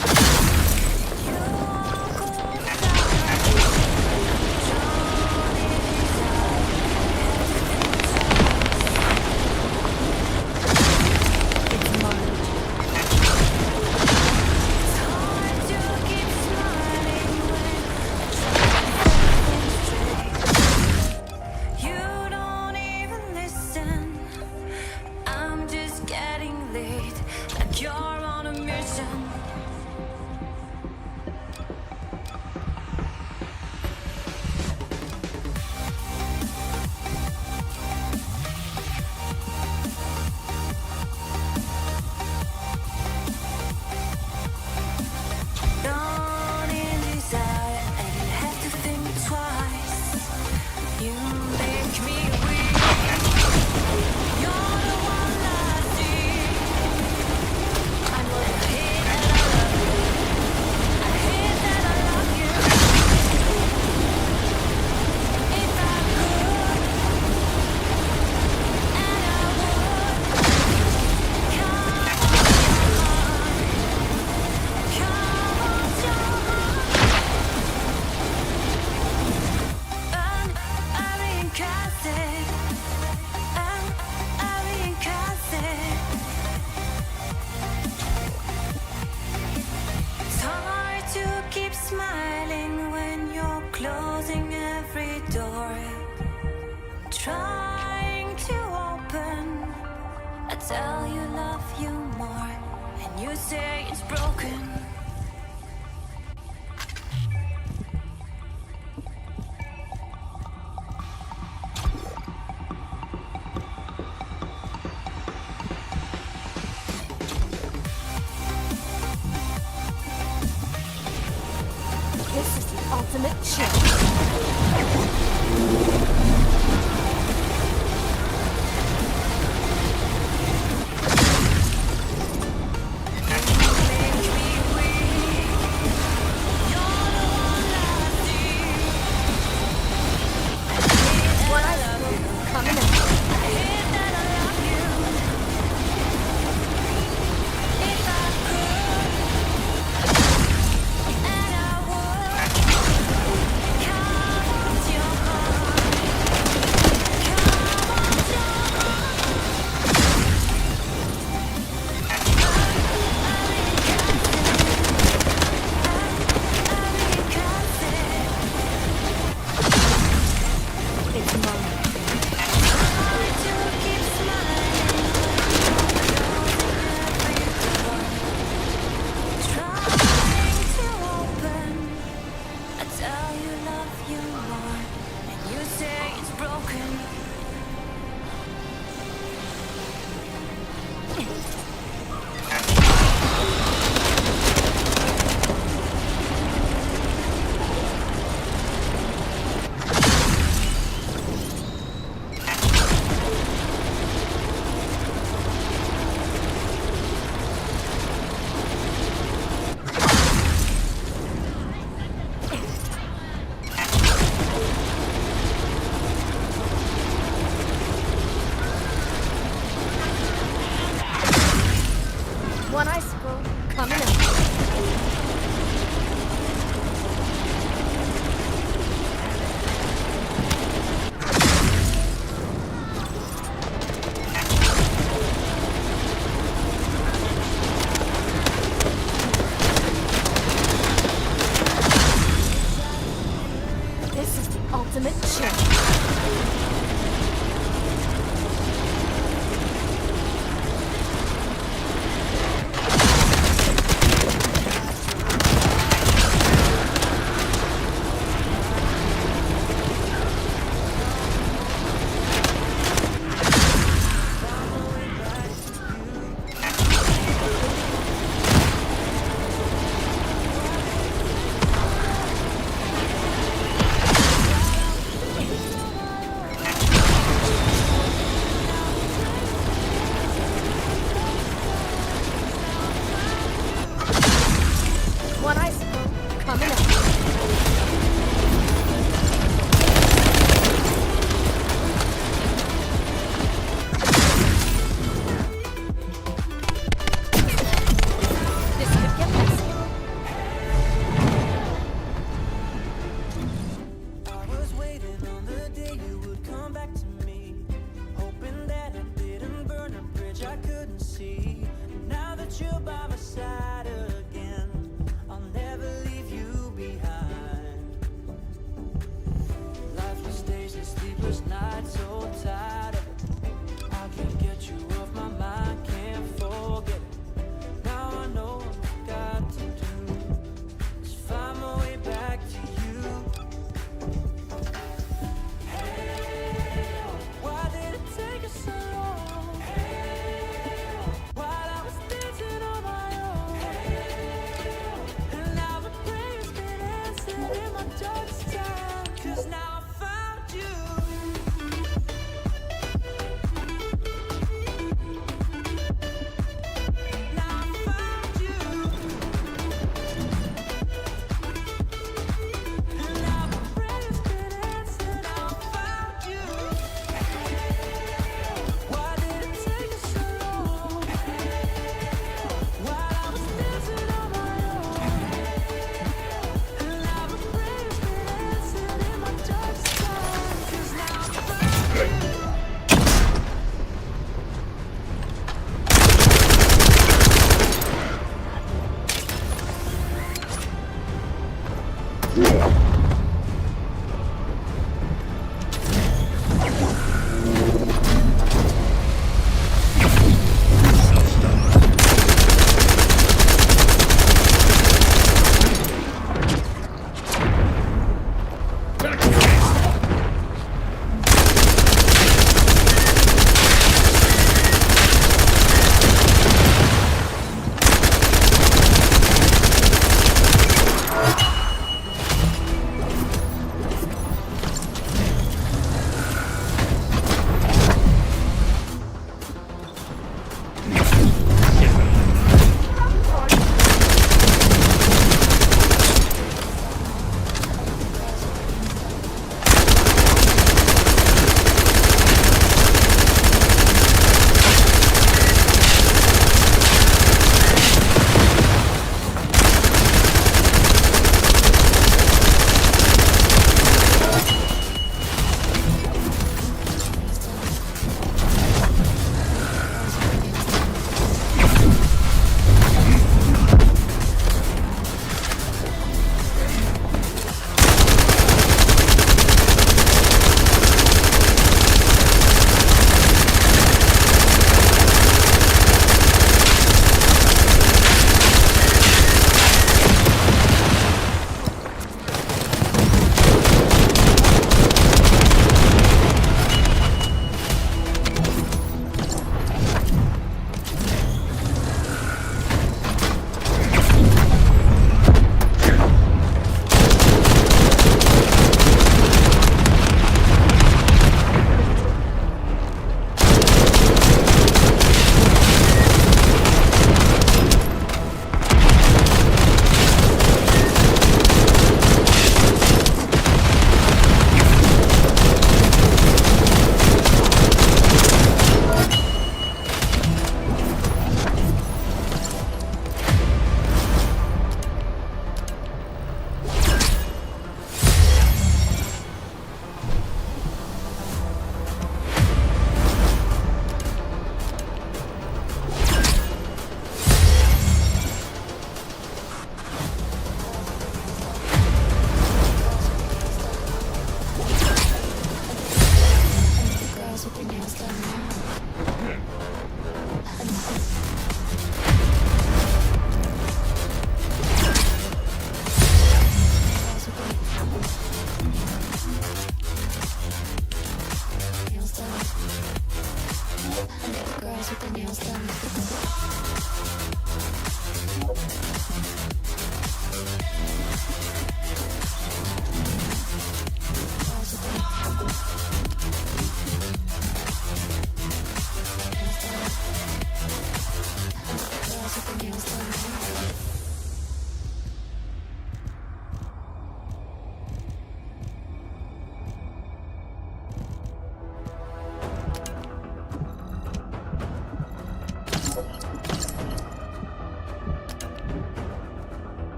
[SPEAKER 1] You are cold It's March. It's hard to keep smiling when you don't even listen. I'm just getting late, like you're on a mission. Dawn in desire, and you have to think twice. You make me weak. You're the one I see. I know you hate that I love you. I hate that I love you. If I could, and I would, come on, your heart. I'm reincarnated. I'm reincarnated. It's hard to keep smiling when you're closing every door. Trying to open. I tell you love you more, and you say it's broken. ultimate chill. One icicle coming up. This is the ultimate chill.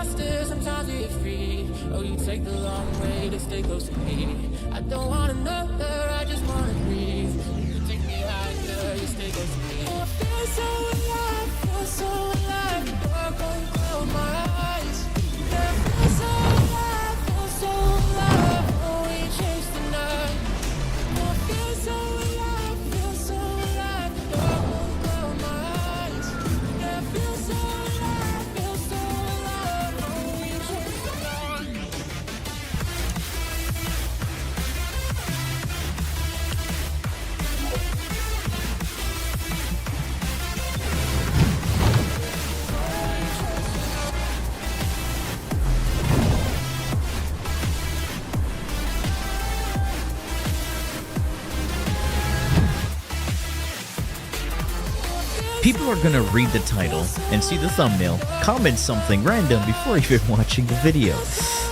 [SPEAKER 5] faster, sometimes we get free. Oh, you take the long way to stay close to me. I don't want another, I just wanna breathe. You take me higher, you stay close to me. Oh, I feel so alive, feel so alive. Dark won't close my eyes. Yeah, I feel so alive, feel so alive. Oh, we chase the night. Oh, I feel so alive, feel so alive. Dark won't close my eyes. Yeah, I feel so alive, feel so alive. Oh, we chase the night.
[SPEAKER 7] People are gonna read the title and see the thumbnail, comment something random before even watching the video.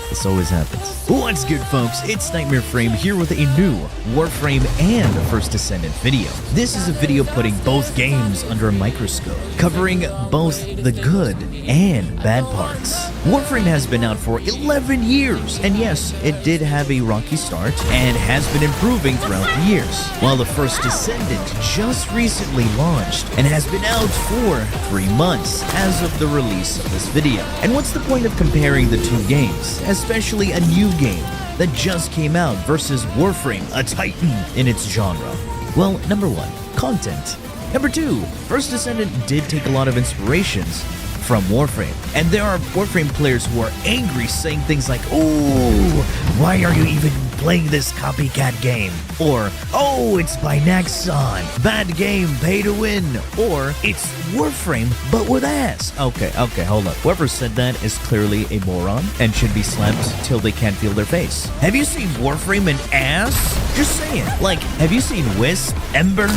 [SPEAKER 7] This always happens. What's good, folks? It's Nightmare Frame here with a new Warframe and First Descendant video. This is a video putting both games under a microscope, covering both the good and bad parts. Warframe has been out for 11 years, and yes, it did have a rocky start and has been improving throughout the years, while the First Descendant just recently launched and has been out for 3 months as of the release of this video. And what's the point of comparing the two games, especially a new game that just came out versus Warframe, a titan in its genre? Well, number one, content. Number two, First Descendant did take a lot of inspirations from Warframe, and there are Warframe players who are angry, saying things like, "Oh, why are you even playing this copycat game?" Or, "Oh, it's by Naxxon, bad game, pay to win." Or, "It's Warframe, but with ass." Okay, hold up. Whoever said that is clearly a moron and should be slapped till they can't feel their face. Have you seen Warframe and ass? Just saying. Like, have you seen Wisp, Ember?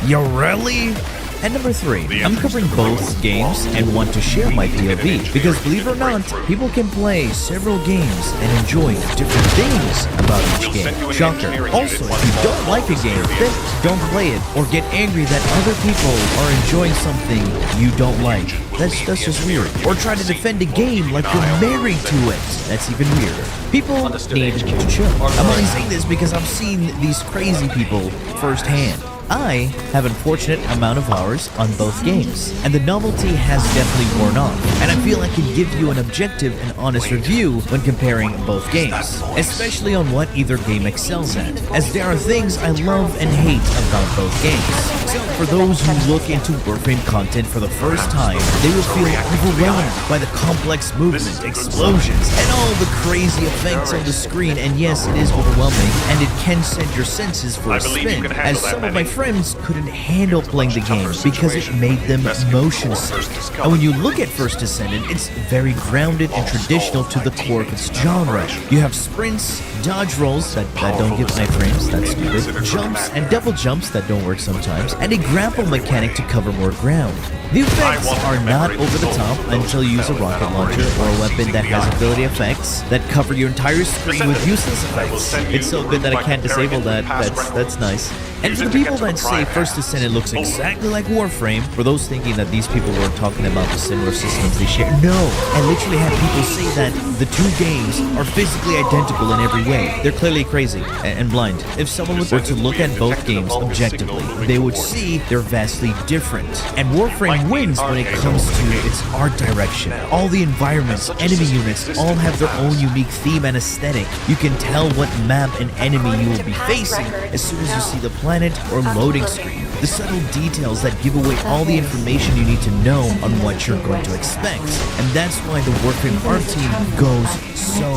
[SPEAKER 7] You really? And number three, I'm covering both games and want to share my POV, because believe it or not, people can play several games and enjoy different things about each game. Shocker. Also, if you don't like a game, then don't play it or get angry that other people are enjoying something you don't like. That's just weird. Or try to defend a game like you're married to it. That's even weirder. People need to chill. I'm only saying this because I've seen these crazy people firsthand. I have an unfortunate amount of hours on both games, and the novelty has definitely worn off, and I feel I can give you an objective and honest review when comparing both games, especially on what either game excels at, as there are things I love and hate about both games. So for those who look into Warframe content for the first time, they will feel overwhelmed by the complex movement, explosions, and all the crazy effects on the screen, and yes, it is overwhelming, and it can send your senses for a spin, as some of my friends couldn't handle playing the game because it made them motion sick. And when you look at First Descendant, it's very grounded and traditional to the core of its genre. You have sprints, dodge rolls that don't give iframes, that's stupid, jumps and double jumps that don't work sometimes, and a grapple mechanic to cover more ground. The effects are not over the top until you use a rocket launcher or a weapon that has ability effects that cover your entire screen with useless effects. It's so good that I can't disable that. That's nice. And for the people that say First Descendant looks exactly like Warframe, for those thinking that these people were talking about the similar systems they share, no. I literally had people say that the two games are physically identical in every way. They're clearly crazy and blind. If someone were to look at both games objectively, they would see they're vastly different. And Warframe wins when it comes to its art direction. All the environments, enemy units, all have their own unique theme and aesthetic. You can tell what map and enemy you will be facing as soon as you see the planet or loading screen. The subtle details that give away all the information you need to know on what you're going to expect. And that's why the Warframe art team goes so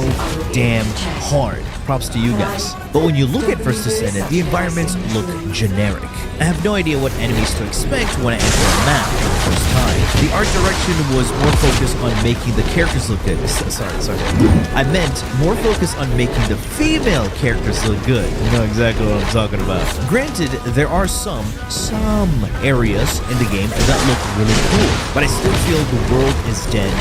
[SPEAKER 7] damn hard. Props to you guys. But when you look at First Descendant, the environments look generic. I have no idea what enemies to expect when I enter a map for the first time. The art direction was more focused on making the characters look good. Sorry. I meant more focused on making the female characters look good. You know exactly what I'm talking about. Granted, there are some areas in the game that look really cool, but I still feel the world is dead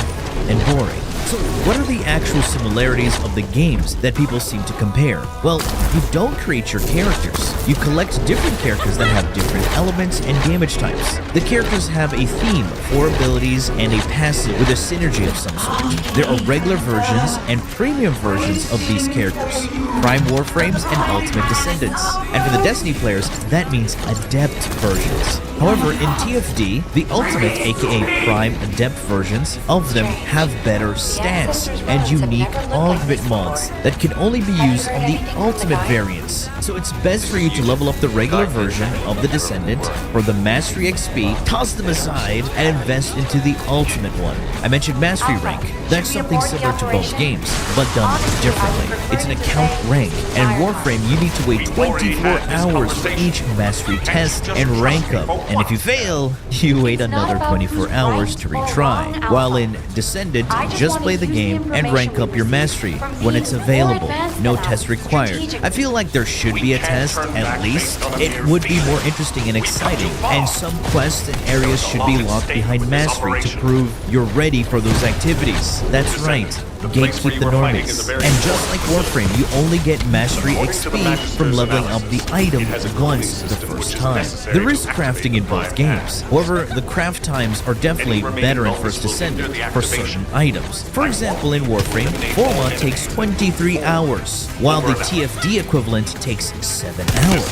[SPEAKER 7] and boring.
[SPEAKER 18] So what are the actual similarities of the games that people seem to compare? Well, you don't create your characters. You collect different characters that have different elements and damage types. The characters have a theme, 4 abilities, and a passive with a synergy of some sort. There are regular versions and premium versions of these characters, Prime Warframes and Ultimate Descendants. And for the Destiny players, that means Adept versions. However, in TFD, the Ultimate aka Prime Adept versions of them have better stats and unique augment mods that can only be used on the Ultimate variants. So it's best for you to level up the regular version of the Descendant for the Mastery XP, toss them aside, and invest into the Ultimate one. I mentioned Mastery rank. That's something similar to both games, but done differently. It's an account rank, and in Warframe you need to wait 24 hours for each Mastery test and rank up. And if you fail, you wait another 24 hours to retry. While in Descendant, just play the game and rank up your Mastery when it's available. No test required. I feel like there should be a test, at least. It would be more interesting and exciting, and some quests and areas should be locked behind Mastery to prove you're ready for those activities. That's right. Gatekeep the normies. And just like Warframe, you only get Mastery XP from leveling up the item once the first time. There is crafting in both games. However, the craft times are definitely better in First Descendant for certain items. For example, in Warframe, Forma takes 23 hours, while the TFD equivalent takes 7 hours.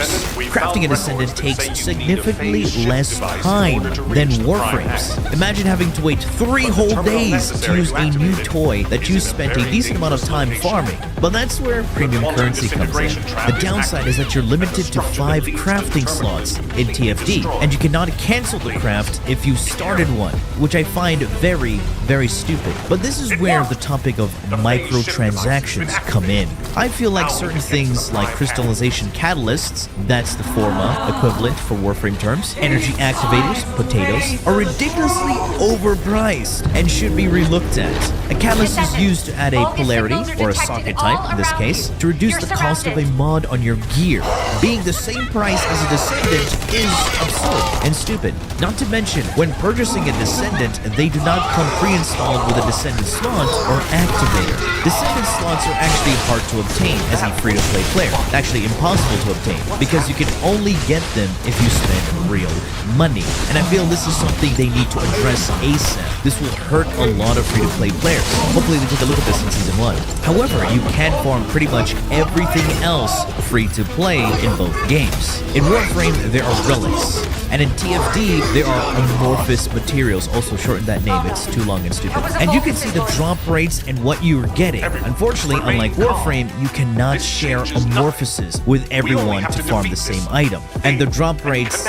[SPEAKER 18] Crafting in Descendant takes significantly less time than Warframe's. Imagine having to wait 3 whole days to use a new toy that you spent a decent amount of time farming. But that's where premium currency comes in. The downside is that you're limited to 5 crafting slots in TFD, and you cannot cancel the craft if you started one, which I find very, very stupid. But this is where the topic of microtransactions come in. I feel like certain things like crystallization catalysts, that's the Forma equivalent for Warframe terms, energy activators, potatoes, are ridiculously overpriced and should be relooked at. A catalyst is used to add a polarity, or a socket type in this case, to reduce the cost of a mod on your gear. Being the same price as a Descendant is absurd and stupid. Not to mention, when purchasing a Descendant, they do not come pre-installed with a Descendant slot or activator. Descendant slots are actually hard to obtain as a free-to-play player. Actually impossible to obtain, because you can only get them if you spend real money. And I feel this is something they need to address ASAP. This will hurt a lot of free-to-play players. Hopefully they take a look at this in Season 1. However, you can farm pretty much everything else free to play in both games. In Warframe, there are relics, and in TFD, there are amorphous materials. Also shorten that name, it's too long and stupid. And you can see the drop rates and what you're getting. Unfortunately, unlike Warframe, you cannot share amorphouses with everyone to farm the same item. And the drop rates,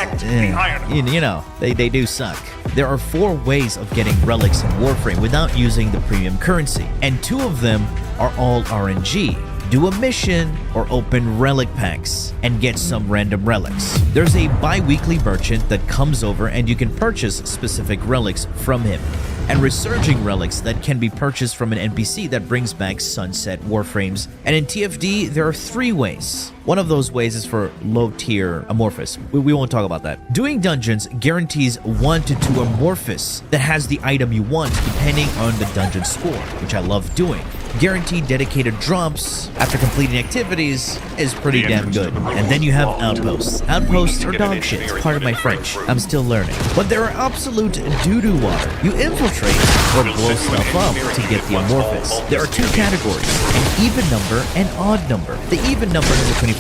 [SPEAKER 18] you know, they do suck. There are 4 ways of getting relics in Warframe without using the premium currency, and 2 of them are all RNG. Do a mission or open relic packs and get some random relics. There's a bi-weekly merchant that comes over and you can purchase specific relics from him, and resurging relics that can be purchased from an NPC that brings back sunset Warframes. And in TFD, there are 3 ways. One of those ways is for low-tier amorphous. We won't talk about that. Doing dungeons guarantees 1 to 2 amorphous that has the item you want depending on the dungeon score, which I love doing. Guaranteed dedicated drops after completing activities is pretty damn good. And then you have outposts. Outposts are dog shit, pardon my French. I'm still learning. But there are absolute doo-doo water. You infiltrate or blow stuff up to get the amorphous. There are 2 categories, an even number and odd number. The even number has a 25%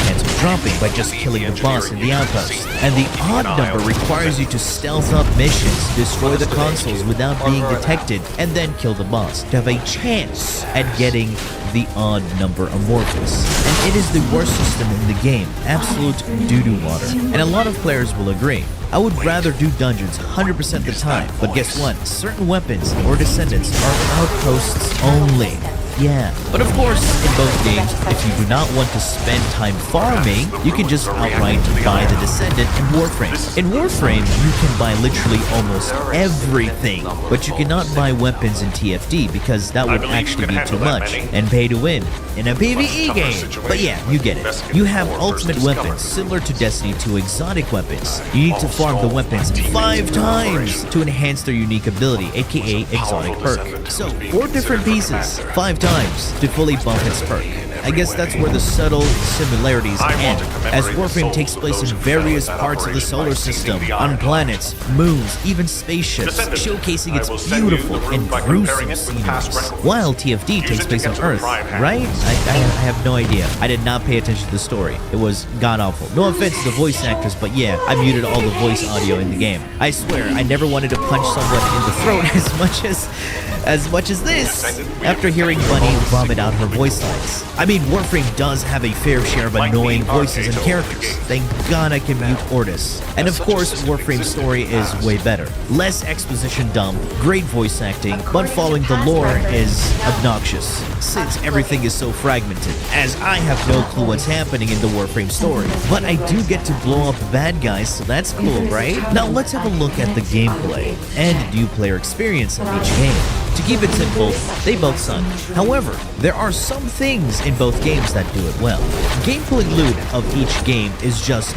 [SPEAKER 18] chance of dropping by just killing the boss in the outpost. And the odd number requires you to stealth up missions, destroy the consoles without being detected, and then kill the boss to have a chance at getting the odd number amorphous. And it is the worst system in the game, absolute doo-doo water. And a lot of players will agree. I would rather do dungeons 100% of the time, but guess what? Certain weapons or Descendants are outposts only. Yeah, but of course, in both games, if you do not want to spend time farming, you can just outright buy the Descendant in Warframe. In Warframe, you can buy literally almost everything, but you cannot buy weapons in TFD because that would actually be too much and pay to win. in a PvE game. But yeah, you get it. You have ultimate weapons similar to Destiny 2 exotic weapons. You need to farm the weapons 5 times to enhance their unique ability, aka exotic perk. So 4 different pieces, 5 times to fully buff its perk. I guess that's where the subtle similarities end, as Warframe takes place in various parts of the solar system, on planets, moons, even spaceships, showcasing its beautiful and gruesome sceneries. While TFD takes place on Earth, right? I have no idea. I did not pay attention to the story. It was god-awful. No offense to the voice actors, but yeah, I muted all the voice audio in the game. I swear, I never wanted to punch someone in the throat as much as this, after hearing Bunny vomit out her voice lines. I mean, Warframe does have a fair share of annoying voices and characters. Thank God I can mute Ortis. And of course, Warframe's story is way better. Less exposition dump, great voice acting, but following the lore is obnoxious, since everything is so fragmented, as I have no clue what's happening in the Warframe story. But I do get to blow up bad guys, so that's cool, right? Now let's have a look at the gameplay and new player experience of each game. To keep it simple, they both suck. However, there are some things in both games that do it well. Gameplay loot of each game is just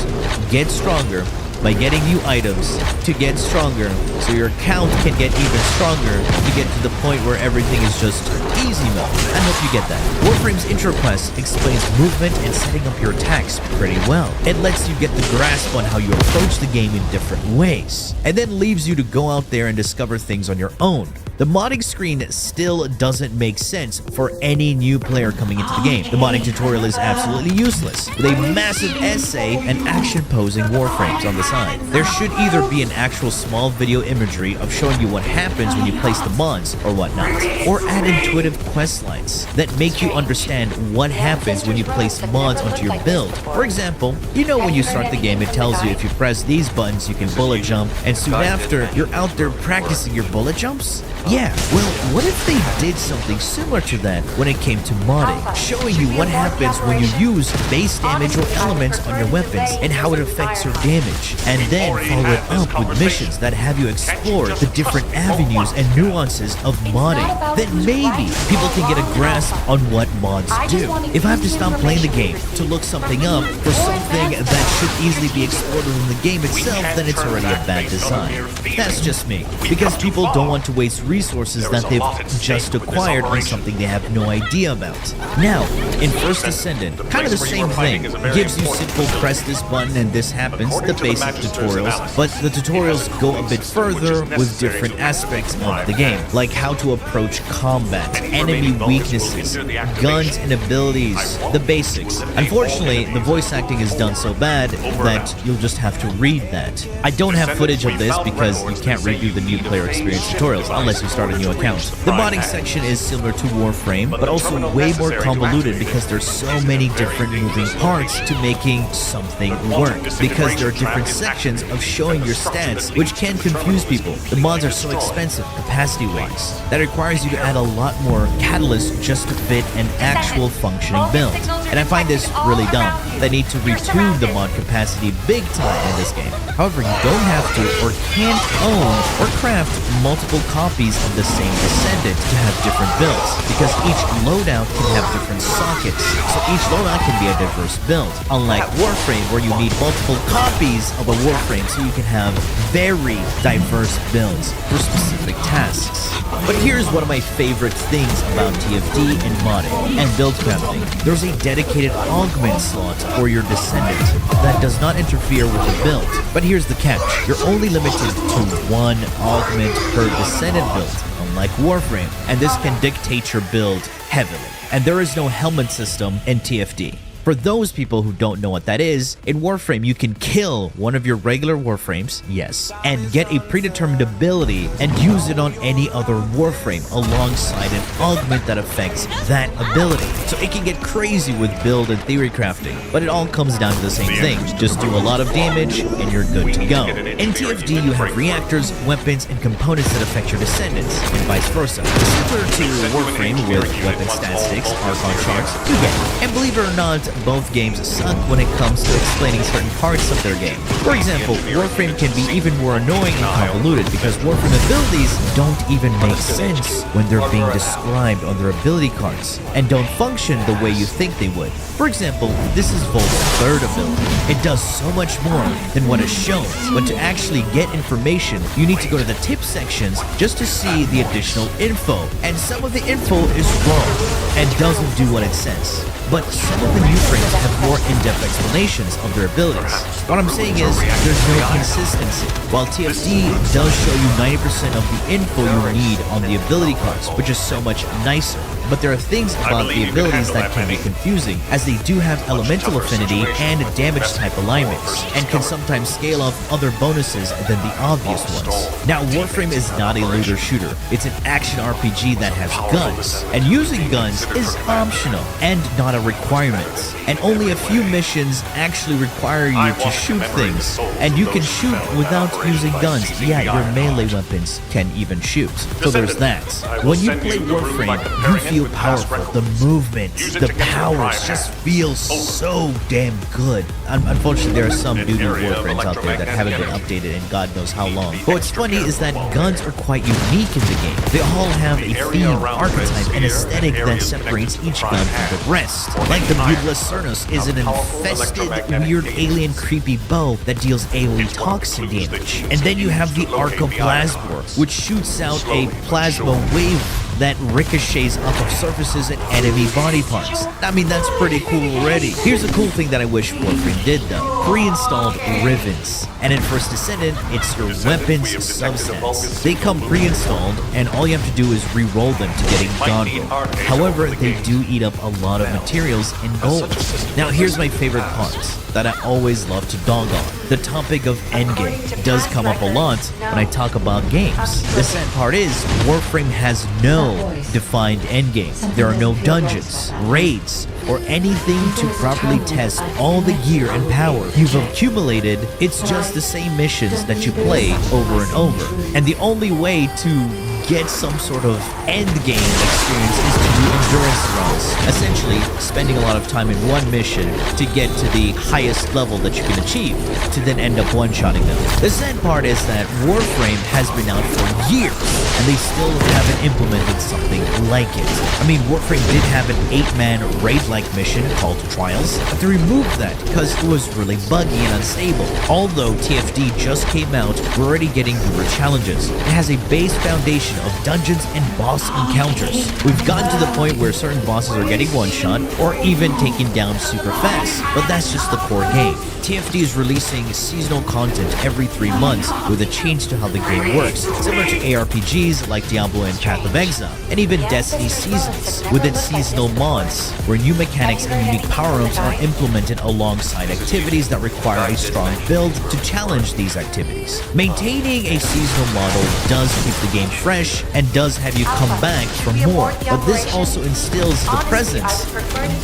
[SPEAKER 18] get stronger by getting new items to get stronger, so your count can get even stronger to get to the point where everything is just easy mode. I hope you get that. Warframe's intro quest explains movement and setting up your attacks pretty well. It lets you get the grasp on how you approach the game in different ways, and then leaves you to go out there and discover things on your own. The modding screen still doesn't make sense for any new player coming into the game. The modding tutorial is absolutely useless, with a massive essay and action posing warframes on the side. There should either be an actual small video imagery of showing you what happens when you place the mods or whatnot, or add intuitive quest lines that make you understand what happens when you place mods onto your build. For example, you know when you start the game it tells you if you press these buttons you can bullet jump, and soon after you're out there practicing your bullet jumps? Yeah, well, what if they did something similar to that when it came to modding, showing you what happens when you use base damage or elements on your weapons and how it affects your damage, and then follow it up with missions that have you explore the different avenues and nuances of modding. Then maybe people can get a grasp on what mods do. If I have to stop playing the game to look something up for something that should easily be explored in the game itself, then it's already a bad design. That's just me, because people don't want to waste resources that they've just acquired on something they have no idea about. Now, in First Descendant, kind of the same thing. Gives you simple press this button and this happens, the basic tutorials, but the tutorials go a bit further with different aspects of the game, like how to approach combat, enemy weaknesses, guns and abilities, the basics. Unfortunately, the voice acting is done so bad that you'll just have to read that. I don't have footage of this because you can't redo the new player experience tutorials unless you start a new account. The modding section is similar to Warframe, but also way more convoluted because there's so many different moving parts to making something work, because there are different sections of showing your stats, which can confuse people. The mods are so expensive capacity-wise that it requires you to add a lot more catalysts just to fit an actual functioning build. And I find this really dumb. They need to retune the mod capacity big time in this game. However, you don't have to or can't own or craft multiple copies of the same Descendant to have different builds, because each loadout can have different sockets, so each loadout can be a diverse build, unlike Warframe where you need multiple copies of a Warframe so you can have very diverse builds for specific tasks. But here's one of my favorite things about TFD and modding and build crafting. There's a dedicated augment slot for your Descendant that does not interfere with the build. But here's the catch. You're only limited to one augment per Descendant build, unlike Warframe, and this can dictate your build heavily. And there is no helmet system in TFD. For those people who don't know what that is, in Warframe you can kill one of your regular Warframes, yes, and get a predetermined ability and use it on any other Warframe alongside an augment that affects that ability. So it can get crazy with build and theory crafting, but it all comes down to the same thing. Just do a lot of damage and you're good to go. In TFD you have reactors, weapons, and components that affect your Descendants, and vice versa. Similar to Warframe with weapon statistics, Archon charts, you get it. And believe it or not, both games suck when it comes to explaining certain parts of their game. For example, Warframe can be even more annoying and convoluted because Warframe abilities don't even make sense when they're being described on their ability cards and don't function the way you think they would. For example, this is Volt's third ability. It does so much more than what is shown, but to actually get information, you need to go to the tip sections just to see the additional info, and some of the info is wrong and doesn't do what it says. But some of the new frames have more in-depth explanations of their abilities. What I'm saying is, there's no consistency. While TFD does show you 90% of the info you need on the ability cards, which is so much nicer. But there are things about the abilities that can be confusing, as they do have elemental affinity and damage type alignments, and can sometimes scale off other bonuses than the obvious ones. Now, Warframe is not a looter shooter. It's an action RPG that has guns, and using guns is optional and not a requirement. And only a few missions actually require you to shoot things, and you can shoot without using guns. Yeah, your melee weapons can even shoot. So there's that. When you play Warframe, you feel powerful. The movements, the powers just feel so damn good. Unfortunately, there are some doo-doo Warframes out there that haven't been updated in God knows how long. But what's funny is that guns are quite unique in the game. They all have a theme, archetype, and aesthetic that separates each gun from the rest. Like the Mutilus Cernus is an infested, weird, alien, creepy bow that deals AoE toxin damage. And then you have the Arcoplasmor, which shoots out a plasma wave that ricochets off of surfaces and enemy body parts. I mean, that's pretty cool already. Here's a cool thing that I wish Warframe did though. Pre-installed Rivens. And in First Descendant, it's your weapons subsets. They come pre-installed, and all you have to do is re-roll them to getting God roll. However, they do eat up a lot of materials in gold. Now here's my favorite part that I always love to dog on. The topic of endgame does come up a lot when I talk about games. The sad part is, Warframe has no defined endgame. There are no dungeons, raids, or anything to properly test all the gear and power you've accumulated. It's just the same missions that you play over and over. And the only way to get some sort of end game experience is to do endurance runs, essentially spending a lot of time in one mission to get to the highest level that you can achieve, to then end up one-shotting them. The sad part is that Warframe has been out for years, and they still haven't implemented something like it. I mean, Warframe did have an 8-man raid-like mission called Trials, but they removed that because it was really buggy and unstable. Although TFD just came out, we're already getting newer challenges. It has a base foundation of dungeons and boss encounters. We've gotten to the point where certain bosses are getting one-shot or even taken down super fast, but that's just the core game. TFD is releasing seasonal content every 3 months with a change to how the game works, similar to ARPGs like Diablo and Path of Exile, and even Destiny Seasons, with its seasonal mods, where new mechanics and unique power-ups are implemented alongside activities that require a strong build to challenge these activities. Maintaining a seasonal model does keep the game fresh and does have you come back for more, but this also instills the presence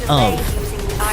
[SPEAKER 18] of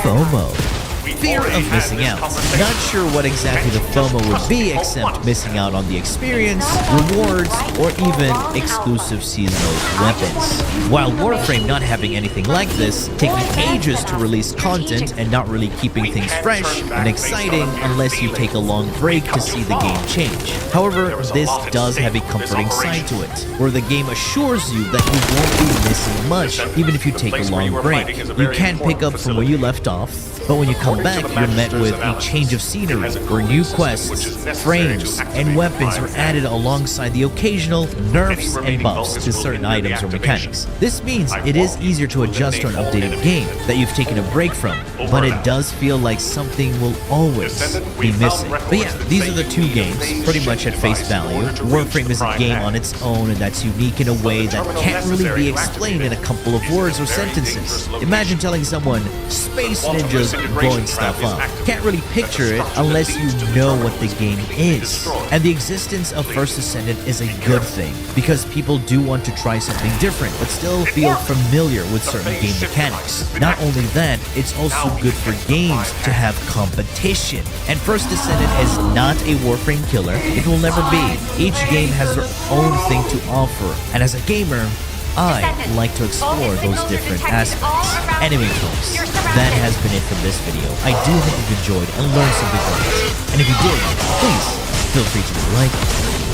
[SPEAKER 18] FOMO. Fear of missing out. Not sure what exactly the FOMO would be except missing out on the experience, rewards, or even exclusive seasonal weapons. While Warframe not having anything like this, taking ages to release content and not really keeping things fresh and exciting unless you take a long break to see the game change. However, this does have a comforting side to it, where the game assures you that you won't be missing much even if you take a long break. You can pick up from where you left off, but when you come back, you're met with a change of scenery, where new quests, frames, and weapons are added alongside the occasional nerfs and buffs to certain items or mechanics. This means it is easier to adjust to an updated game that you've taken a break from, but it does feel like something will always be missing. But yeah, these are the two games, pretty much at face value. Warframe is a game on its own that's unique in a way that can't really be explained in a couple of words or sentences. Imagine telling someone, Space Ninjas blowing stuff up. Can't really picture it unless you know what the game is. And the existence of First Descendant is a good thing, because people do want to try something different, but still feel familiar with certain game mechanics. Not only that, it's also good for games to have competition. And First Descendant is not a Warframe killer. It will never be. Each game has their own thing to offer, and as a gamer, I like to explore those different aspects. Enemy kills, that has been it for this video. I do hope you've enjoyed and learned something from it. And if you did, please feel free to like,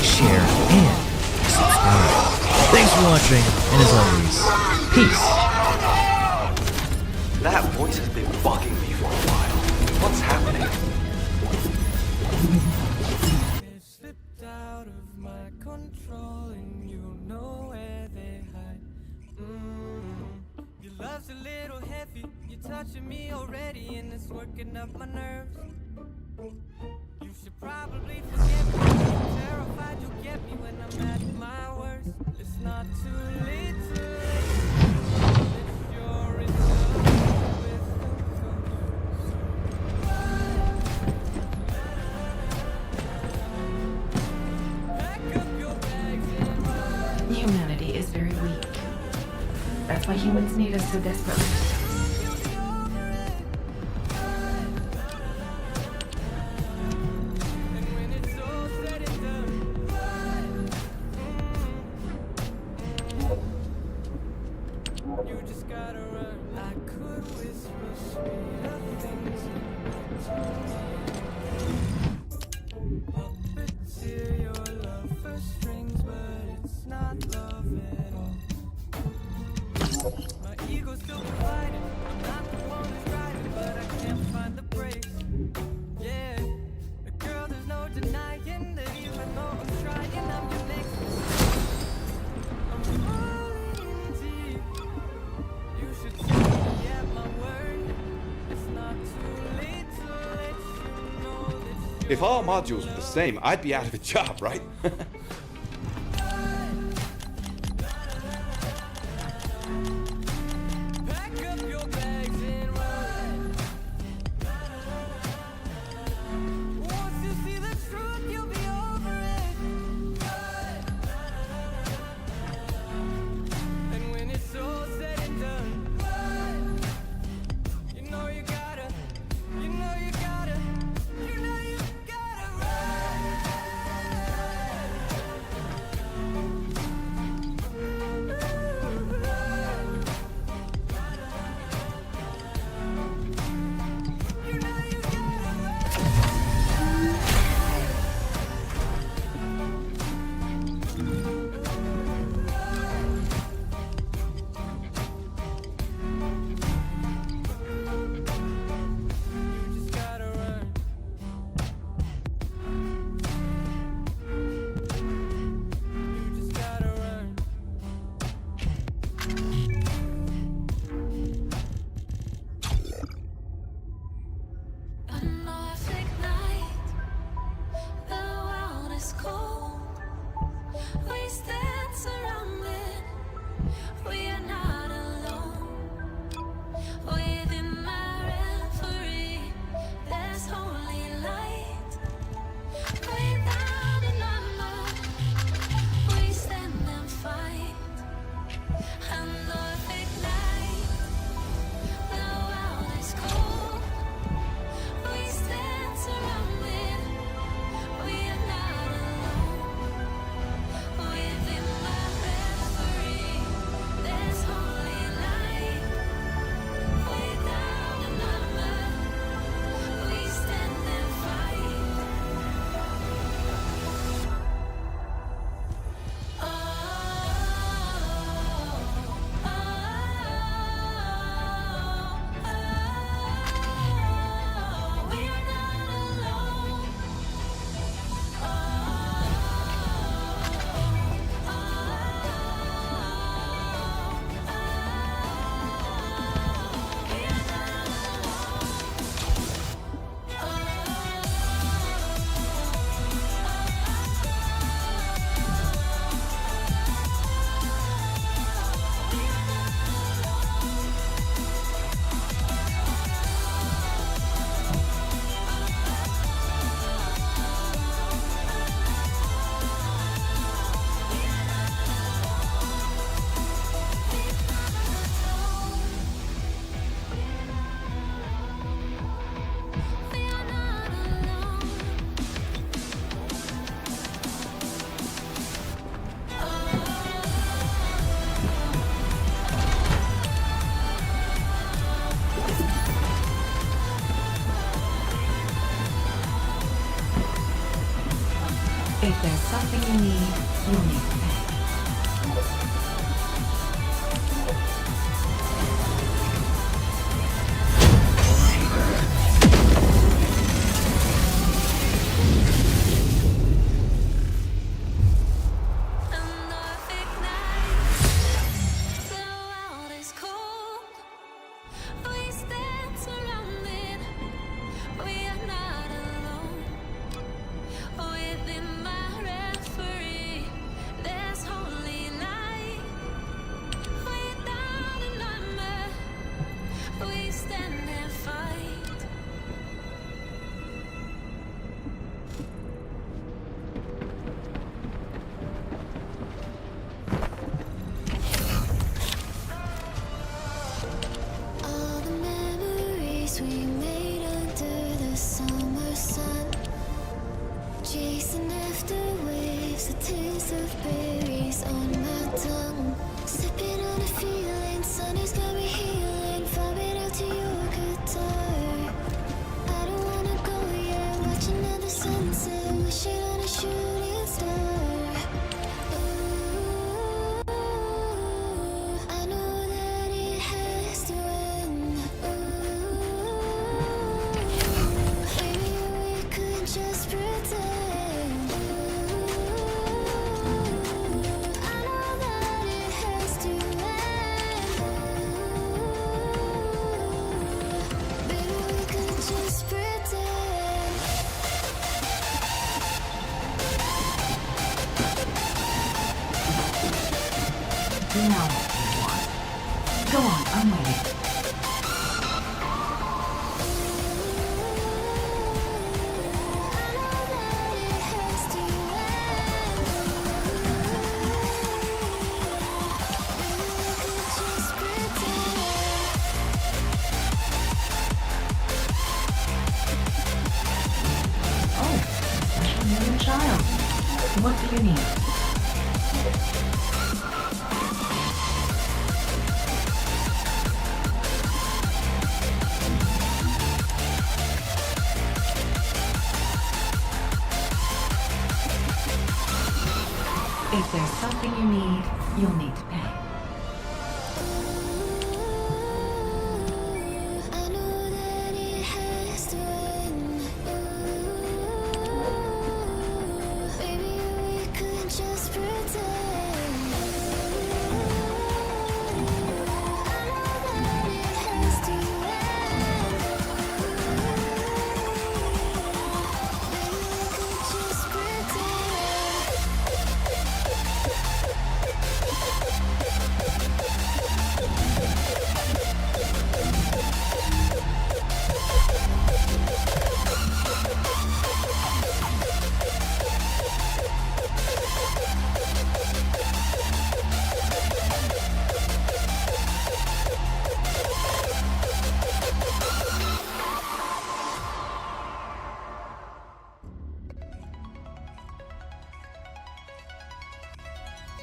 [SPEAKER 18] share, and subscribe. Thanks for watching, and as always, peace.
[SPEAKER 6] That voice has been bugging me for a while. What's happening?
[SPEAKER 5] Slipped out of my control, and you know where they hide. Your love's a little heavy. You're touching me already, and it's working up my nerves. You should probably forget me. I'm terrified you'll get me when I'm at my worst. It's not too late to if you're in love with
[SPEAKER 3] Humanity is very weak. That's why humans need us so desperately.
[SPEAKER 5] you just gotta run. I could whisper sweeter things puppeteer your love for strings, but it's not love at all. My ego's still divided. I'm not the one who's driving, but I can't find the brakes. Yeah, girl, there's no denying that even though I'm trying, I'm your next mistake. I'm falling deep. You should take me at my word. It's not too late to let you know that
[SPEAKER 4] If all modules were the same, I'd be out of a job, right?
[SPEAKER 5] pack up your bags and run. Once you see the truth, you'll be over it. And when it's all said and done, you know you gotta, you know you gotta, you know you gotta run.
[SPEAKER 3] If there's something you need, you'll need to pay.
[SPEAKER 1] Chasing after waves, a taste of berries on my tongue. Sipping on a feeling, sun is got me healing. Vibing out to your guitar. I don't wanna go yet, watching another sunset, wishing on a shooting star. Ooh, I know that it has to end. Ooh, maybe we could just pretend.
[SPEAKER 3] You know what you want. Go on, I'm waiting. Oh, you're a child. What do you need? If there's something you need, you'll need to pay.
[SPEAKER 1] I know that it has to end. Maybe we could just pretend. I know that it has to end. Maybe we could just pretend.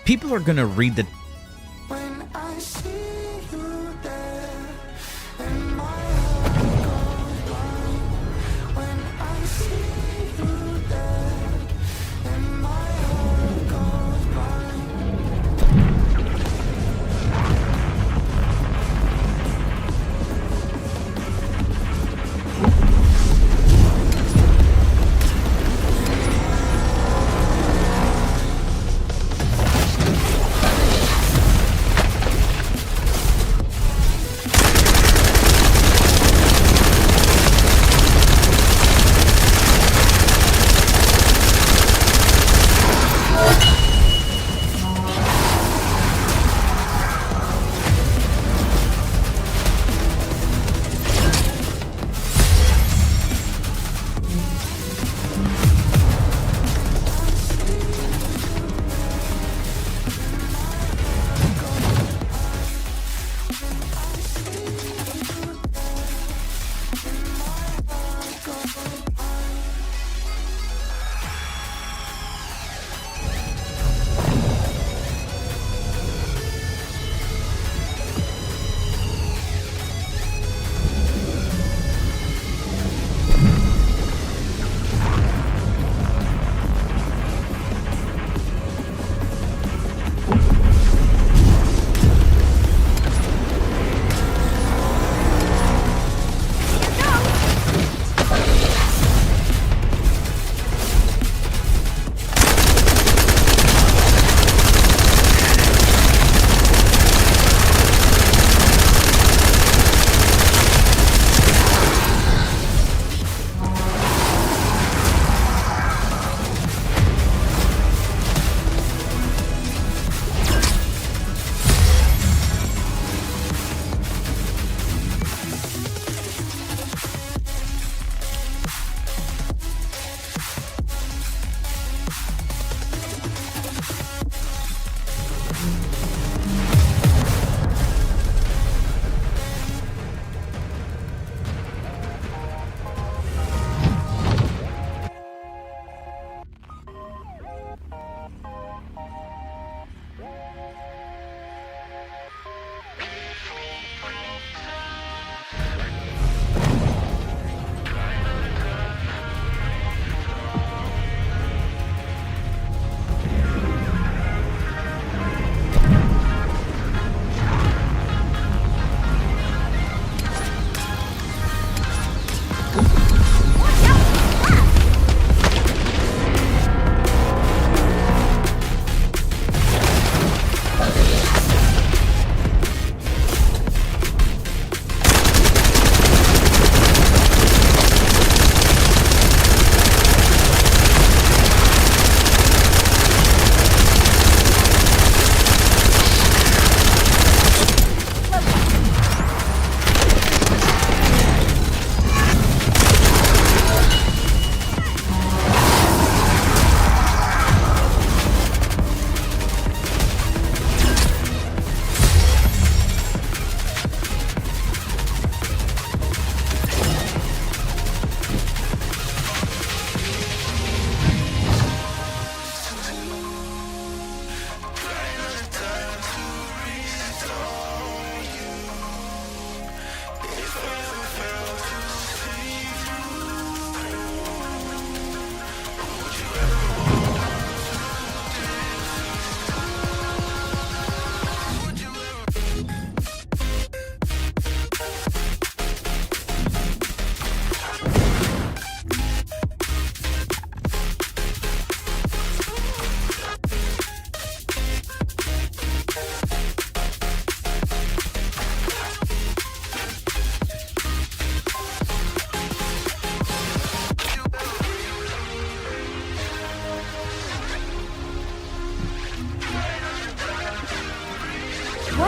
[SPEAKER 18] People are gonna read the
[SPEAKER 1] When I see you there, and my heart goes blind. When I see you there, and my heart goes blind.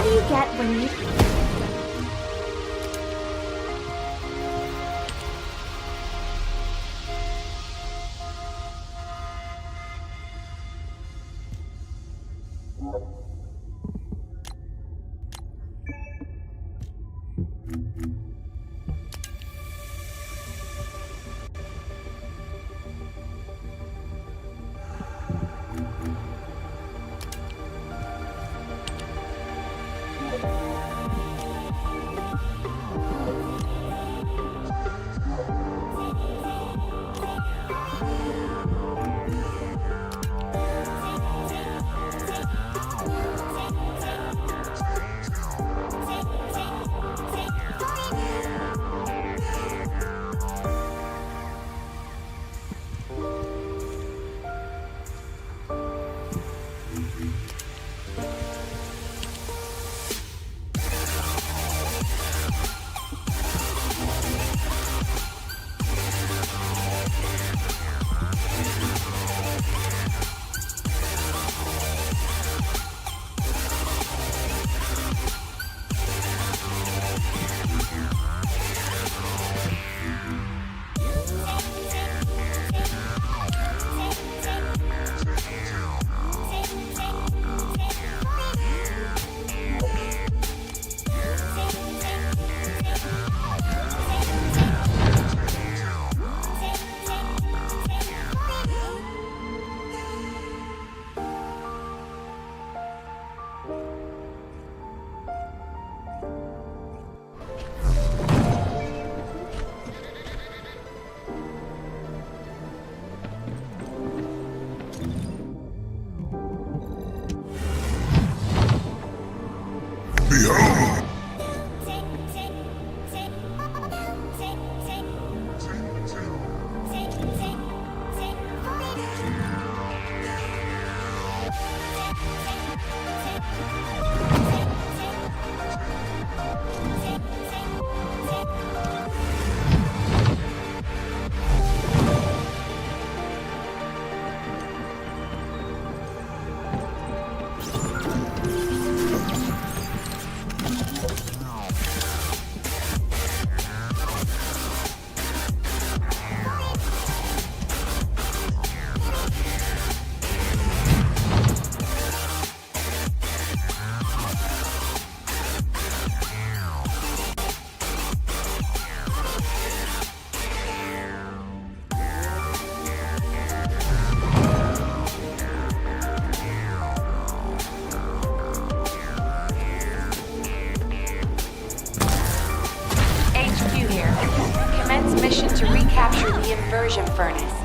[SPEAKER 19] do you get when you...
[SPEAKER 20] Mission to recapture the inversion furnace.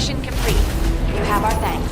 [SPEAKER 20] Mission complete. You have our thanks.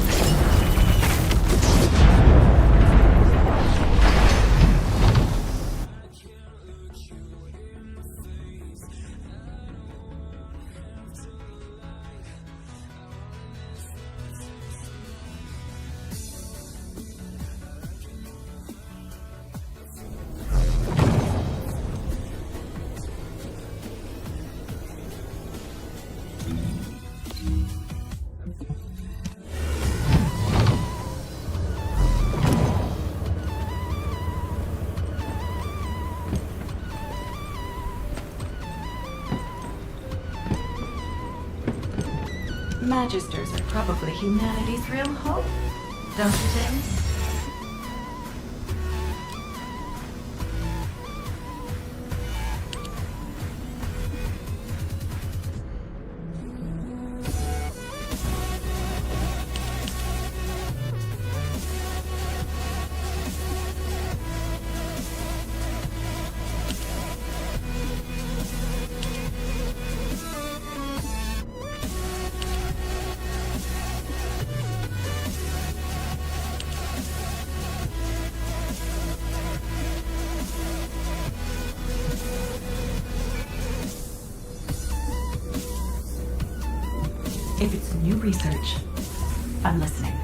[SPEAKER 3] Magisters are probably humanity's real hope, don't you think? If it's new research, I'm listening.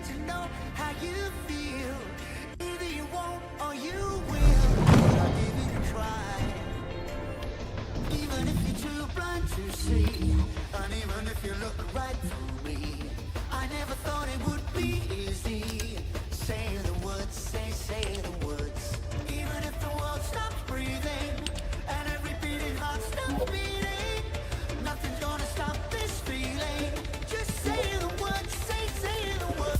[SPEAKER 5] like to know how you feel. Either you won't or you will. I'll give it a try. Even if you're too blind to see, and even if you look right through me, I never thought it would be easy. Say the words, say the words. Even if the world stops breathing, and every beating heart stops beating, nothing's gonna stop this feeling. Just say the words, say the words.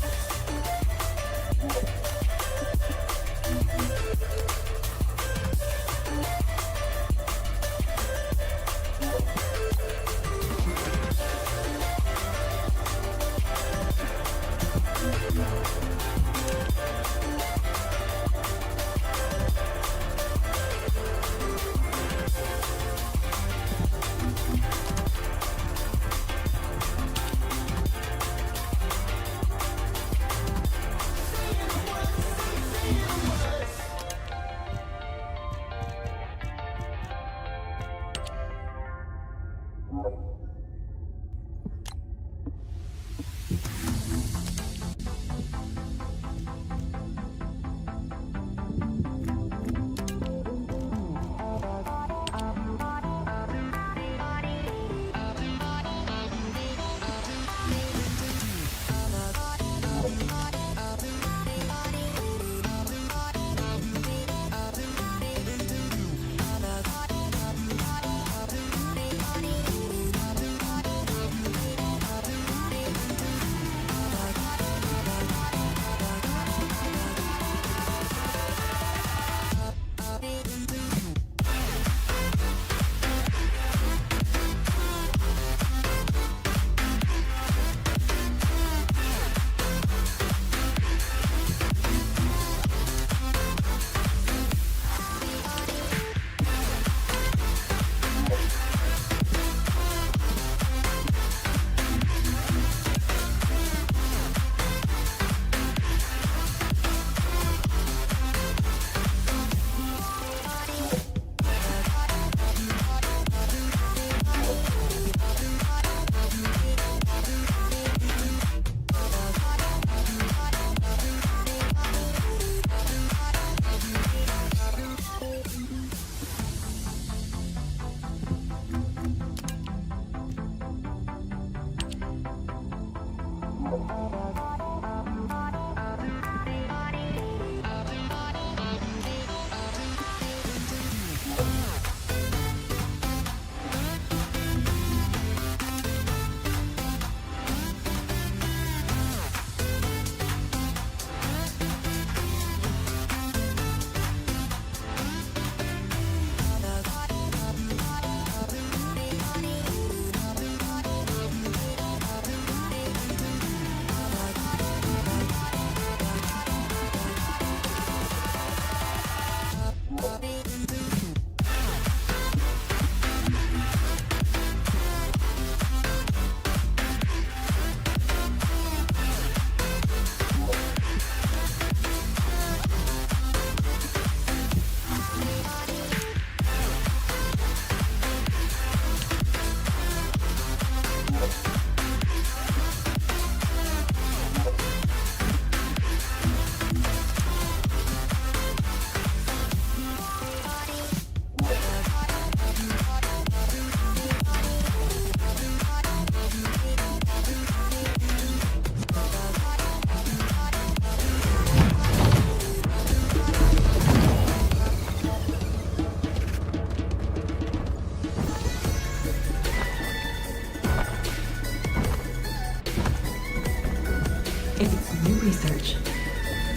[SPEAKER 3] If it's new research,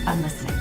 [SPEAKER 3] I'm listening.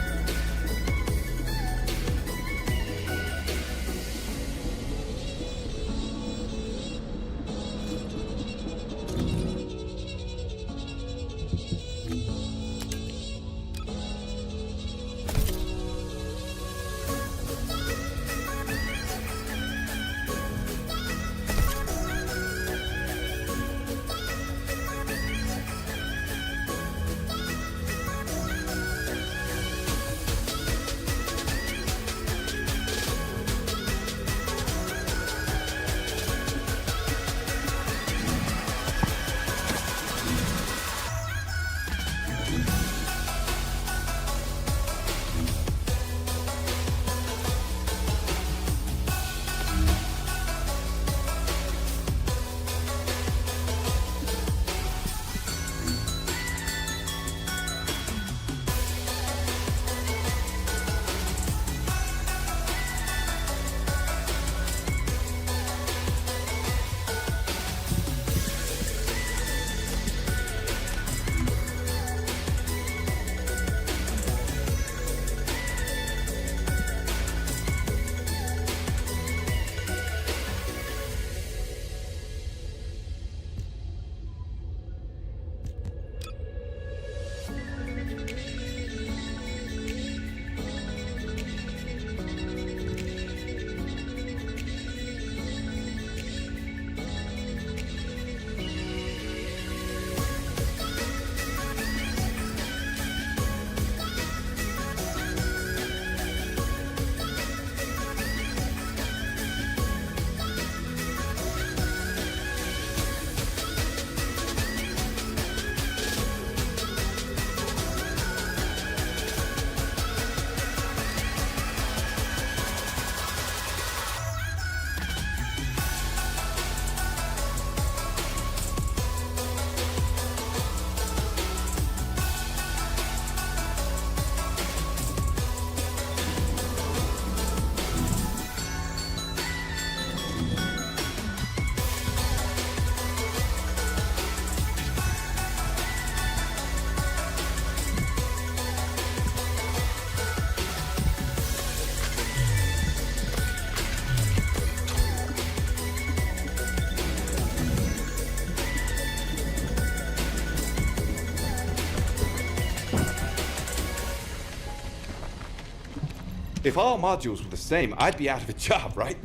[SPEAKER 4] If all modules were the same, I'd be out of a job, right?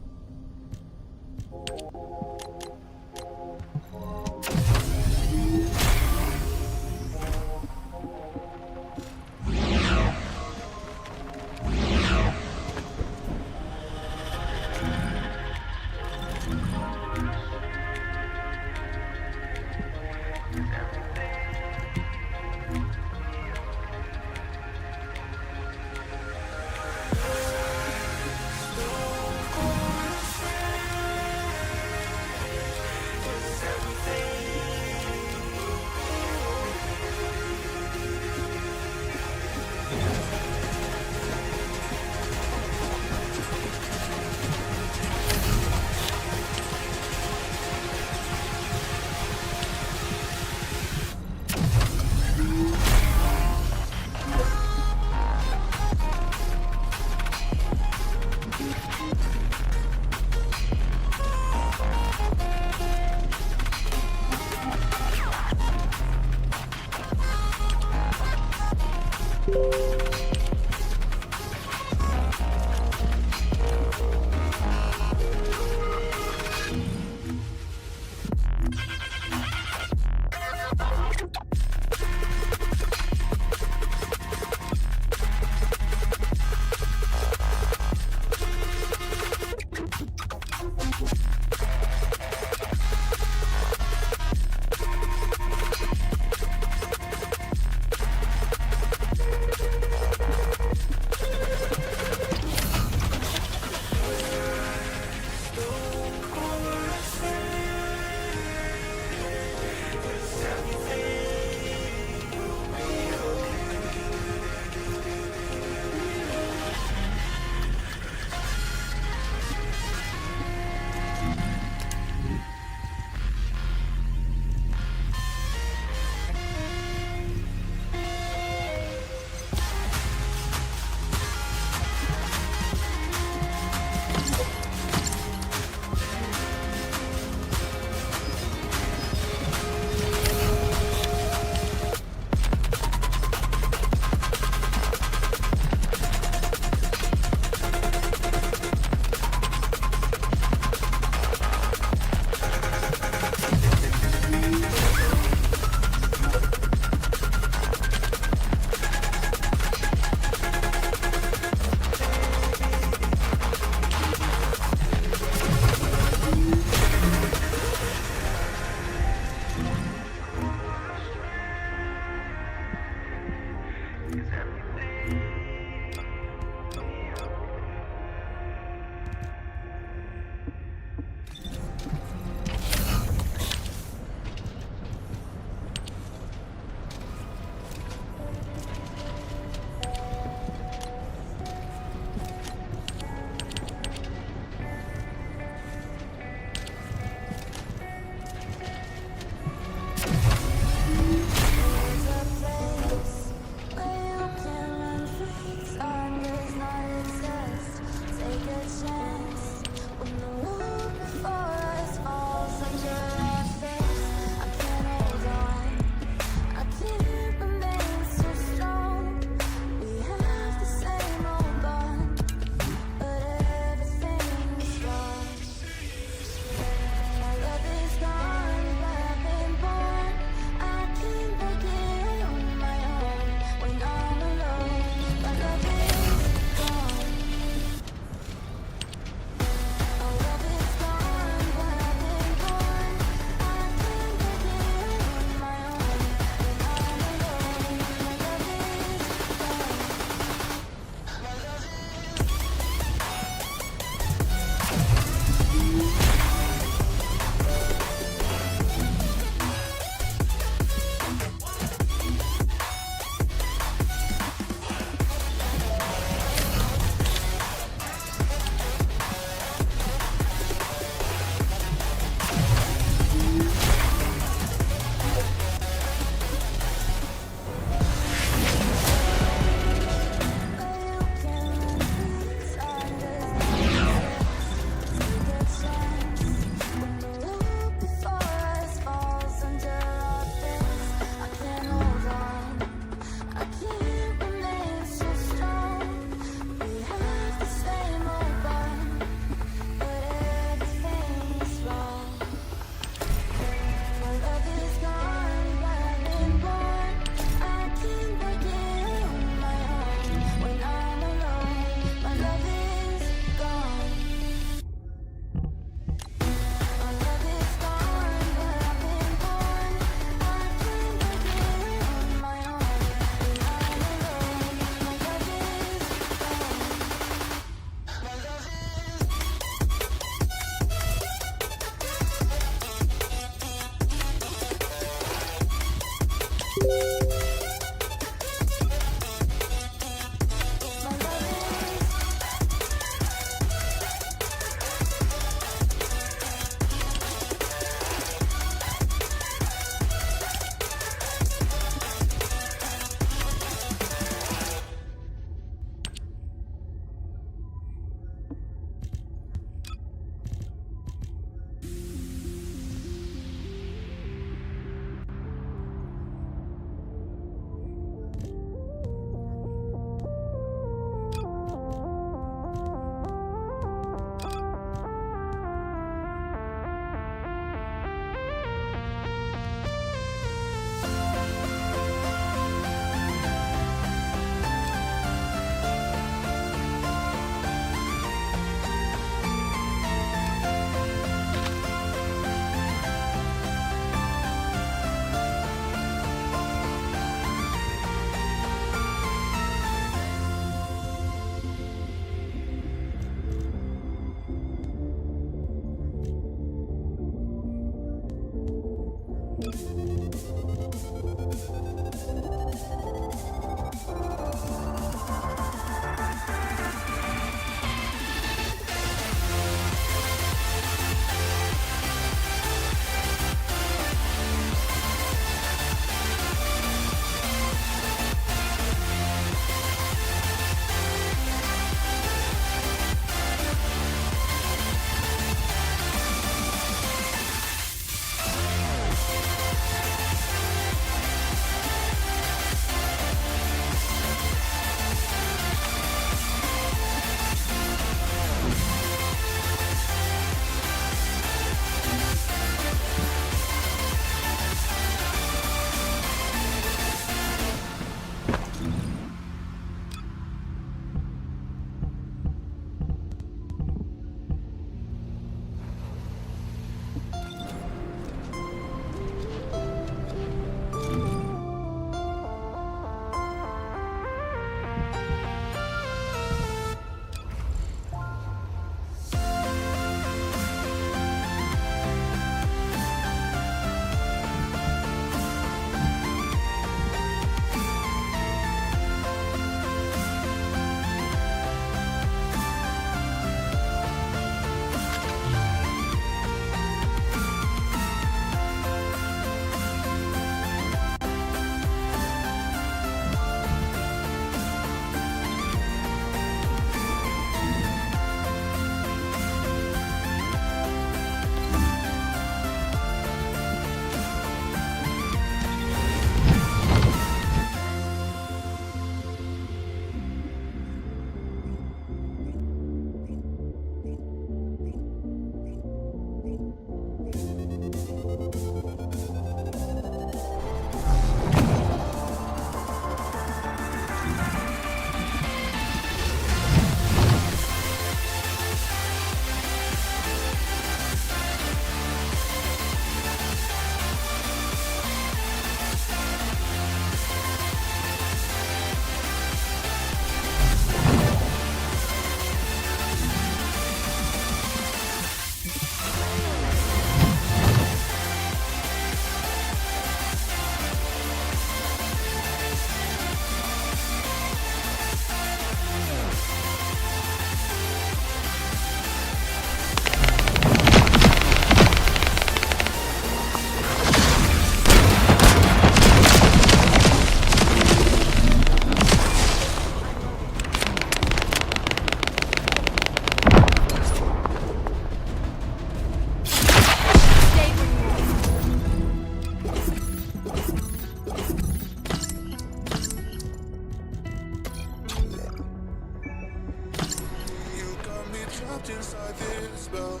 [SPEAKER 5] trapped inside this spell.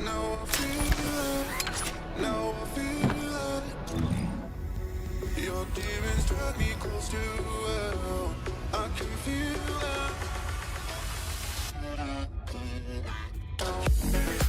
[SPEAKER 5] Now I feel it, now I feel it. Your demons drag me close to hell. I can feel it.